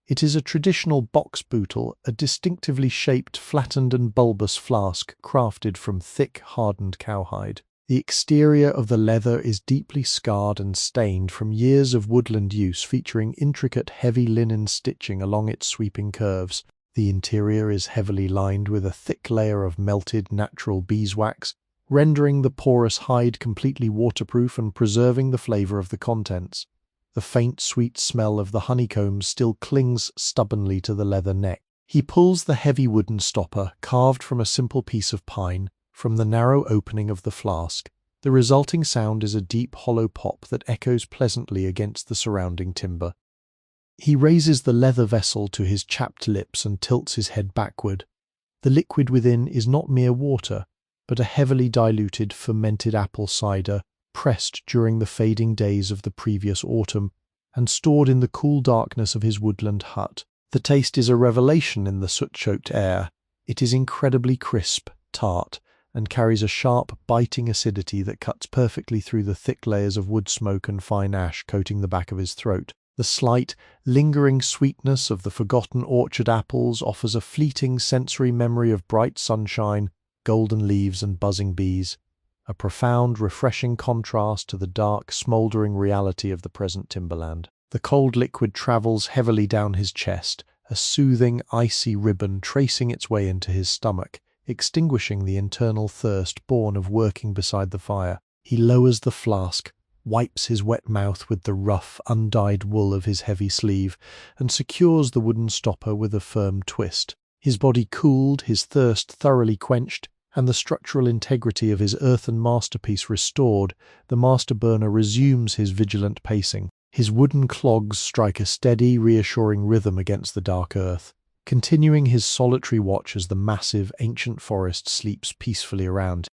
It is a traditional box bootle, a distinctively shaped, flattened and bulbous flask crafted from thick, hardened cowhide. The exterior of the leather is deeply scarred and stained from years of woodland use, featuring intricate heavy linen stitching along its sweeping curves. The interior is heavily lined with a thick layer of melted natural beeswax, rendering the porous hide completely waterproof and preserving the flavor of the contents. The faint, sweet smell of the honeycombs still clings stubbornly to the leather neck. He pulls the heavy wooden stopper, carved from a simple piece of pine, from the narrow opening of the flask. The resulting sound is a deep, hollow pop that echoes pleasantly against the surrounding timber. He raises the leather vessel to his chapped lips and tilts his head backward. The liquid within is not mere water, but a heavily diluted, fermented apple cider, pressed during the fading days of the previous autumn and stored in the cool darkness of his woodland hut. The taste is a revelation in the soot-choked air. It is incredibly crisp, tart, and carries a sharp, biting acidity that cuts perfectly through the thick layers of wood smoke and fine ash coating the back of his throat. The slight, lingering sweetness of the forgotten orchard apples offers a fleeting sensory memory of bright sunshine, golden leaves and buzzing bees, a profound, refreshing contrast to the dark, smouldering reality of the present timberland. The cold liquid travels heavily down his chest, a soothing, icy ribbon tracing its way into his stomach, extinguishing the internal thirst born of working beside the fire. He lowers the flask, wipes his wet mouth with the rough, undyed wool of his heavy sleeve, and secures the wooden stopper with a firm twist. His body cooled, his thirst thoroughly quenched, and the structural integrity of his earthen masterpiece restored, the master burner resumes his vigilant pacing. His wooden clogs strike a steady, reassuring rhythm against the dark earth, continuing his solitary watch as the massive, ancient forest sleeps peacefully around.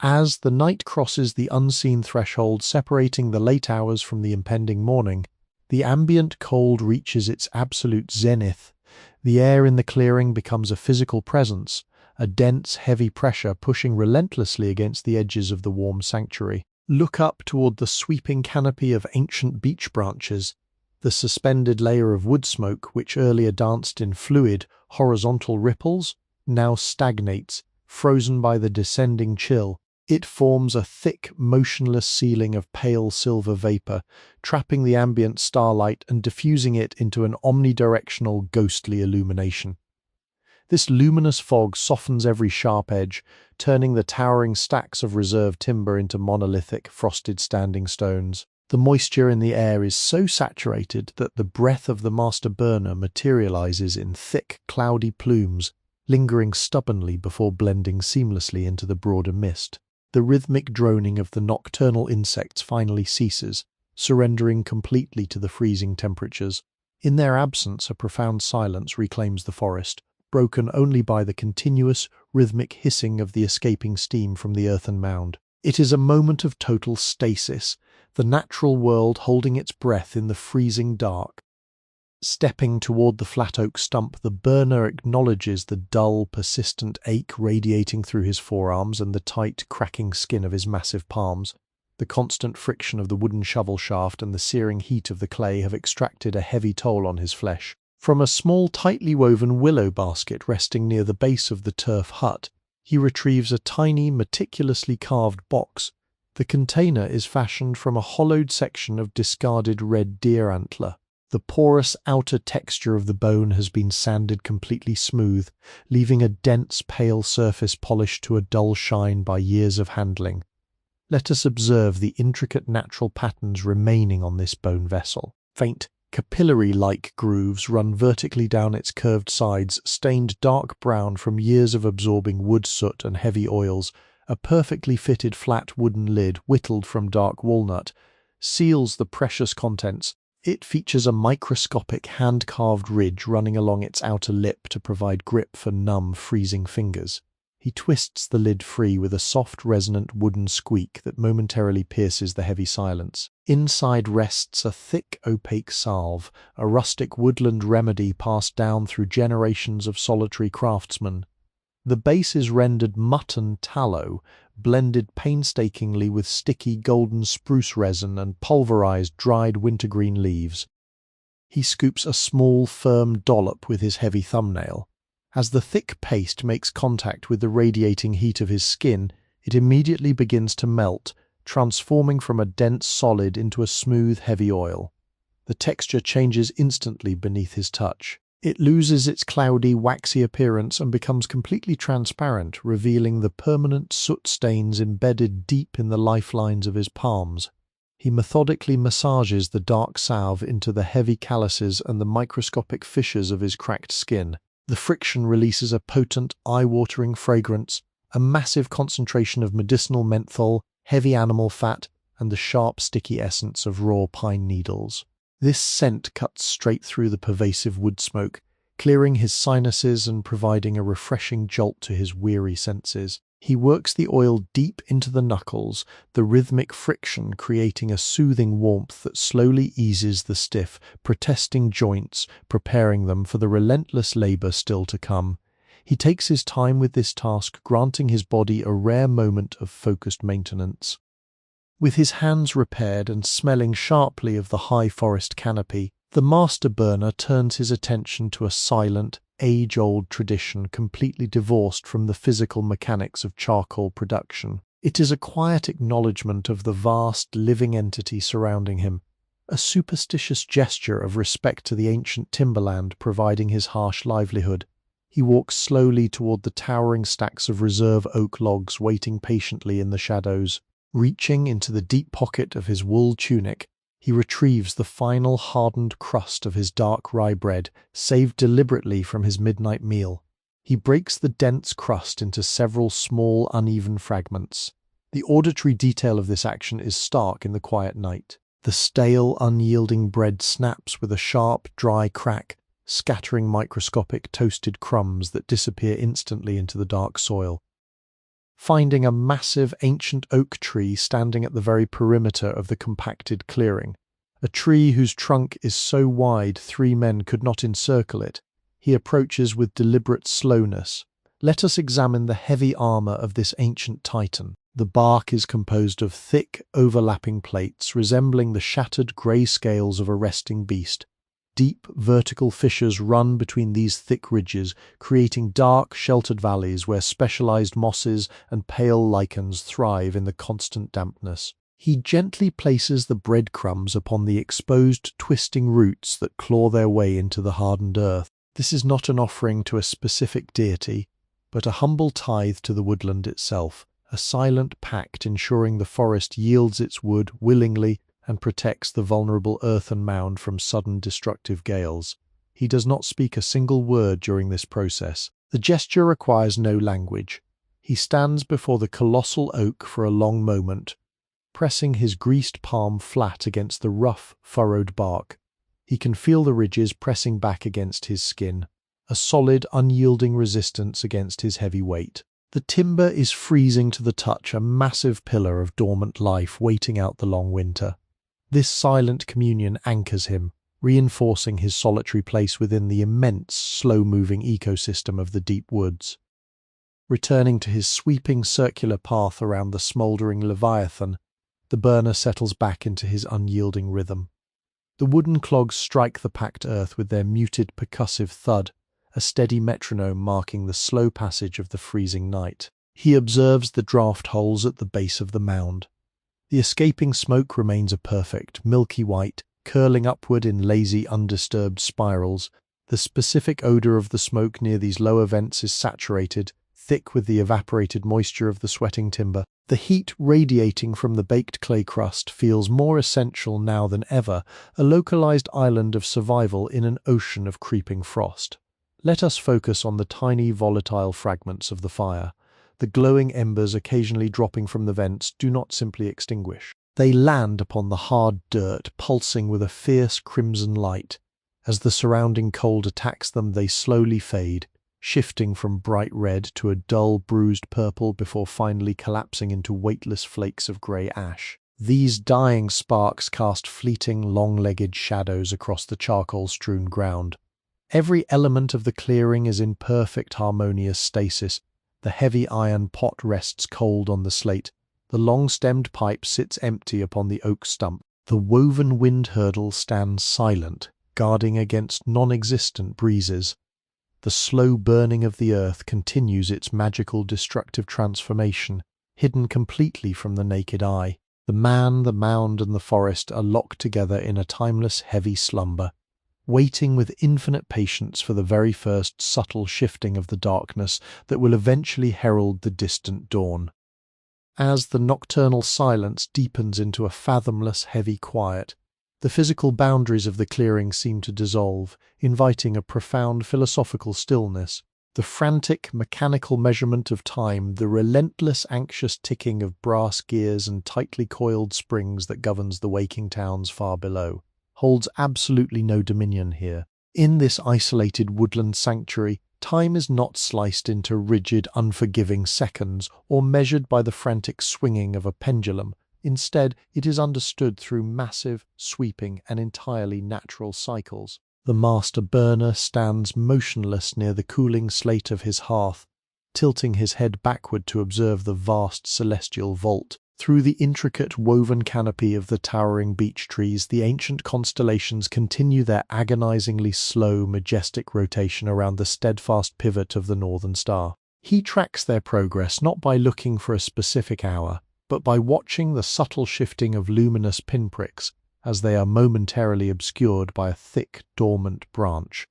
As the night crosses the unseen threshold separating the late hours from the impending morning, the ambient cold reaches its absolute zenith. The air in the clearing becomes a physical presence, a dense, heavy pressure pushing relentlessly against the edges of the warm sanctuary. Look up toward the sweeping canopy of ancient beech branches. The suspended layer of wood smoke, which earlier danced in fluid, horizontal ripples, now stagnates, frozen by the descending chill. It forms a thick, motionless ceiling of pale silver vapor, trapping the ambient starlight and diffusing it into an omnidirectional, ghostly illumination. This luminous fog softens every sharp edge, turning the towering stacks of reserve timber into monolithic, frosted standing stones. The moisture in the air is so saturated that the breath of the master burner materializes in thick, cloudy plumes, lingering stubbornly before blending seamlessly into the broader mist. The rhythmic droning of the nocturnal insects finally ceases, surrendering completely to the freezing temperatures. In their absence, a profound silence reclaims the forest, broken only by the continuous, rhythmic hissing of the escaping steam from the earthen mound. It is a moment of total stasis, the natural world holding its breath in the freezing dark. Stepping toward the flat oak stump, the burner acknowledges the dull, persistent ache radiating through his forearms and the tight, cracking skin of his massive palms. The constant friction of the wooden shovel shaft and the searing heat of the clay have extracted a heavy toll on his flesh. From a small, tightly woven willow basket resting near the base of the turf hut, he retrieves a tiny, meticulously carved box. The container is fashioned from a hollowed section of discarded red deer antler. The porous outer texture of the bone has been sanded completely smooth, leaving a dense, pale surface polished to a dull shine by years of handling. Let us observe the intricate natural patterns remaining on this bone vessel. Faint, capillary-like grooves run vertically down its curved sides, stained dark brown from years of absorbing wood soot and heavy oils. A perfectly fitted flat wooden lid, whittled from dark walnut, seals the precious contents. It features a microscopic hand-carved ridge running along its outer lip to provide grip for numb, freezing fingers. He twists the lid free with a soft, resonant wooden squeak that momentarily pierces the heavy silence. Inside rests a thick, opaque salve, a rustic woodland remedy passed down through generations of solitary craftsmen. The base is rendered mutton tallow, blended painstakingly with sticky golden spruce resin and pulverized dried wintergreen leaves. He scoops a small, firm dollop with his heavy thumbnail. As the thick paste makes contact with the radiating heat of his skin, it immediately begins to melt, transforming from a dense solid into a smooth, heavy oil. The texture changes instantly beneath his touch. It loses its cloudy, waxy appearance and becomes completely transparent, revealing the permanent soot stains embedded deep in the lifelines of his palms. He methodically massages the dark salve into the heavy calluses and the microscopic fissures of his cracked skin. The friction releases a potent, eye-watering fragrance, a massive concentration of medicinal menthol, heavy animal fat, and the sharp, sticky essence of raw pine needles. This scent cuts straight through the pervasive wood smoke, clearing his sinuses and providing a refreshing jolt to his weary senses. He works the oil deep into the knuckles, the rhythmic friction creating a soothing warmth that slowly eases the stiff, protesting joints, preparing them for the relentless labor still to come. He takes his time with this task, granting his body a rare moment of focused maintenance. With his hands repaired and smelling sharply of the high forest canopy, the master burner turns his attention to a silent, age-old tradition completely divorced from the physical mechanics of charcoal production. It is a quiet acknowledgement of the vast, living entity surrounding him, a superstitious gesture of respect to the ancient timberland providing his harsh livelihood. He walks slowly toward the towering stacks of reserve oak logs waiting patiently in the shadows. Reaching into the deep pocket of his wool tunic, he retrieves the final hardened crust of his dark rye bread, saved deliberately from his midnight meal. He breaks the dense crust into several small, uneven fragments. The auditory detail of this action is stark in the quiet night. The stale, unyielding bread snaps with a sharp, dry crack, scattering microscopic toasted crumbs that disappear instantly into the dark soil. Finding a massive ancient oak tree standing at the very perimeter of the compacted clearing, a tree whose trunk is so wide 3 men could not encircle it, he approaches with deliberate slowness. Let us examine the heavy armor of this ancient titan. The bark is composed of thick, overlapping plates resembling the shattered grey scales of a resting beast. Deep, vertical fissures run between these thick ridges, creating dark, sheltered valleys where specialized mosses and pale lichens thrive in the constant dampness. He gently places the breadcrumbs upon the exposed, twisting roots that claw their way into the hardened earth. This is not an offering to a specific deity, but a humble tithe to the woodland itself, a silent pact ensuring the forest yields its wood willingly and protects the vulnerable earthen mound from sudden destructive gales. He does not speak a single word during this process. The gesture requires no language. He stands before the colossal oak for a long moment, pressing his greased palm flat against the rough, furrowed bark. He can feel the ridges pressing back against his skin, a solid, unyielding resistance against his heavy weight. The timber is freezing to the touch, a massive pillar of dormant life waiting out the long winter. This silent communion anchors him, reinforcing his solitary place within the immense, slow-moving ecosystem of the deep woods. Returning to his sweeping circular path around the smouldering leviathan, the burner settles back into his unyielding rhythm. The wooden clogs strike the packed earth with their muted percussive thud, a steady metronome marking the slow passage of the freezing night. He observes the draft holes at the base of the mound. The escaping smoke remains a perfect, milky white, curling upward in lazy, undisturbed spirals. The specific odor of the smoke near these lower vents is saturated, thick with the evaporated moisture of the sweating timber. The heat radiating from the baked clay crust feels more essential now than ever, a localized island of survival in an ocean of creeping frost. Let us focus on the tiny, volatile fragments of the fire. The glowing embers occasionally dropping from the vents do not simply extinguish. They land upon the hard dirt, pulsing with a fierce crimson light. As the surrounding cold attacks them, they slowly fade, shifting from bright red to a dull, bruised purple before finally collapsing into weightless flakes of grey ash. These dying sparks cast fleeting, long-legged shadows across the charcoal-strewn ground. Every element of the clearing is in perfect harmonious stasis. The heavy iron pot rests cold on the slate. The long-stemmed pipe sits empty upon the oak stump. The woven wind hurdle stands silent, guarding against non-existent breezes. The slow burning of the earth continues its magical destructive transformation, hidden completely from the naked eye. The man, the mound, and the forest are locked together in a timeless heavy slumber, waiting with infinite patience for the very first subtle shifting of the darkness that will eventually herald the distant dawn. As the nocturnal silence deepens into a fathomless heavy quiet, the physical boundaries of the clearing seem to dissolve, inviting a profound philosophical stillness. The frantic, mechanical measurement of time, the relentless, anxious ticking of brass gears and tightly coiled springs that governs the waking towns far below, holds absolutely no dominion here. In this isolated woodland sanctuary, time is not sliced into rigid, unforgiving seconds or measured by the frantic swinging of a pendulum. Instead, it is understood through massive, sweeping, and entirely natural cycles. The master burner stands motionless near the cooling slate of his hearth, tilting his head backward to observe the vast celestial vault. Through the intricate woven canopy of the towering beech trees, the ancient constellations continue their agonizingly slow, majestic rotation around the steadfast pivot of the northern star. He tracks their progress not by looking for a specific hour, but by watching the subtle shifting of luminous pinpricks as they are momentarily obscured by a thick, dormant branch,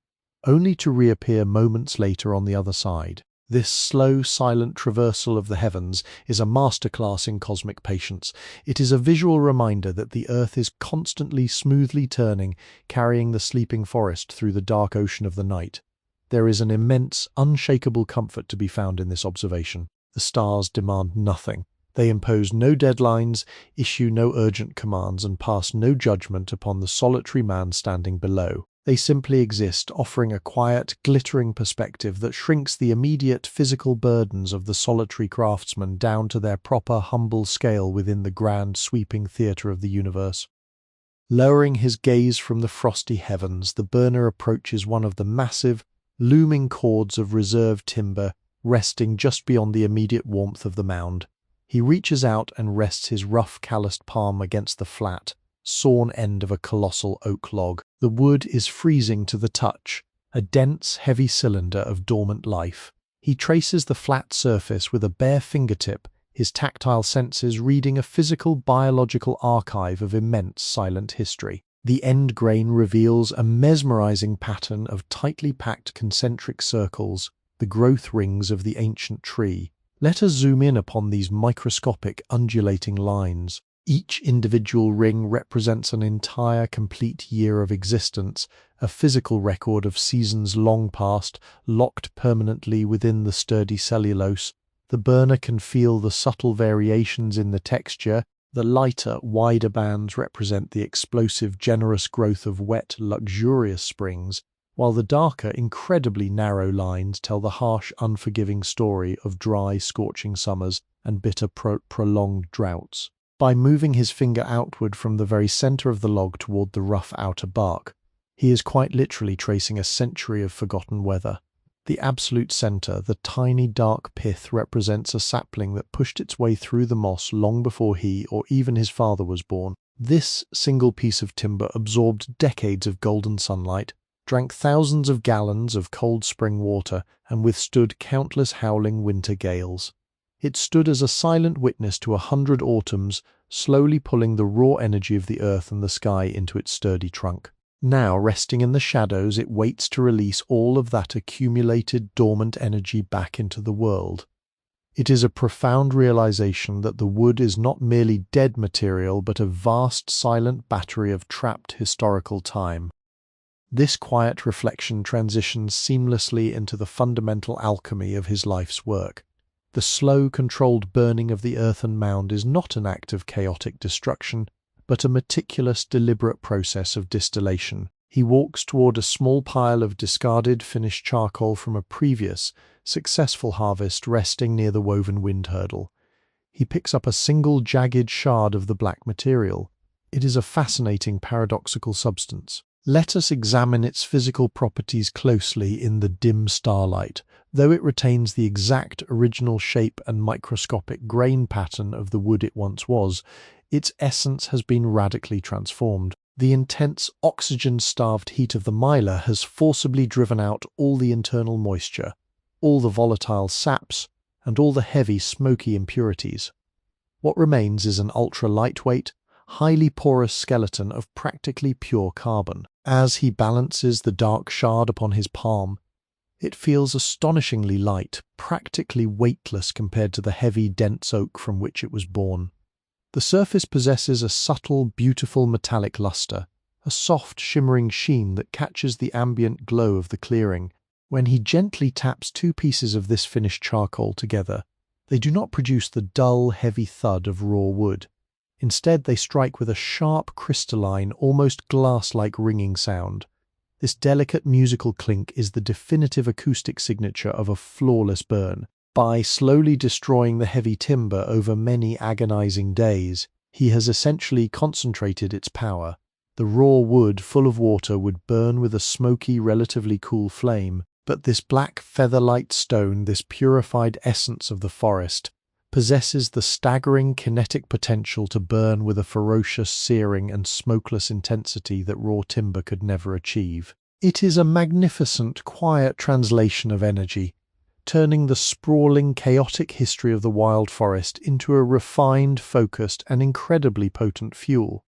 only to reappear moments later on the other side. This slow, silent traversal of the heavens is a masterclass in cosmic patience. It is a visual reminder that the earth is constantly, smoothly turning, carrying the sleeping forest through the dark ocean of the night. There is an immense, unshakable comfort to be found in this observation. The stars demand nothing. They impose no deadlines, issue no urgent commands, and pass no judgment upon the solitary man standing below. They simply exist, offering a quiet, glittering perspective that shrinks the immediate physical burdens of the solitary craftsman down to their proper, humble scale within the grand, sweeping theatre of the universe. Lowering his gaze from the frosty heavens, the burner approaches one of the massive, looming cords of reserved timber resting just beyond the immediate warmth of the mound. He reaches out and rests his rough, calloused palm against the flat, sawn end of a colossal oak log. The wood is freezing to the touch, a dense, heavy cylinder of dormant life. He traces the flat surface with a bare fingertip, his tactile senses reading a physical, biological archive of immense, silent history. The end grain reveals a mesmerizing pattern of tightly packed concentric circles, the growth rings of the ancient tree. Let us zoom in upon these microscopic, undulating lines. Each individual ring represents an entire, complete year of existence, a physical record of seasons long past, locked permanently within the sturdy cellulose. The burner can feel the subtle variations in the texture. The lighter, wider bands represent the explosive, generous growth of wet, luxurious springs, while the darker, incredibly narrow lines tell the harsh, unforgiving story of dry, scorching summers and bitter, prolonged droughts. By moving his finger outward from the very center of the log toward the rough outer bark, he is quite literally tracing a century of forgotten weather. The absolute center, the tiny dark pith, represents a sapling that pushed its way through the moss long before he or even his father was born. This single piece of timber absorbed decades of golden sunlight, drank thousands of gallons of cold spring water, and withstood countless howling winter gales. It stood as a silent witness to 100 autumns, slowly pulling the raw energy of the earth and the sky into its sturdy trunk. Now, resting in the shadows, it waits to release all of that accumulated, dormant energy back into the world. It is a profound realization that the wood is not merely dead material, but a vast, silent battery of trapped historical time. This quiet reflection transitions seamlessly into the fundamental alchemy of his life's work. The slow, controlled burning of the earthen mound is not an act of chaotic destruction, but a meticulous, deliberate process of distillation. He walks toward a small pile of discarded, finished charcoal from a previous, successful harvest resting near the woven wind hurdle. He picks up a single, jagged shard of the black material. It is a fascinating, paradoxical substance. Let us examine its physical properties closely in the dim starlight. Though it retains the exact original shape and microscopic grain pattern of the wood it once was, its essence has been radically transformed. The intense, oxygen-starved heat of the Meiler has forcibly driven out all the internal moisture, all the volatile saps, and all the heavy, smoky impurities. What remains is an ultra-lightweight, highly porous skeleton of practically pure carbon. As he balances the dark shard upon his palm, it feels astonishingly light, practically weightless compared to the heavy, dense oak from which it was born. The surface possesses a subtle, beautiful metallic luster, a soft, shimmering sheen that catches the ambient glow of the clearing. When he gently taps two pieces of this finished charcoal together, they do not produce the dull, heavy thud of raw wood. Instead, they strike with a sharp, crystalline, almost glass-like ringing sound. This delicate musical clink is the definitive acoustic signature of a flawless burn. By slowly destroying the heavy timber over many agonizing days, he has essentially concentrated its power. The raw wood, full of water, would burn with a smoky, relatively cool flame, but this black feather-light stone, this purified essence of the forest, possesses the staggering kinetic potential to burn with a ferocious, searing, and smokeless intensity that raw timber could never achieve. It is a magnificent, quiet translation of energy, turning the sprawling, chaotic history of the wild forest into a refined, focused, and incredibly potent fuel.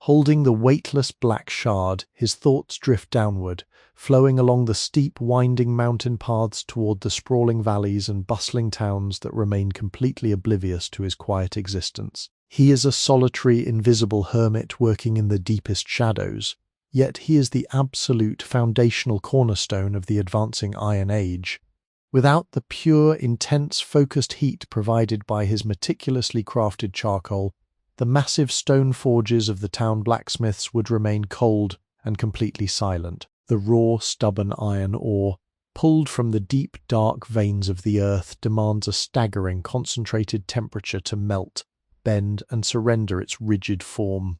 Holding the weightless black shard, his thoughts drift downward, flowing along the steep, winding mountain paths toward the sprawling valleys and bustling towns that remain completely oblivious to his quiet existence. He is a solitary, invisible hermit working in the deepest shadows, yet he is the absolute foundational cornerstone of the advancing Iron Age. Without the pure, intense, focused heat provided by his meticulously crafted charcoal, the massive stone forges of the town blacksmiths would remain cold and completely silent. The raw, stubborn iron ore, pulled from the deep, dark veins of the earth, demands a staggering, concentrated temperature to melt, bend, and surrender its rigid form.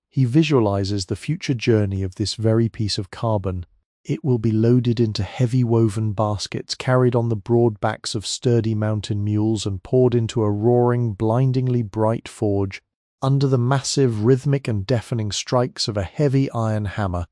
He visualizes the future journey of this very piece of carbon. It will be loaded into heavy woven baskets, carried on the broad backs of sturdy mountain mules, and poured into a roaring, blindingly bright forge under the massive, rhythmic, and deafening strikes of a heavy iron hammer.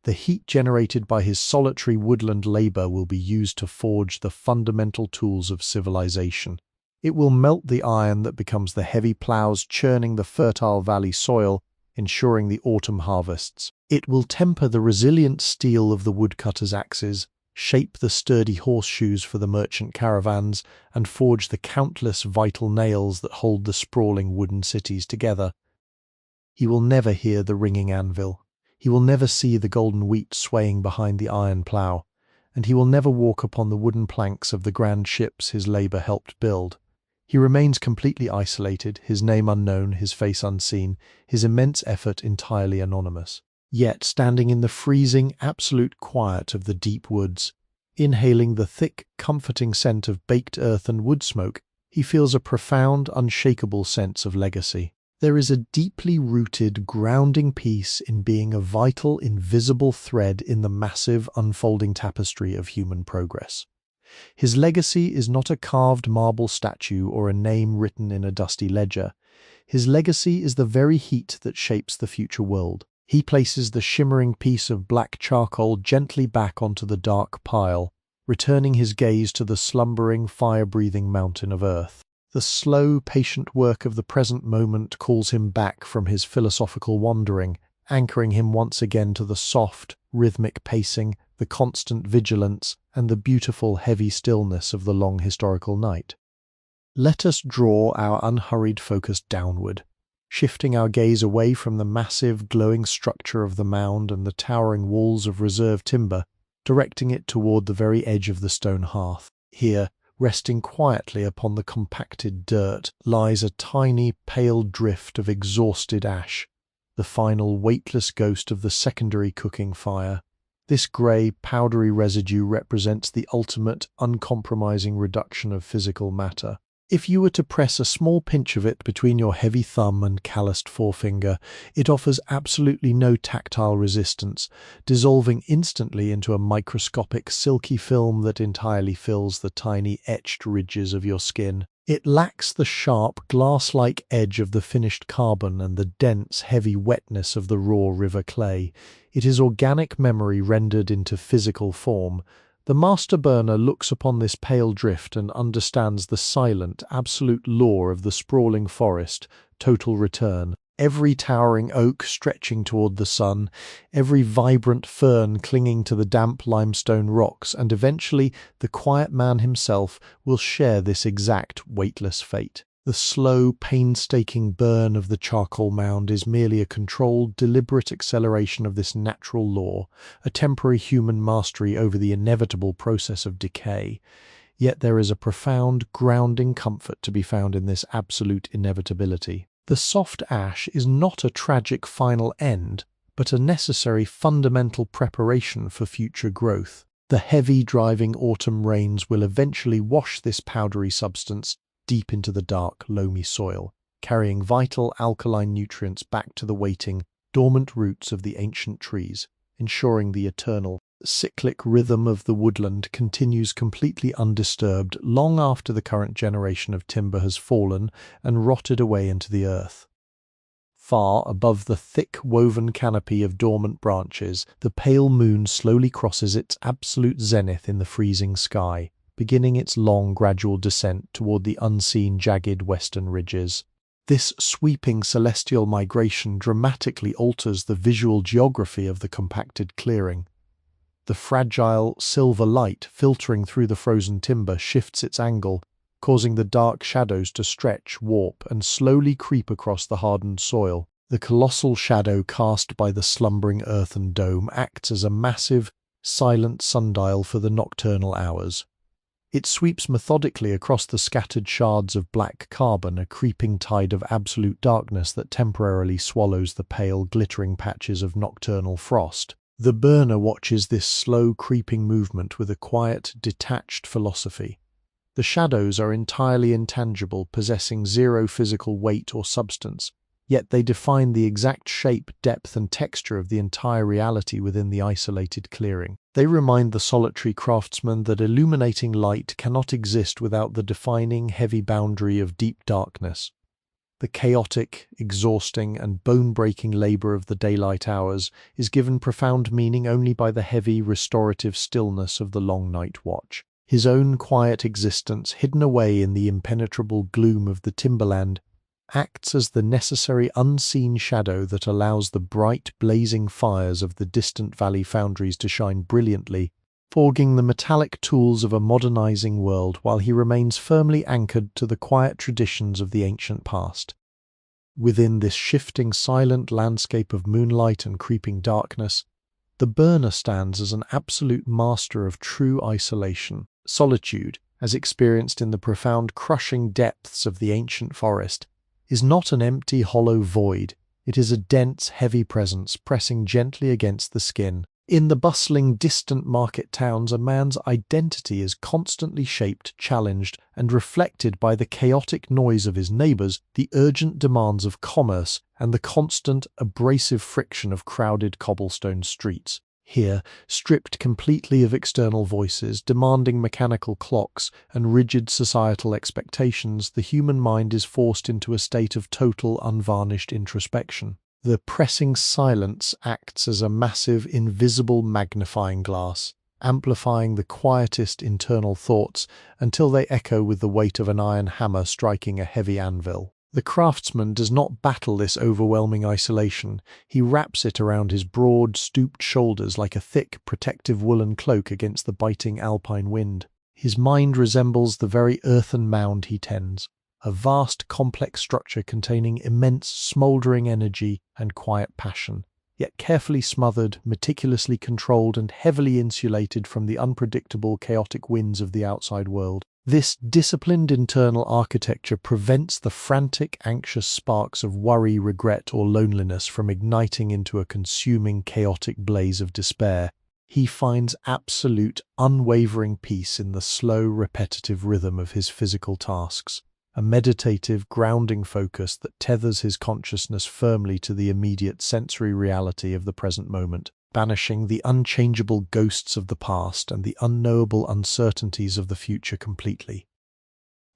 The heat generated by his solitary woodland labor will be used to forge the fundamental tools of civilization. It will melt the iron that becomes the heavy plows churning the fertile valley soil, ensuring the autumn harvests. It will temper the resilient steel of the woodcutter's axes, shape the sturdy horseshoes for the merchant caravans, and forge the countless vital nails that hold the sprawling wooden cities together. He will never hear the ringing anvil. He will never see the golden wheat swaying behind the iron plough, and he will never walk upon the wooden planks of the grand ships his labour helped build. He remains completely isolated, his name unknown, his face unseen, his immense effort entirely anonymous. Yet, standing in the freezing, absolute quiet of the deep woods, inhaling the thick, comforting scent of baked earth and wood smoke, he feels a profound, unshakable sense of legacy. There is a deeply rooted, grounding peace in being a vital, invisible thread in the massive, unfolding tapestry of human progress. His legacy is not a carved marble statue or a name written in a dusty ledger. His legacy is the very heat that shapes the future world. He places the shimmering piece of black charcoal gently back onto the dark pile, returning his gaze to the slumbering, fire-breathing mountain of earth. The slow, patient work of the present moment calls him back from his philosophical wandering, anchoring him once again to the soft, rhythmic pacing, the constant vigilance, and the beautiful, heavy stillness of the long historical night. Let us draw our unhurried focus downward, shifting our gaze away from the massive, glowing structure of the mound and the towering walls of reserve timber, directing it toward the very edge of the stone hearth. Here, resting quietly upon the compacted dirt, lies a tiny, pale drift of exhausted ash, the final weightless ghost of the secondary cooking fire. This grey, powdery residue represents the ultimate, uncompromising reduction of physical matter. If you were to press a small pinch of it between your heavy thumb and calloused forefinger, it offers absolutely no tactile resistance, dissolving instantly into a microscopic silky film that entirely fills the tiny etched ridges of your skin. It lacks the sharp, glass-like edge of the finished carbon and the dense, heavy wetness of the raw river clay. It is organic memory rendered into physical form. The master burner looks upon this pale drift and understands the silent, absolute law of the sprawling forest, total return. Every towering oak stretching toward the sun, every vibrant fern clinging to the damp limestone rocks, and eventually the quiet man himself will share this exact weightless fate. The slow, painstaking burn of the charcoal mound is merely a controlled, deliberate acceleration of this natural law, a temporary human mastery over the inevitable process of decay. Yet there is a profound, grounding comfort to be found in this absolute inevitability. The soft ash is not a tragic final end, but a necessary fundamental preparation for future growth. The heavy, driving autumn rains will eventually wash this powdery substance deep into the dark, loamy soil, carrying vital alkaline nutrients back to the waiting, dormant roots of the ancient trees, ensuring the eternal, cyclic rhythm of the woodland continues completely undisturbed long after the current generation of timber has fallen and rotted away into the earth. Far above the thick woven canopy of dormant branches, the pale moon slowly crosses its absolute zenith in the freezing sky, beginning its long, gradual descent toward the unseen, jagged western ridges. This sweeping celestial migration dramatically alters the visual geography of the compacted clearing. The fragile, silver light filtering through the frozen timber shifts its angle, causing the dark shadows to stretch, warp, and slowly creep across the hardened soil. The colossal shadow cast by the slumbering earthen dome acts as a massive, silent sundial for the nocturnal hours. It sweeps methodically across the scattered shards of black carbon, a creeping tide of absolute darkness that temporarily swallows the pale, glittering patches of nocturnal frost. The burner watches this slow, creeping movement with a quiet, detached philosophy. The shadows are entirely intangible, possessing zero physical weight or substance, yet they define the exact shape, depth, and texture of the entire reality within the isolated clearing. They remind the solitary craftsman that illuminating light cannot exist without the defining, heavy boundary of deep darkness. The chaotic, exhausting, and bone-breaking labor of the daylight hours is given profound meaning only by the heavy, restorative stillness of the long night watch. His own quiet existence, hidden away in the impenetrable gloom of the timberland, acts as the necessary unseen shadow that allows the bright, blazing fires of the distant valley foundries to shine brilliantly, forging the metallic tools of a modernizing world while he remains firmly anchored to the quiet traditions of the ancient past. Within this shifting, silent landscape of moonlight and creeping darkness, the burner stands as an absolute master of true isolation. Solitude, as experienced in the profound, crushing depths of the ancient forest, is not an empty, hollow void. It is a dense, heavy presence pressing gently against the skin. In the bustling, distant market towns, a man's identity is constantly shaped, challenged, and reflected by the chaotic noise of his neighbors, the urgent demands of commerce, and the constant, abrasive friction of crowded cobblestone streets. Here, stripped completely of external voices, demanding mechanical clocks, and rigid societal expectations, the human mind is forced into a state of total, unvarnished introspection. The pressing silence acts as a massive, invisible magnifying glass, amplifying the quietest internal thoughts until they echo with the weight of an iron hammer striking a heavy anvil. The craftsman does not battle this overwhelming isolation. He wraps it around his broad, stooped shoulders like a thick, protective woolen cloak against the biting alpine wind. His mind resembles the very earthen mound he tends, a vast, complex structure containing immense, smouldering energy and quiet passion, yet carefully smothered, meticulously controlled, and heavily insulated from the unpredictable, chaotic winds of the outside world. This disciplined internal architecture prevents the frantic, anxious sparks of worry, regret, or loneliness from igniting into a consuming, chaotic blaze of despair. He finds absolute, unwavering peace in the slow, repetitive rhythm of his physical tasks, a meditative, grounding focus that tethers his consciousness firmly to the immediate sensory reality of the present moment, banishing the unchangeable ghosts of the past and the unknowable uncertainties of the future completely.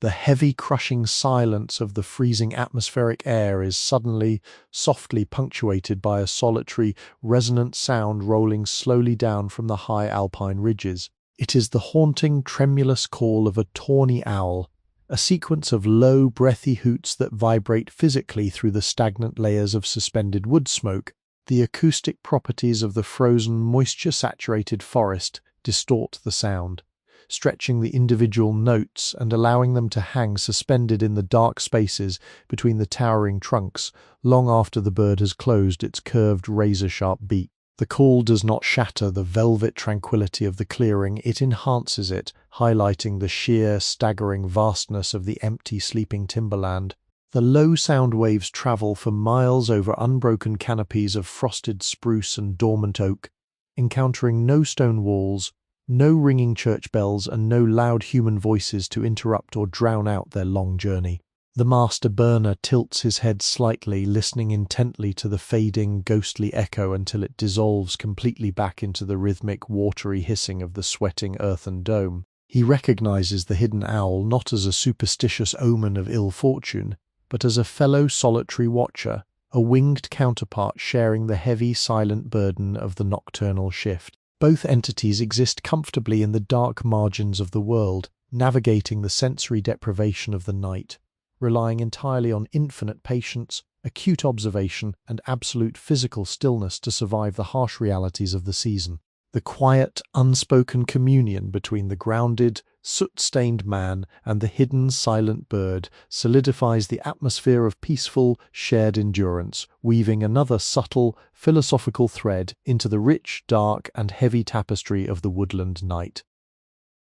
The heavy crushing silence of the freezing atmospheric air is suddenly, softly punctuated by a solitary, resonant sound rolling slowly down from the high alpine ridges. It is the haunting, tremulous call of a tawny owl, a sequence of low, breathy hoots that vibrate physically through the stagnant layers of suspended wood smoke. The acoustic properties of the frozen, moisture-saturated forest distort the sound, stretching the individual notes and allowing them to hang suspended in the dark spaces between the towering trunks long after the bird has closed its curved, razor-sharp beak. The call does not shatter the velvet tranquility of the clearing, it enhances it, highlighting the sheer, staggering vastness of the empty, sleeping timberland. The low sound waves travel for miles over unbroken canopies of frosted spruce and dormant oak, encountering no stone walls, no ringing church bells, and no loud human voices to interrupt or drown out their long journey. The master burner tilts his head slightly, listening intently to the fading, ghostly echo until it dissolves completely back into the rhythmic, watery hissing of the sweating earthen dome. He recognizes the hidden owl not as a superstitious omen of ill fortune, but as a fellow solitary watcher, a winged counterpart sharing the heavy, silent burden of the nocturnal shift. Both entities exist comfortably in the dark margins of the world, navigating the sensory deprivation of the night, relying entirely on infinite patience, acute observation, and absolute physical stillness to survive the harsh realities of the season. The quiet, unspoken communion between the grounded, soot-stained man and the hidden, silent bird solidifies the atmosphere of peaceful, shared endurance, weaving another subtle, philosophical thread into the rich, dark, and heavy tapestry of the woodland night.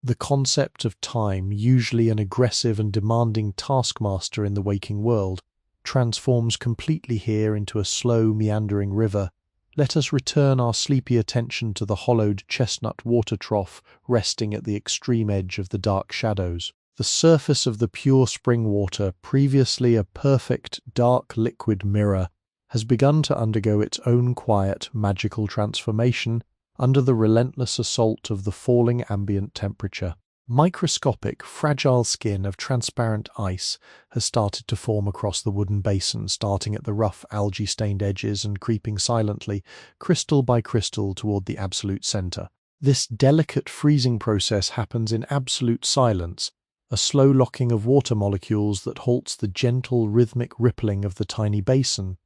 The concept of time, usually an aggressive and demanding taskmaster in the waking world, transforms completely here into a slow, meandering river. Let us return our sleepy attention to the hollowed chestnut water trough resting at the extreme edge of the dark shadows. The surface of the pure spring water, previously a perfect, dark liquid mirror, has begun to undergo its own quiet, magical transformation under the relentless assault of the falling ambient temperature. Microscopic, fragile skin of transparent ice has started to form across the wooden basin, starting at the rough algae-stained edges and creeping silently, crystal by crystal, toward the absolute center. This delicate freezing process happens in absolute silence, a slow locking of water molecules that halts the gentle, rhythmic rippling of the tiny basin.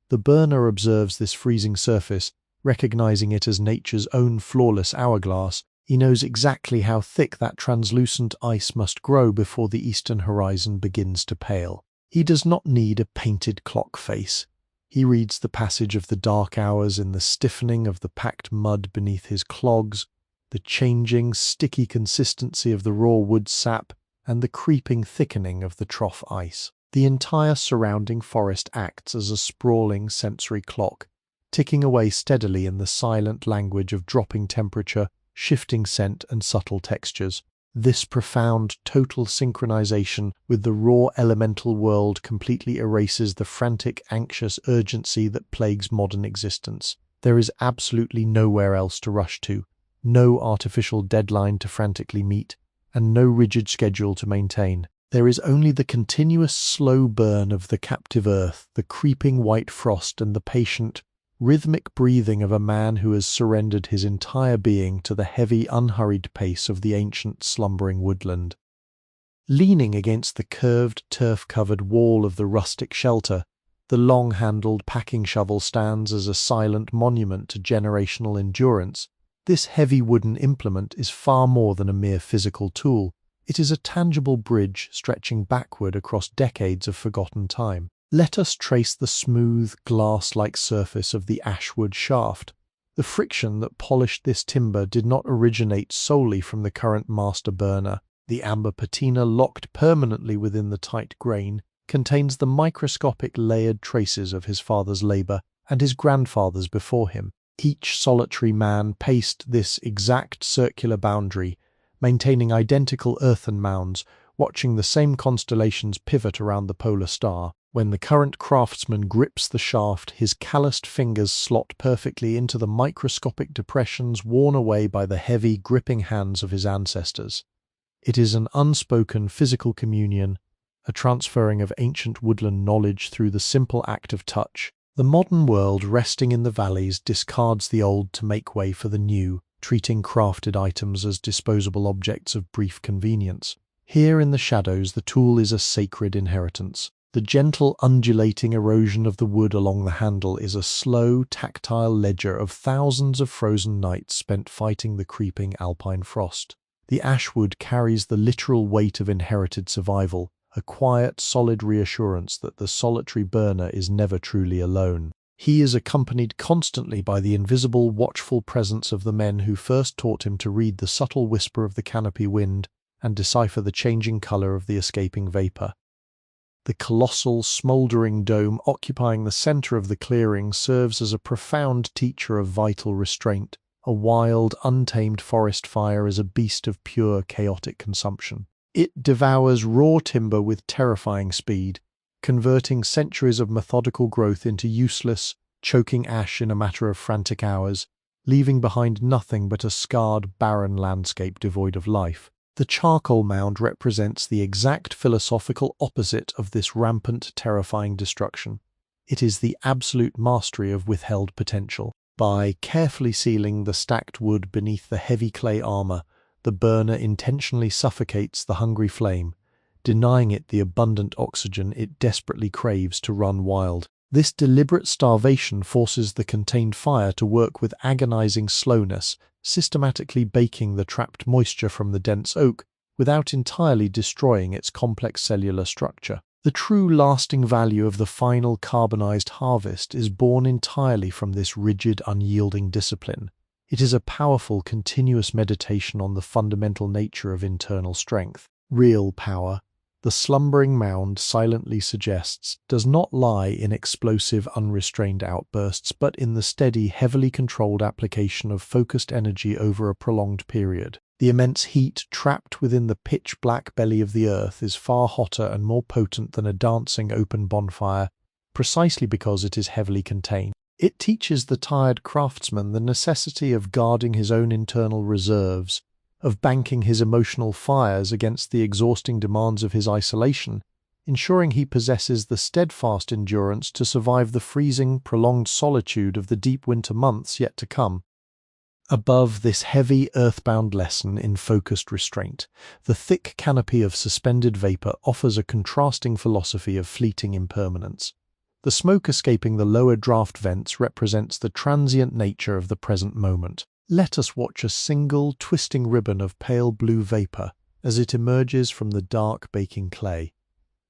The burner observes this freezing surface, recognizing it as nature's own flawless hourglass. He knows exactly how thick that translucent ice must grow before the eastern horizon begins to pale. He does not need a painted clock face. He reads the passage of the dark hours in the stiffening of the packed mud beneath his clogs, the changing, sticky consistency of the raw wood sap, and the creeping thickening of the trough ice. The entire surrounding forest acts as a sprawling sensory clock, ticking away steadily in the silent language of dropping temperature, shifting scent, and subtle textures. This profound, total synchronization with the raw elemental world completely erases the frantic, anxious urgency that plagues modern existence. There is absolutely nowhere else to rush to, no artificial deadline to frantically meet, and no rigid schedule to maintain. There is only the continuous slow burn of the captive earth, the creeping white frost, and the patient, rhythmic breathing of a man who has surrendered his entire being to the heavy, unhurried pace of the ancient, slumbering woodland. Leaning against the curved, turf-covered wall of the rustic shelter, the long-handled packing shovel stands as a silent monument to generational endurance. This heavy wooden implement is far more than a mere physical tool. It is a tangible bridge stretching backward across decades of forgotten time. Let us trace the smooth, glass-like surface of the ashwood shaft. The friction that polished this timber did not originate solely from the current master burner. The amber patina, locked permanently within the tight grain, contains the microscopic layered traces of his father's labor and his grandfather's before him. Each solitary man paced this exact circular boundary, maintaining identical earthen mounds, watching the same constellations pivot around the polar star. When the current craftsman grips the shaft, his calloused fingers slot perfectly into the microscopic depressions worn away by the heavy, gripping hands of his ancestors. It is an unspoken physical communion, a transferring of ancient woodland knowledge through the simple act of touch. The modern world, resting in the valleys, discards the old to make way for the new, treating crafted items as disposable objects of brief convenience. Here in the shadows, the tool is a sacred inheritance. The gentle undulating erosion of the wood along the handle is a slow, tactile ledger of thousands of frozen nights spent fighting the creeping alpine frost. The ashwood carries the literal weight of inherited survival, a quiet, solid reassurance that the solitary burner is never truly alone. He is accompanied constantly by the invisible, watchful presence of the men who first taught him to read the subtle whisper of the canopy wind and decipher the changing color of the escaping vapor. The colossal, smoldering dome occupying the center of the clearing serves as a profound teacher of vital restraint. A wild, untamed forest fire is a beast of pure, chaotic consumption. It devours raw timber with terrifying speed, converting centuries of methodical growth into useless, choking ash in a matter of frantic hours, leaving behind nothing but a scarred, barren landscape devoid of life. The charcoal mound represents the exact philosophical opposite of this rampant, terrifying destruction. It is the absolute mastery of withheld potential. By carefully sealing the stacked wood beneath the heavy clay armor, the burner intentionally suffocates the hungry flame, denying it the abundant oxygen it desperately craves to run wild. This deliberate starvation forces the contained fire to work with agonizing slowness, systematically baking the trapped moisture from the dense oak without entirely destroying its complex cellular structure. The true lasting value of the final carbonized harvest is born entirely from this rigid, unyielding discipline. It is a powerful, continuous meditation on the fundamental nature of internal strength. Real power, the slumbering mound silently suggests, does not lie in explosive, unrestrained outbursts, but in the steady, heavily controlled application of focused energy over a prolonged period. The immense heat trapped within the pitch-black belly of the earth is far hotter and more potent than a dancing open bonfire, precisely because it is heavily contained. It teaches the tired craftsman the necessity of guarding his own internal reserves, of banking his emotional fires against the exhausting demands of his isolation, ensuring he possesses the steadfast endurance to survive the freezing, prolonged solitude of the deep winter months yet to come. Above this heavy, earthbound lesson in focused restraint, the thick canopy of suspended vapor offers a contrasting philosophy of fleeting impermanence. The smoke escaping the lower draft vents represents the transient nature of the present moment. Let us watch a single, twisting ribbon of pale blue vapor as it emerges from the dark baking clay.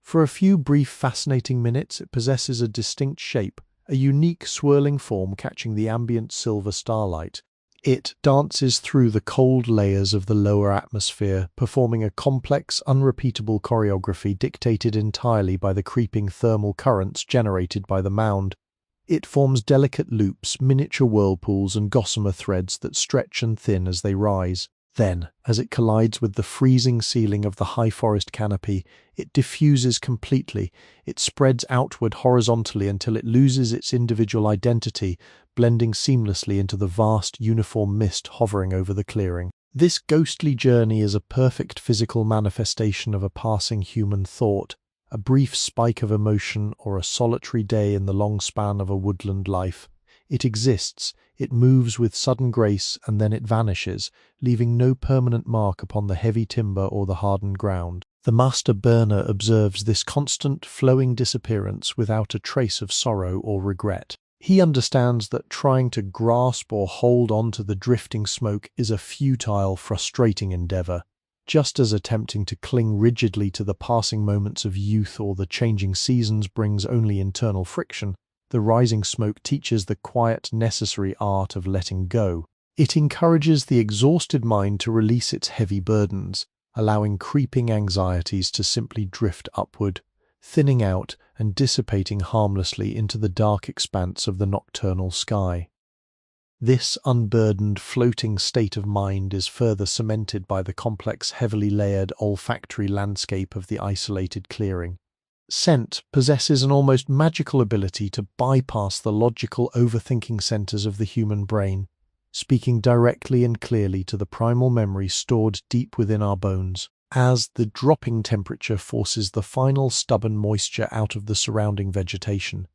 For a few brief, fascinating minutes, it possesses a distinct shape, a unique, swirling form catching the ambient silver starlight. It dances through the cold layers of the lower atmosphere, performing a complex, unrepeatable choreography dictated entirely by the creeping thermal currents generated by the mound. It forms delicate loops, miniature whirlpools, and gossamer threads that stretch and thin as they rise. Then, as it collides with the freezing ceiling of the high forest canopy, it diffuses completely. It spreads outward horizontally until it loses its individual identity, blending seamlessly into the vast, uniform mist hovering over the clearing. This ghostly journey is a perfect physical manifestation of a passing human thought, a brief spike of emotion, or a solitary day in the long span of a woodland life. It exists, it moves with sudden grace, and then it vanishes, leaving no permanent mark upon the heavy timber or the hardened ground. The master burner observes this constant, flowing disappearance without a trace of sorrow or regret. He understands that trying to grasp or hold on to the drifting smoke is a futile, frustrating endeavor. Just as attempting to cling rigidly to the passing moments of youth or the changing seasons brings only internal friction, the rising smoke teaches the quiet, necessary art of letting go. It encourages the exhausted mind to release its heavy burdens, allowing creeping anxieties to simply drift upward, thinning out and dissipating harmlessly into the dark expanse of the nocturnal sky. This unburdened, floating state of mind is further cemented by the complex, heavily layered olfactory landscape of the isolated clearing. Scent possesses an almost magical ability to bypass the logical, overthinking centers of the human brain, speaking directly and clearly to the primal memory stored deep within our bones. as the dropping temperature forces the final stubborn moisture out of the surrounding vegetation.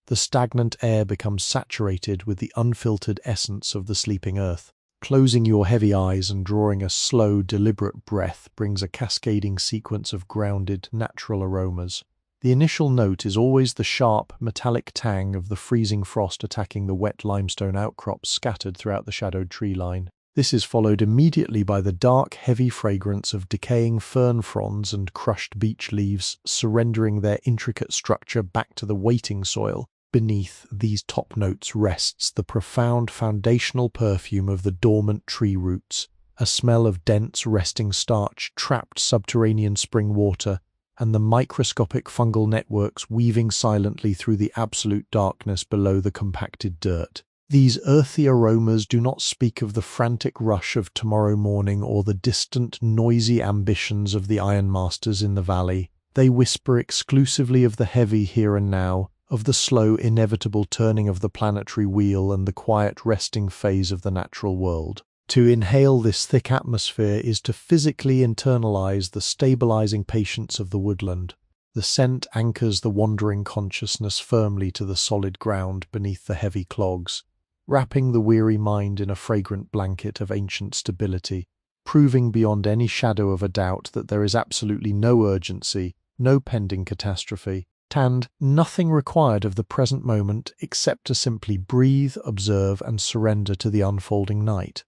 The stagnant air becomes saturated with the unfiltered essence of the sleeping earth. Closing your heavy eyes and drawing a slow, deliberate breath brings a cascading sequence of grounded, natural aromas. The initial note is always the sharp, metallic tang of the freezing frost attacking the wet limestone outcrops scattered throughout the shadowed tree line. This is followed immediately by the dark, heavy fragrance of decaying fern fronds and crushed beech leaves, surrendering their intricate structure back to the waiting soil. Beneath these top notes rests the profound foundational perfume of the dormant tree roots, a smell of dense resting starch, trapped subterranean spring water, and the microscopic fungal networks weaving silently through the absolute darkness below the compacted dirt. These earthy aromas do not speak of the frantic rush of tomorrow morning or the distant, noisy ambitions of the ironmasters in the valley. They whisper exclusively of the heavy here and now, of the slow, inevitable turning of the planetary wheel and the quiet resting phase of the natural world. To inhale this thick atmosphere is to physically internalize the stabilizing patience of the woodland. The scent anchors the wandering consciousness firmly to the solid ground beneath the heavy clogs, wrapping the weary mind in a fragrant blanket of ancient stability, proving beyond any shadow of a doubt that there is absolutely no urgency, no pending catastrophe, and nothing required of the present moment except to simply breathe, observe, and surrender to the unfolding night.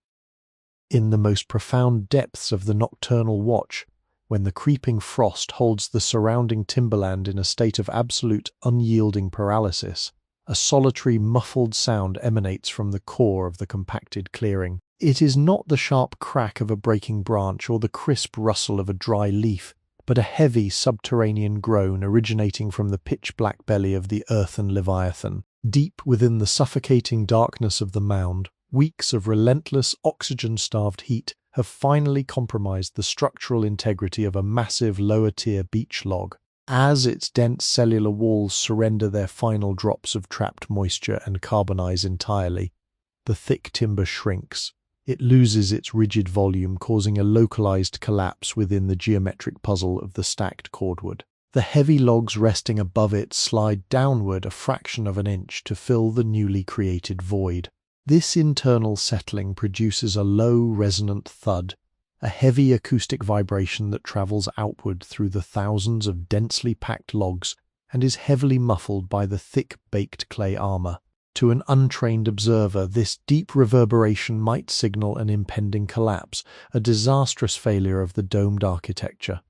In the most profound depths of the nocturnal watch, when the creeping frost holds the surrounding timberland in a state of absolute, unyielding paralysis, a solitary, muffled sound emanates from the core of the compacted clearing. It is not the sharp crack of a breaking branch or the crisp rustle of a dry leaf, but a heavy subterranean groan originating from the pitch-black belly of the earthen leviathan. Deep within the suffocating darkness of the mound, weeks of relentless, oxygen-starved heat have finally compromised the structural integrity of a massive lower-tier beech log. As its dense cellular walls surrender their final drops of trapped moisture and carbonize entirely, the thick timber shrinks. It loses its rigid volume, causing a localized collapse within the geometric puzzle of the stacked cordwood. The heavy logs resting above it slide downward a fraction of an inch to fill the newly created void. This internal settling produces a low, resonant thud, a heavy acoustic vibration that travels outward through the thousands of densely packed logs and is heavily muffled by the thick, baked clay armor. To an untrained observer, this deep reverberation might signal an impending collapse, a disastrous failure of the domed architecture.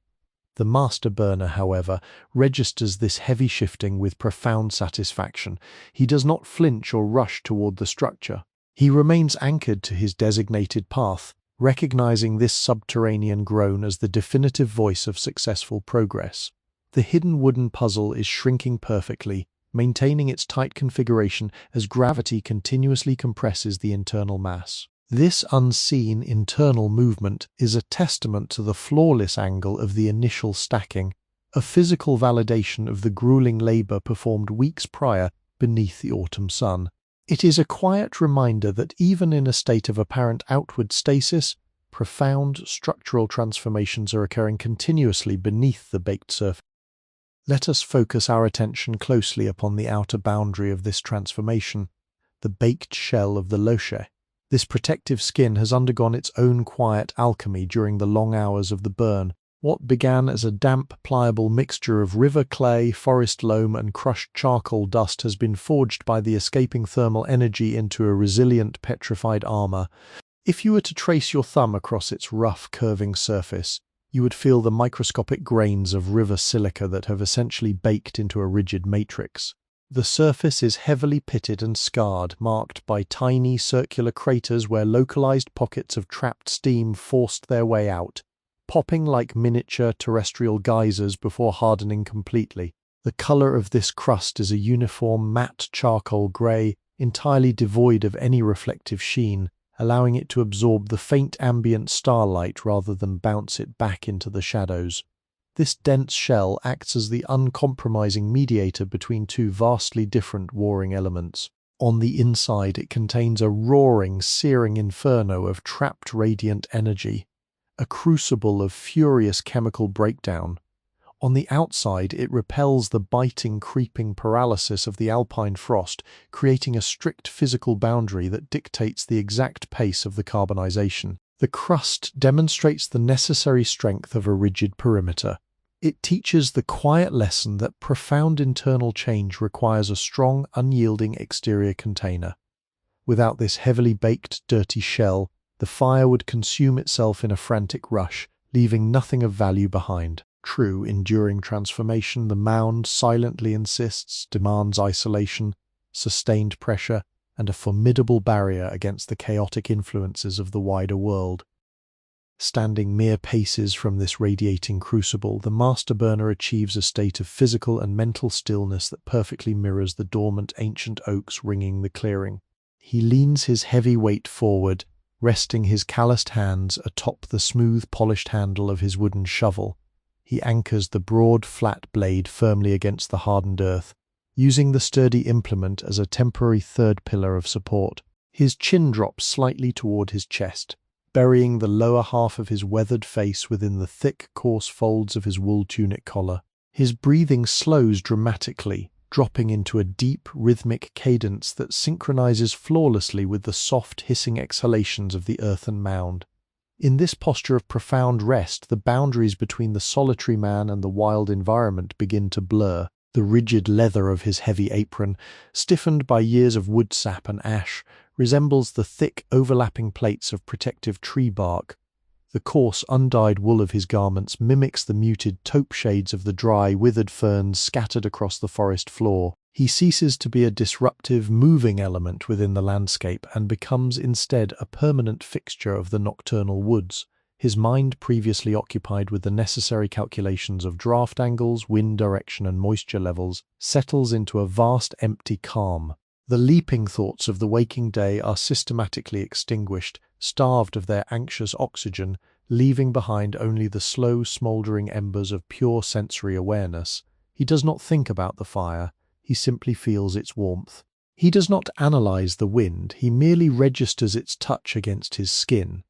The master burner, however, registers this heavy shifting with profound satisfaction. He does not flinch or rush toward the structure. He remains anchored to his designated path, recognizing this subterranean groan as the definitive voice of successful progress. The hidden wooden puzzle is shrinking perfectly, maintaining its tight configuration as gravity continuously compresses the internal mass. This unseen internal movement is a testament to the flawless angle of the initial stacking, a physical validation of the grueling labor performed weeks prior beneath the autumn sun. It is a quiet reminder that even in a state of apparent outward stasis, profound structural transformations are occurring continuously beneath the baked surface. Let us focus our attention closely upon the outer boundary of this transformation, the baked shell of the loche. This protective skin has undergone its own quiet alchemy during the long hours of the burn. What began as a damp, pliable mixture of river clay, forest loam, and crushed charcoal dust has been forged by the escaping thermal energy into a resilient, petrified armor. If you were to trace your thumb across its rough, curving surface, you would feel the microscopic grains of river silica that have essentially baked into a rigid matrix. The surface is heavily pitted and scarred, marked by tiny circular craters where localized pockets of trapped steam forced their way out, popping like miniature terrestrial geysers before hardening completely. The color of this crust is a uniform matte charcoal gray, entirely devoid of any reflective sheen, allowing it to absorb the faint ambient starlight rather than bounce it back into the shadows. This dense shell acts as the uncompromising mediator between two vastly different warring elements. On the inside, it contains a roaring, searing inferno of trapped radiant energy, a crucible of furious chemical breakdown. On the outside, it repels the biting, creeping paralysis of the alpine frost, creating a strict physical boundary that dictates the exact pace of the carbonization. The crust demonstrates the necessary strength of a rigid perimeter. It teaches the quiet lesson that profound internal change requires a strong, unyielding exterior container. Without this heavily baked, dirty shell, the fire would consume itself in a frantic rush, leaving nothing of value behind. True, enduring transformation, the mound silently insists, demands isolation, sustained pressure, and a formidable barrier against the chaotic influences of the wider world. Standing mere paces from this radiating crucible, the master burner achieves a state of physical and mental stillness that perfectly mirrors the dormant ancient oaks ringing the clearing. He leans his heavy weight forward, resting his calloused hands atop the smooth, polished handle of his wooden shovel. He anchors the broad, flat blade firmly against the hardened earth, using the sturdy implement as a temporary third pillar of support. His chin drops slightly toward his chest, burying the lower half of his weathered face within the thick, coarse folds of his wool tunic collar. His breathing slows dramatically, dropping into a deep, rhythmic cadence that synchronizes flawlessly with the soft, hissing exhalations of the earthen mound. In this posture of profound rest, the boundaries between the solitary man and the wild environment begin to blur. The rigid leather of his heavy apron, stiffened by years of wood sap and ash, resembles the thick, overlapping plates of protective tree bark. The coarse, undyed wool of his garments mimics the muted taupe shades of the dry, withered ferns scattered across the forest floor. He ceases to be a disruptive, moving element within the landscape and becomes instead a permanent fixture of the nocturnal woods. His mind, previously occupied with the necessary calculations of draft angles, wind direction, and moisture levels, settles into a vast, empty calm. The leaping thoughts of the waking day are systematically extinguished, starved of their anxious oxygen, leaving behind only the slow, smouldering embers of pure sensory awareness. He does not think about the fire, he simply feels its warmth. He does not analyze the wind, he merely registers its touch against his skin.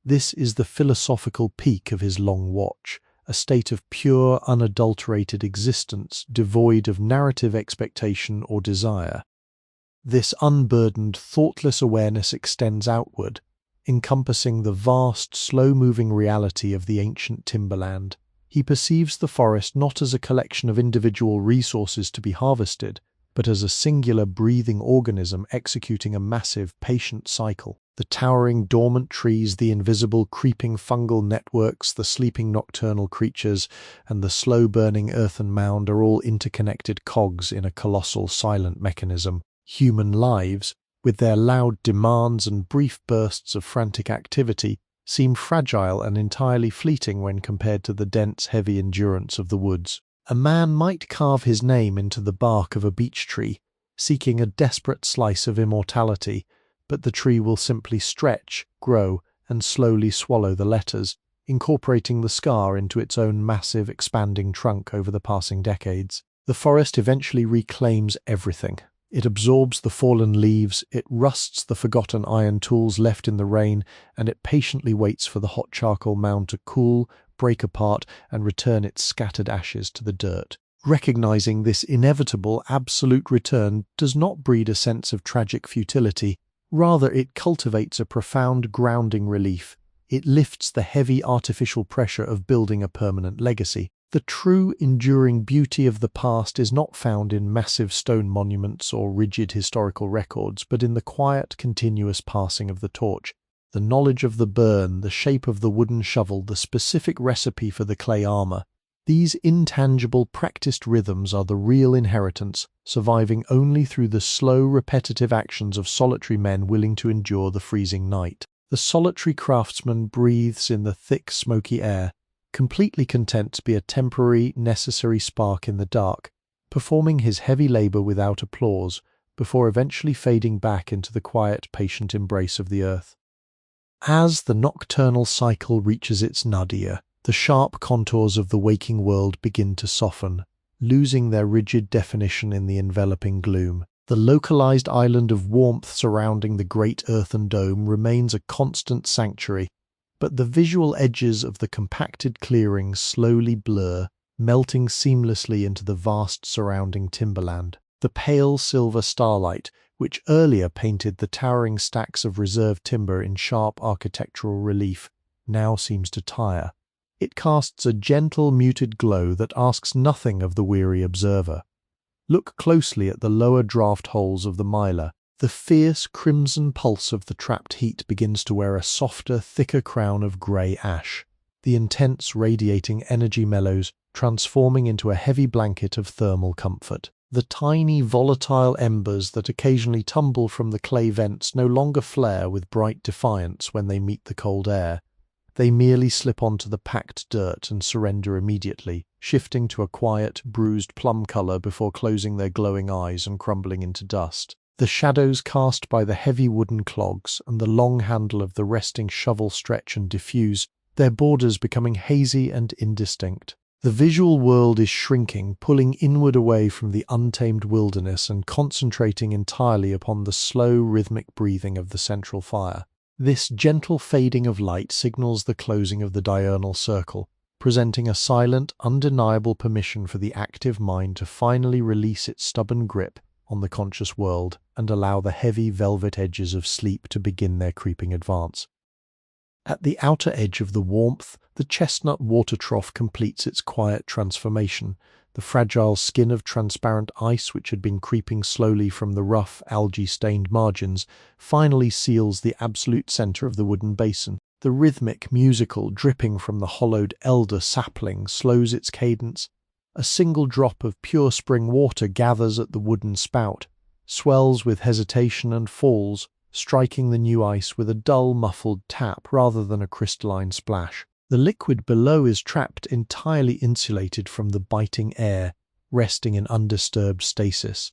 This is the philosophical peak of his long watch, a state of pure, unadulterated existence, devoid of narrative expectation or desire. This unburdened, thoughtless awareness extends outward, encompassing the vast, slow-moving reality of the ancient timberland. He perceives the forest not as a collection of individual resources to be harvested, but as a singular breathing organism executing a massive, patient cycle. The towering, dormant trees, the invisible, creeping fungal networks, the sleeping nocturnal creatures, and the slow-burning earthen mound are all interconnected cogs in a colossal, silent mechanism. Human lives, with their loud demands and brief bursts of frantic activity, seem fragile and entirely fleeting when compared to the dense, heavy endurance of the woods. A man might carve his name into the bark of a beech tree, seeking a desperate slice of immortality, but the tree will simply stretch, grow, and slowly swallow the letters, incorporating the scar into its own massive, expanding trunk over the passing decades. The forest eventually reclaims everything. It absorbs the fallen leaves, it rusts the forgotten iron tools left in the rain, and it patiently waits for the hot charcoal mound to cool, break apart, and return its scattered ashes to the dirt. Recognizing this inevitable, absolute return does not breed a sense of tragic futility. Rather, it cultivates a profound grounding relief. It lifts the heavy artificial pressure of building a permanent legacy. The true, enduring beauty of the past is not found in massive stone monuments or rigid historical records, but in the quiet, continuous passing of the torch. The knowledge of the burn, the shape of the wooden shovel, the specific recipe for the clay armor. These intangible, practiced rhythms are the real inheritance, surviving only through the slow, repetitive actions of solitary men willing to endure the freezing night. The solitary craftsman breathes in the thick, smoky air, completely content to be a temporary, necessary spark in the dark, performing his heavy labor without applause, before eventually fading back into the quiet, patient embrace of the earth. As the nocturnal cycle reaches its nadir, the sharp contours of the waking world begin to soften, losing their rigid definition in the enveloping gloom. The localized island of warmth surrounding the great earthen dome remains a constant sanctuary, but the visual edges of the compacted clearing slowly blur, melting seamlessly into the vast surrounding timberland. The pale silver starlight, which earlier painted the towering stacks of reserve timber in sharp architectural relief, now seems to tire. It casts a gentle, muted glow that asks nothing of the weary observer. Look closely at the lower draft holes of the Meiler. The fierce crimson pulse of the trapped heat begins to wear a softer, thicker crown of grey ash. The intense radiating energy mellows, transforming into a heavy blanket of thermal comfort. The tiny volatile embers that occasionally tumble from the clay vents no longer flare with bright defiance when they meet the cold air. They merely slip onto the packed dirt and surrender immediately, shifting to a quiet, bruised plum color before closing their glowing eyes and crumbling into dust. The shadows cast by the heavy wooden clogs and the long handle of the resting shovel stretch and diffuse, their borders becoming hazy and indistinct. The visual world is shrinking, pulling inward away from the untamed wilderness and concentrating entirely upon the slow, rhythmic breathing of the central fire. This gentle fading of light signals the closing of the diurnal circle, presenting a silent, undeniable permission for the active mind to finally release its stubborn grip on the conscious world and allow the heavy velvet edges of sleep to begin their creeping advance. At the outer edge of the warmth, the chestnut water trough completes its quiet transformation. The fragile skin of transparent ice which had been creeping slowly from the rough, algae-stained margins finally seals the absolute center of the wooden basin. The rhythmic, musical dripping from the hollowed elder sapling slows its cadence. A single drop of pure spring water gathers at the wooden spout, swells with hesitation and falls, striking the new ice with a dull, muffled tap rather than a crystalline splash. The liquid below is trapped entirely insulated from the biting air, resting in undisturbed stasis.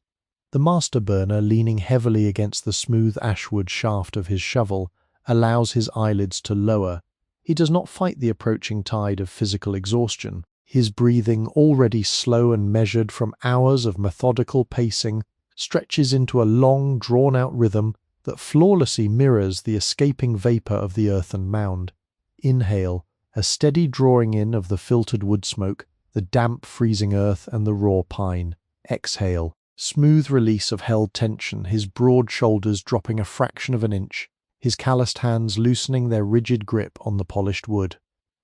The master burner, leaning heavily against the smooth ashwood shaft of his shovel, allows his eyelids to lower. He does not fight the approaching tide of physical exhaustion. His breathing, already slow and measured from hours of methodical pacing, stretches into a long, drawn-out rhythm that flawlessly mirrors the escaping vapor of the earthen mound. Inhale, a steady drawing in of the filtered wood smoke, the damp freezing earth and the raw pine. Exhale, smooth release of held tension, his broad shoulders dropping a fraction of an inch, his calloused hands loosening their rigid grip on the polished wood.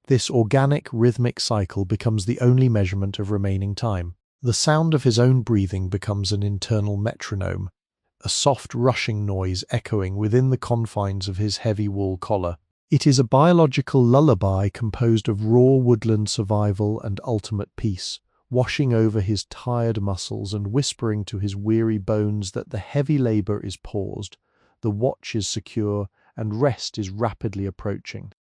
This organic, rhythmic cycle becomes the only measurement of remaining time. The sound of his own breathing becomes an internal metronome, a soft rushing noise echoing within the confines of his heavy wool collar. It is a biological lullaby composed of raw woodland survival and ultimate peace, washing over his tired muscles and whispering to his weary bones that the heavy labor is paused, the watch is secure, and rest is rapidly approaching.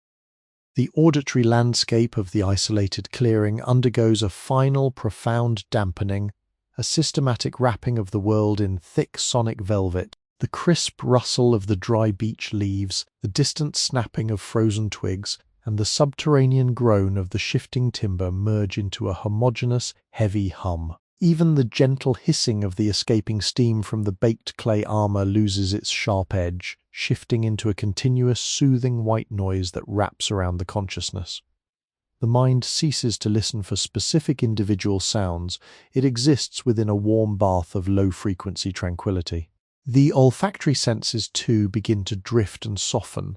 The auditory landscape of the isolated clearing undergoes a final, profound dampening, a systematic wrapping of the world in thick sonic velvet. The crisp rustle of the dry beech leaves, the distant snapping of frozen twigs, and the subterranean groan of the shifting timber merge into a homogeneous, heavy hum. Even the gentle hissing of the escaping steam from the baked clay armor loses its sharp edge, shifting into a continuous, soothing white noise that wraps around the consciousness. The mind ceases to listen for specific individual sounds. It exists within a warm bath of low-frequency tranquility. The olfactory senses, too, begin to drift and soften.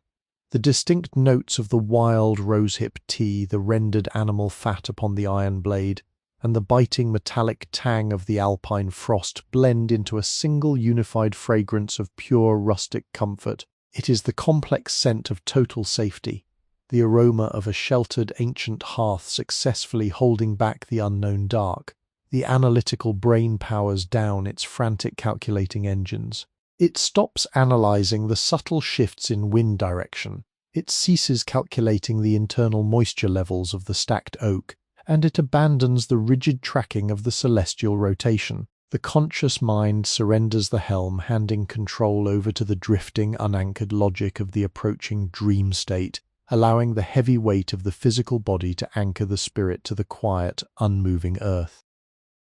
The distinct notes of the wild rosehip tea, the rendered animal fat upon the iron blade, and the biting metallic tang of the alpine frost blend into a single unified fragrance of pure rustic comfort. It is the complex scent of total safety, the aroma of a sheltered ancient hearth successfully holding back the unknown dark. The analytical brain powers down its frantic calculating engines. It stops analyzing the subtle shifts in wind direction. It ceases calculating the internal moisture levels of the stacked oak, and it abandons the rigid tracking of the celestial rotation. The conscious mind surrenders the helm, handing control over to the drifting, unanchored logic of the approaching dream state, allowing the heavy weight of the physical body to anchor the spirit to the quiet, unmoving earth.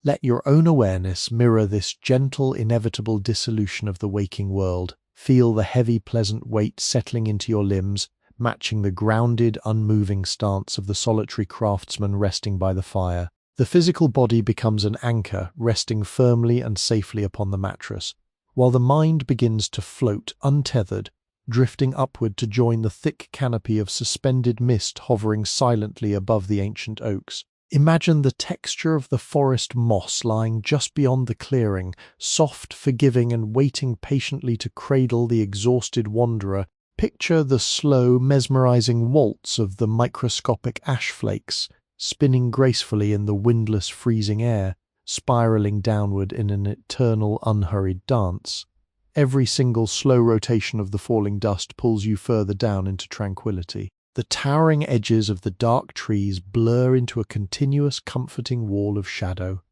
Let your own awareness mirror this gentle, inevitable dissolution of the waking world. Feel the heavy, pleasant weight settling into your limbs, matching the grounded, unmoving stance of the solitary craftsman resting by the fire. The physical body becomes an anchor, resting firmly and safely upon the mattress, while the mind begins to float, untethered, drifting upward to join the thick canopy of suspended mist hovering silently above the ancient oaks. Imagine the texture of the forest moss lying just beyond the clearing, soft, forgiving, and waiting patiently to cradle the exhausted wanderer. Picture the slow, mesmerizing waltz of the microscopic ash flakes, spinning gracefully in the windless, freezing air, spiraling downward in an eternal, unhurried dance. Every single slow rotation of the falling dust pulls you further down into tranquility. The towering edges of the dark trees blur into a continuous, comforting wall of shadow.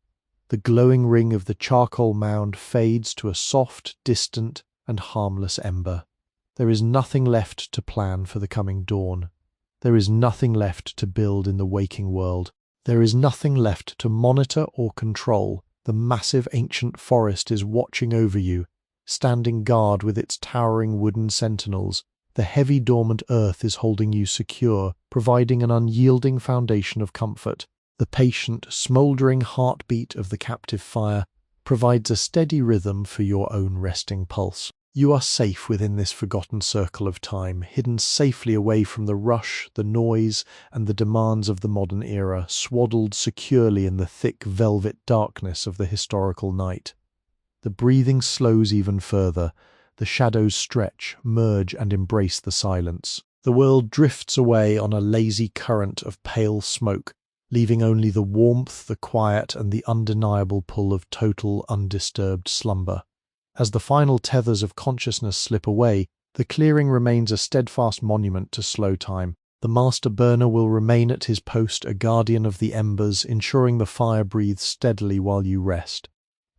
The glowing ring of the charcoal mound fades to a soft, distant, and harmless ember. There is nothing left to plan for the coming dawn. There is nothing left to build in the waking world. There is nothing left to monitor or control. The massive ancient forest is watching over you, standing guard with its towering wooden sentinels. The heavy dormant earth is holding you secure, providing an unyielding foundation of comfort. The patient, smouldering heartbeat of the captive fire provides a steady rhythm for your own resting pulse. You are safe within this forgotten circle of time, hidden safely away from the rush, the noise, and the demands of the modern era, swaddled securely in the thick velvet darkness of the historical night. The breathing slows even further. The shadows stretch, merge, and embrace the silence. The world drifts away on a lazy current of pale smoke, leaving only the warmth, the quiet, and the undeniable pull of total, undisturbed slumber. As the final tethers of consciousness slip away, the clearing remains a steadfast monument to slow time. The master burner will remain at his post, a guardian of the embers, ensuring the fire breathes steadily while you rest.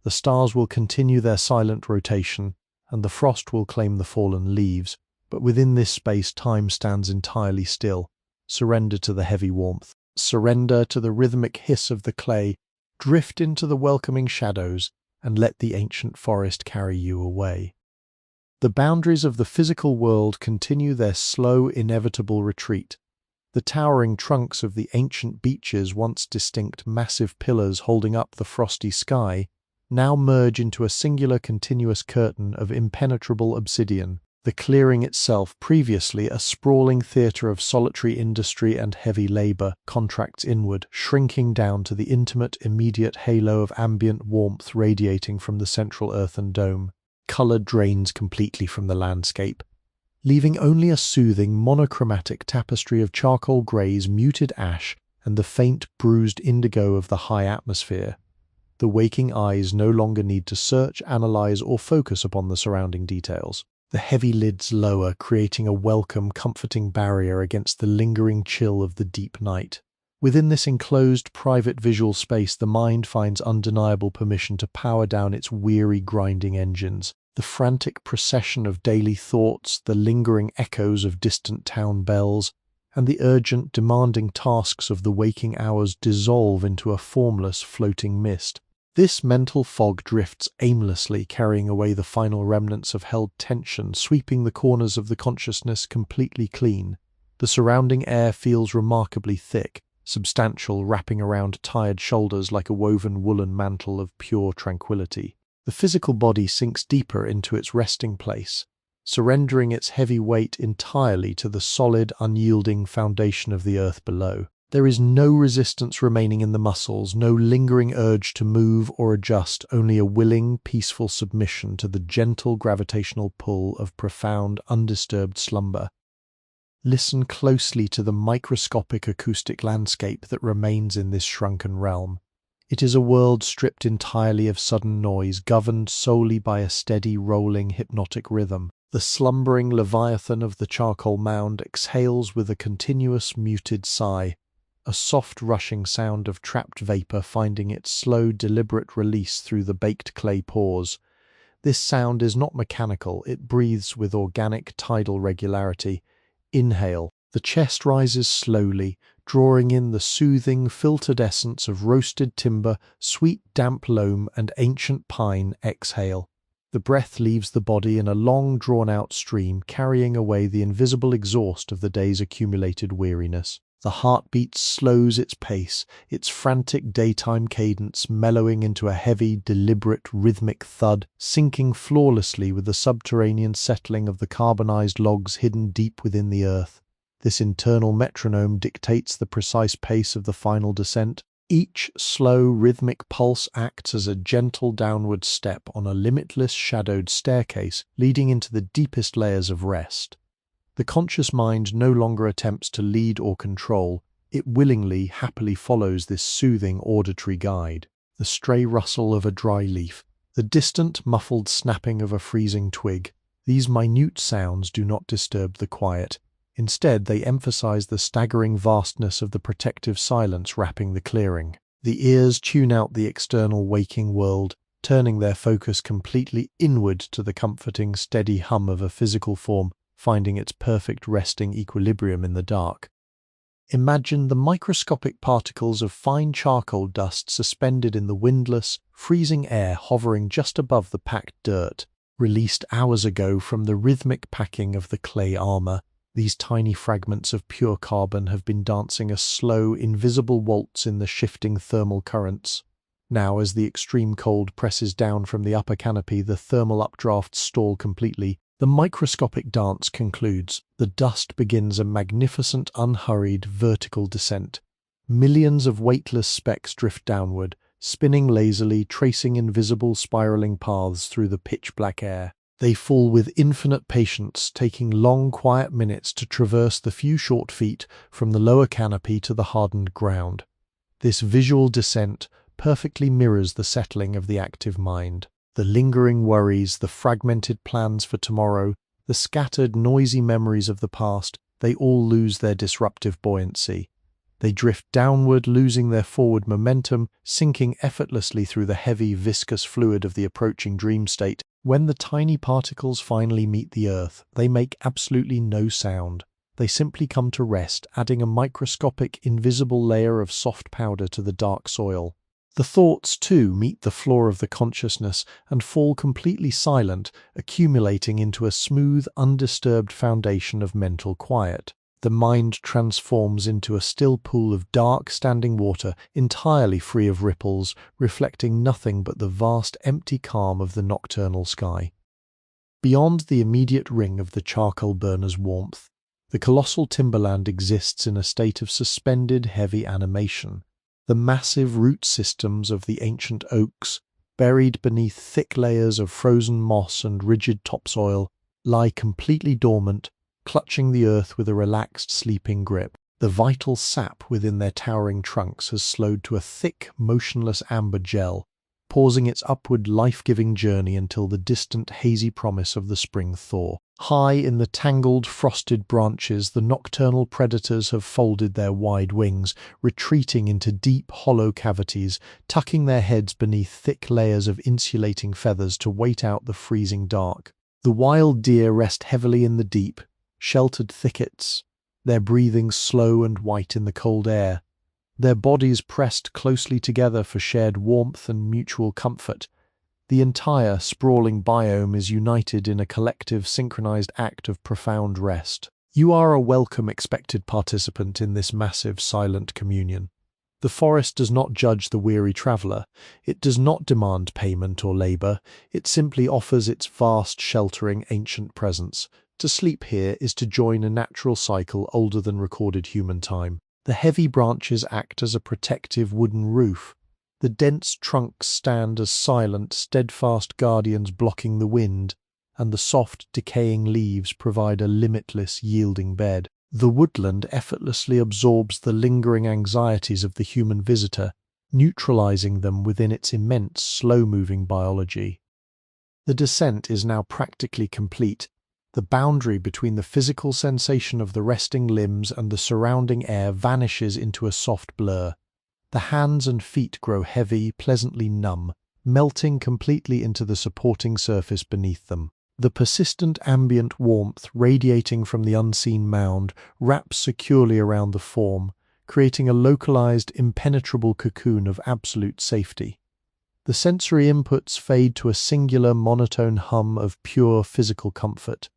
The stars will continue their silent rotation, and the frost will claim the fallen leaves, but within this space time stands entirely still. Surrender to the heavy warmth. Surrender to the rhythmic hiss of the clay. Drift into the welcoming shadows, and let the ancient forest carry you away. The boundaries of the physical world continue their slow, inevitable retreat. The towering trunks of the ancient beeches, once distinct massive pillars holding up the frosty sky, now merge into a singular continuous curtain of impenetrable obsidian. The clearing itself, previously a sprawling theatre of solitary industry and heavy labour, contracts inward, shrinking down to the intimate, immediate halo of ambient warmth radiating from the central earthen dome. Colour drains completely from the landscape, leaving only a soothing, monochromatic tapestry of charcoal greys, muted ash, and the faint, bruised indigo of the high atmosphere. The waking eyes no longer need to search, analyze, or focus upon the surrounding details. The heavy lids lower, creating a welcome, comforting barrier against the lingering chill of the deep night. Within this enclosed, private visual space, the mind finds undeniable permission to power down its weary, grinding engines. The frantic procession of daily thoughts, the lingering echoes of distant town bells, and the urgent, demanding tasks of the waking hours dissolve into a formless, floating mist. This mental fog drifts aimlessly, carrying away the final remnants of held tension, sweeping the corners of the consciousness completely clean. The surrounding air feels remarkably thick, substantial, wrapping around tired shoulders like a woven woolen mantle of pure tranquility. The physical body sinks deeper into its resting place, surrendering its heavy weight entirely to the solid, unyielding foundation of the earth below. There is no resistance remaining in the muscles, no lingering urge to move or adjust, only a willing, peaceful submission to the gentle gravitational pull of profound, undisturbed slumber. Listen closely to the microscopic acoustic landscape that remains in this shrunken realm. It is a world stripped entirely of sudden noise, governed solely by a steady, rolling, hypnotic rhythm. The slumbering leviathan of the charcoal mound exhales with a continuous, muted sigh, a soft rushing sound of trapped vapour finding its slow, deliberate release through the baked clay pores. This sound is not mechanical, it breathes with organic, tidal regularity. Inhale. The chest rises slowly, drawing in the soothing, filtered essence of roasted timber, sweet damp loam, and ancient pine. Exhale. The breath leaves the body in a long, drawn-out stream, carrying away the invisible exhaust of the day's accumulated weariness. The heartbeat slows its pace, its frantic daytime cadence mellowing into a heavy, deliberate, rhythmic thud, syncing flawlessly with the subterranean settling of the carbonized logs hidden deep within the earth. This internal metronome dictates the precise pace of the final descent. Each slow, rhythmic pulse acts as a gentle downward step on a limitless shadowed staircase leading into the deepest layers of rest. The conscious mind no longer attempts to lead or control, it willingly, happily follows this soothing auditory guide. The stray rustle of a dry leaf, the distant, muffled snapping of a freezing twig, these minute sounds do not disturb the quiet. Instead, they emphasize the staggering vastness of the protective silence wrapping the clearing. The ears tune out the external waking world, turning their focus completely inward to the comforting, steady hum of a physical form, finding its perfect resting equilibrium in the dark. Imagine the microscopic particles of fine charcoal dust suspended in the windless, freezing air hovering just above the packed dirt. Released hours ago from the rhythmic packing of the clay armor, these tiny fragments of pure carbon have been dancing a slow, invisible waltz in the shifting thermal currents. Now, as the extreme cold presses down from the upper canopy, the thermal updrafts stall completely. The microscopic dance concludes. The dust begins a magnificent, unhurried, vertical descent. Millions of weightless specks drift downward, spinning lazily, tracing invisible spiraling paths through the pitch-black air. They fall with infinite patience, taking long, quiet minutes to traverse the few short feet from the lower canopy to the hardened ground. This visual descent perfectly mirrors the settling of the active mind. The lingering worries, the fragmented plans for tomorrow, the scattered, noisy memories of the past, they all lose their disruptive buoyancy. They drift downward, losing their forward momentum, sinking effortlessly through the heavy, viscous fluid of the approaching dream state. When the tiny particles finally meet the earth, they make absolutely no sound. They simply come to rest, adding a microscopic, invisible layer of soft powder to the dark soil. The thoughts, too, meet the floor of the consciousness and fall completely silent, accumulating into a smooth, undisturbed foundation of mental quiet. The mind transforms into a still pool of dark, standing water, entirely free of ripples, reflecting nothing but the vast, empty calm of the nocturnal sky. Beyond the immediate ring of the charcoal burner's warmth, the colossal timberland exists in a state of suspended, heavy animation. The massive root systems of the ancient oaks, buried beneath thick layers of frozen moss and rigid topsoil, lie completely dormant, clutching the earth with a relaxed, sleeping grip. The vital sap within their towering trunks has slowed to a thick, motionless amber gel, pausing its upward, life-giving journey until the distant, hazy promise of the spring thaw. High in the tangled, frosted branches, the nocturnal predators have folded their wide wings, retreating into deep, hollow cavities, tucking their heads beneath thick layers of insulating feathers to wait out the freezing dark. The wild deer rest heavily in the deep, sheltered thickets, their breathing slow and white in the cold air, their bodies pressed closely together for shared warmth and mutual comfort. The entire sprawling biome is united in a collective, synchronized act of profound rest. You are a welcome expected participant in this massive, silent communion. The forest does not judge the weary traveler. It does not demand payment or labor. It simply offers its vast, sheltering, ancient presence. To sleep here is to join a natural cycle older than recorded human time. The heavy branches act as a protective wooden roof. The dense trunks stand as silent, steadfast guardians blocking the wind, and the soft, decaying leaves provide a limitless, yielding bed. The woodland effortlessly absorbs the lingering anxieties of the human visitor, neutralizing them within its immense, slow-moving biology. The descent is now practically complete. The boundary between the physical sensation of the resting limbs and the surrounding air vanishes into a soft blur. The hands and feet grow heavy, pleasantly numb, melting completely into the supporting surface beneath them. The persistent ambient warmth radiating from the unseen mound wraps securely around the form, creating a localized, impenetrable cocoon of absolute safety. The sensory inputs fade to a singular monotone hum of pure physical comfort.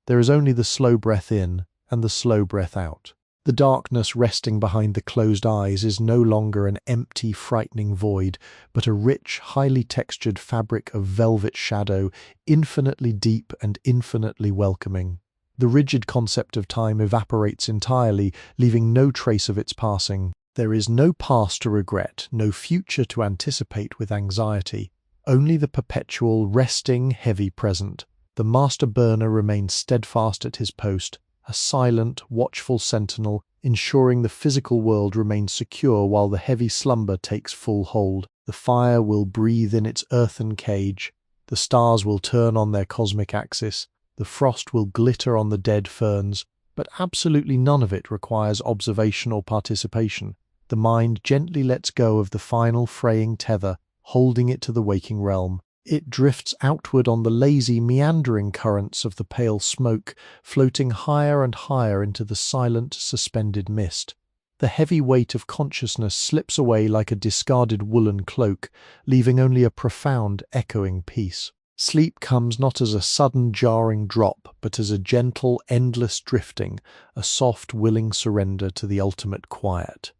There is only the slow breath in and the slow breath out. The darkness resting behind the closed eyes is no longer an empty, frightening void, but a rich, highly textured fabric of velvet shadow, infinitely deep and infinitely welcoming. The rigid concept of time evaporates entirely, leaving no trace of its passing. There is no past to regret, no future to anticipate with anxiety, only the perpetual, resting, heavy present. The master burner remains steadfast at his post, a silent, watchful sentinel, ensuring the physical world remains secure while the heavy slumber takes full hold. The fire will breathe in its earthen cage, the stars will turn on their cosmic axis, the frost will glitter on the dead ferns, but absolutely none of it requires observation or participation. The mind gently lets go of the final fraying tether, holding it to the waking realm. It drifts outward on the lazy, meandering currents of the pale smoke, floating higher and higher into the silent, suspended mist. The heavy weight of consciousness slips away like a discarded woolen cloak, leaving only a profound, echoing peace. Sleep comes not as a sudden, jarring drop, but as a gentle, endless drifting, a soft, willing surrender to the ultimate quiet.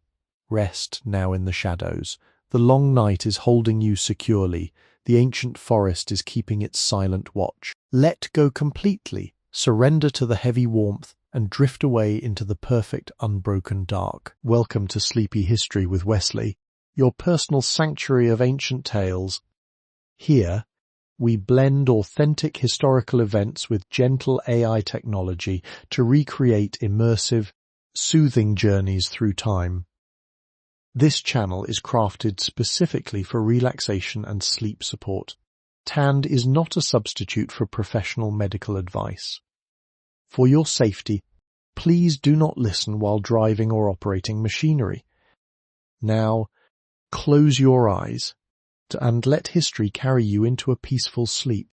Rest now in the shadows. The long night is holding you securely. The ancient forest is keeping its silent watch. Let go completely, surrender to the heavy warmth, and drift away into the perfect, unbroken dark. Welcome to Sleepy History with Wesley, your personal sanctuary of ancient tales. Here, we blend authentic historical events with gentle AI technology to recreate immersive, soothing journeys through time. This channel is crafted specifically for relaxation and sleep support. TAND is not a substitute for professional medical advice. For your safety, please do not listen while driving or operating machinery. Now, close your eyes and let history carry you into a peaceful sleep.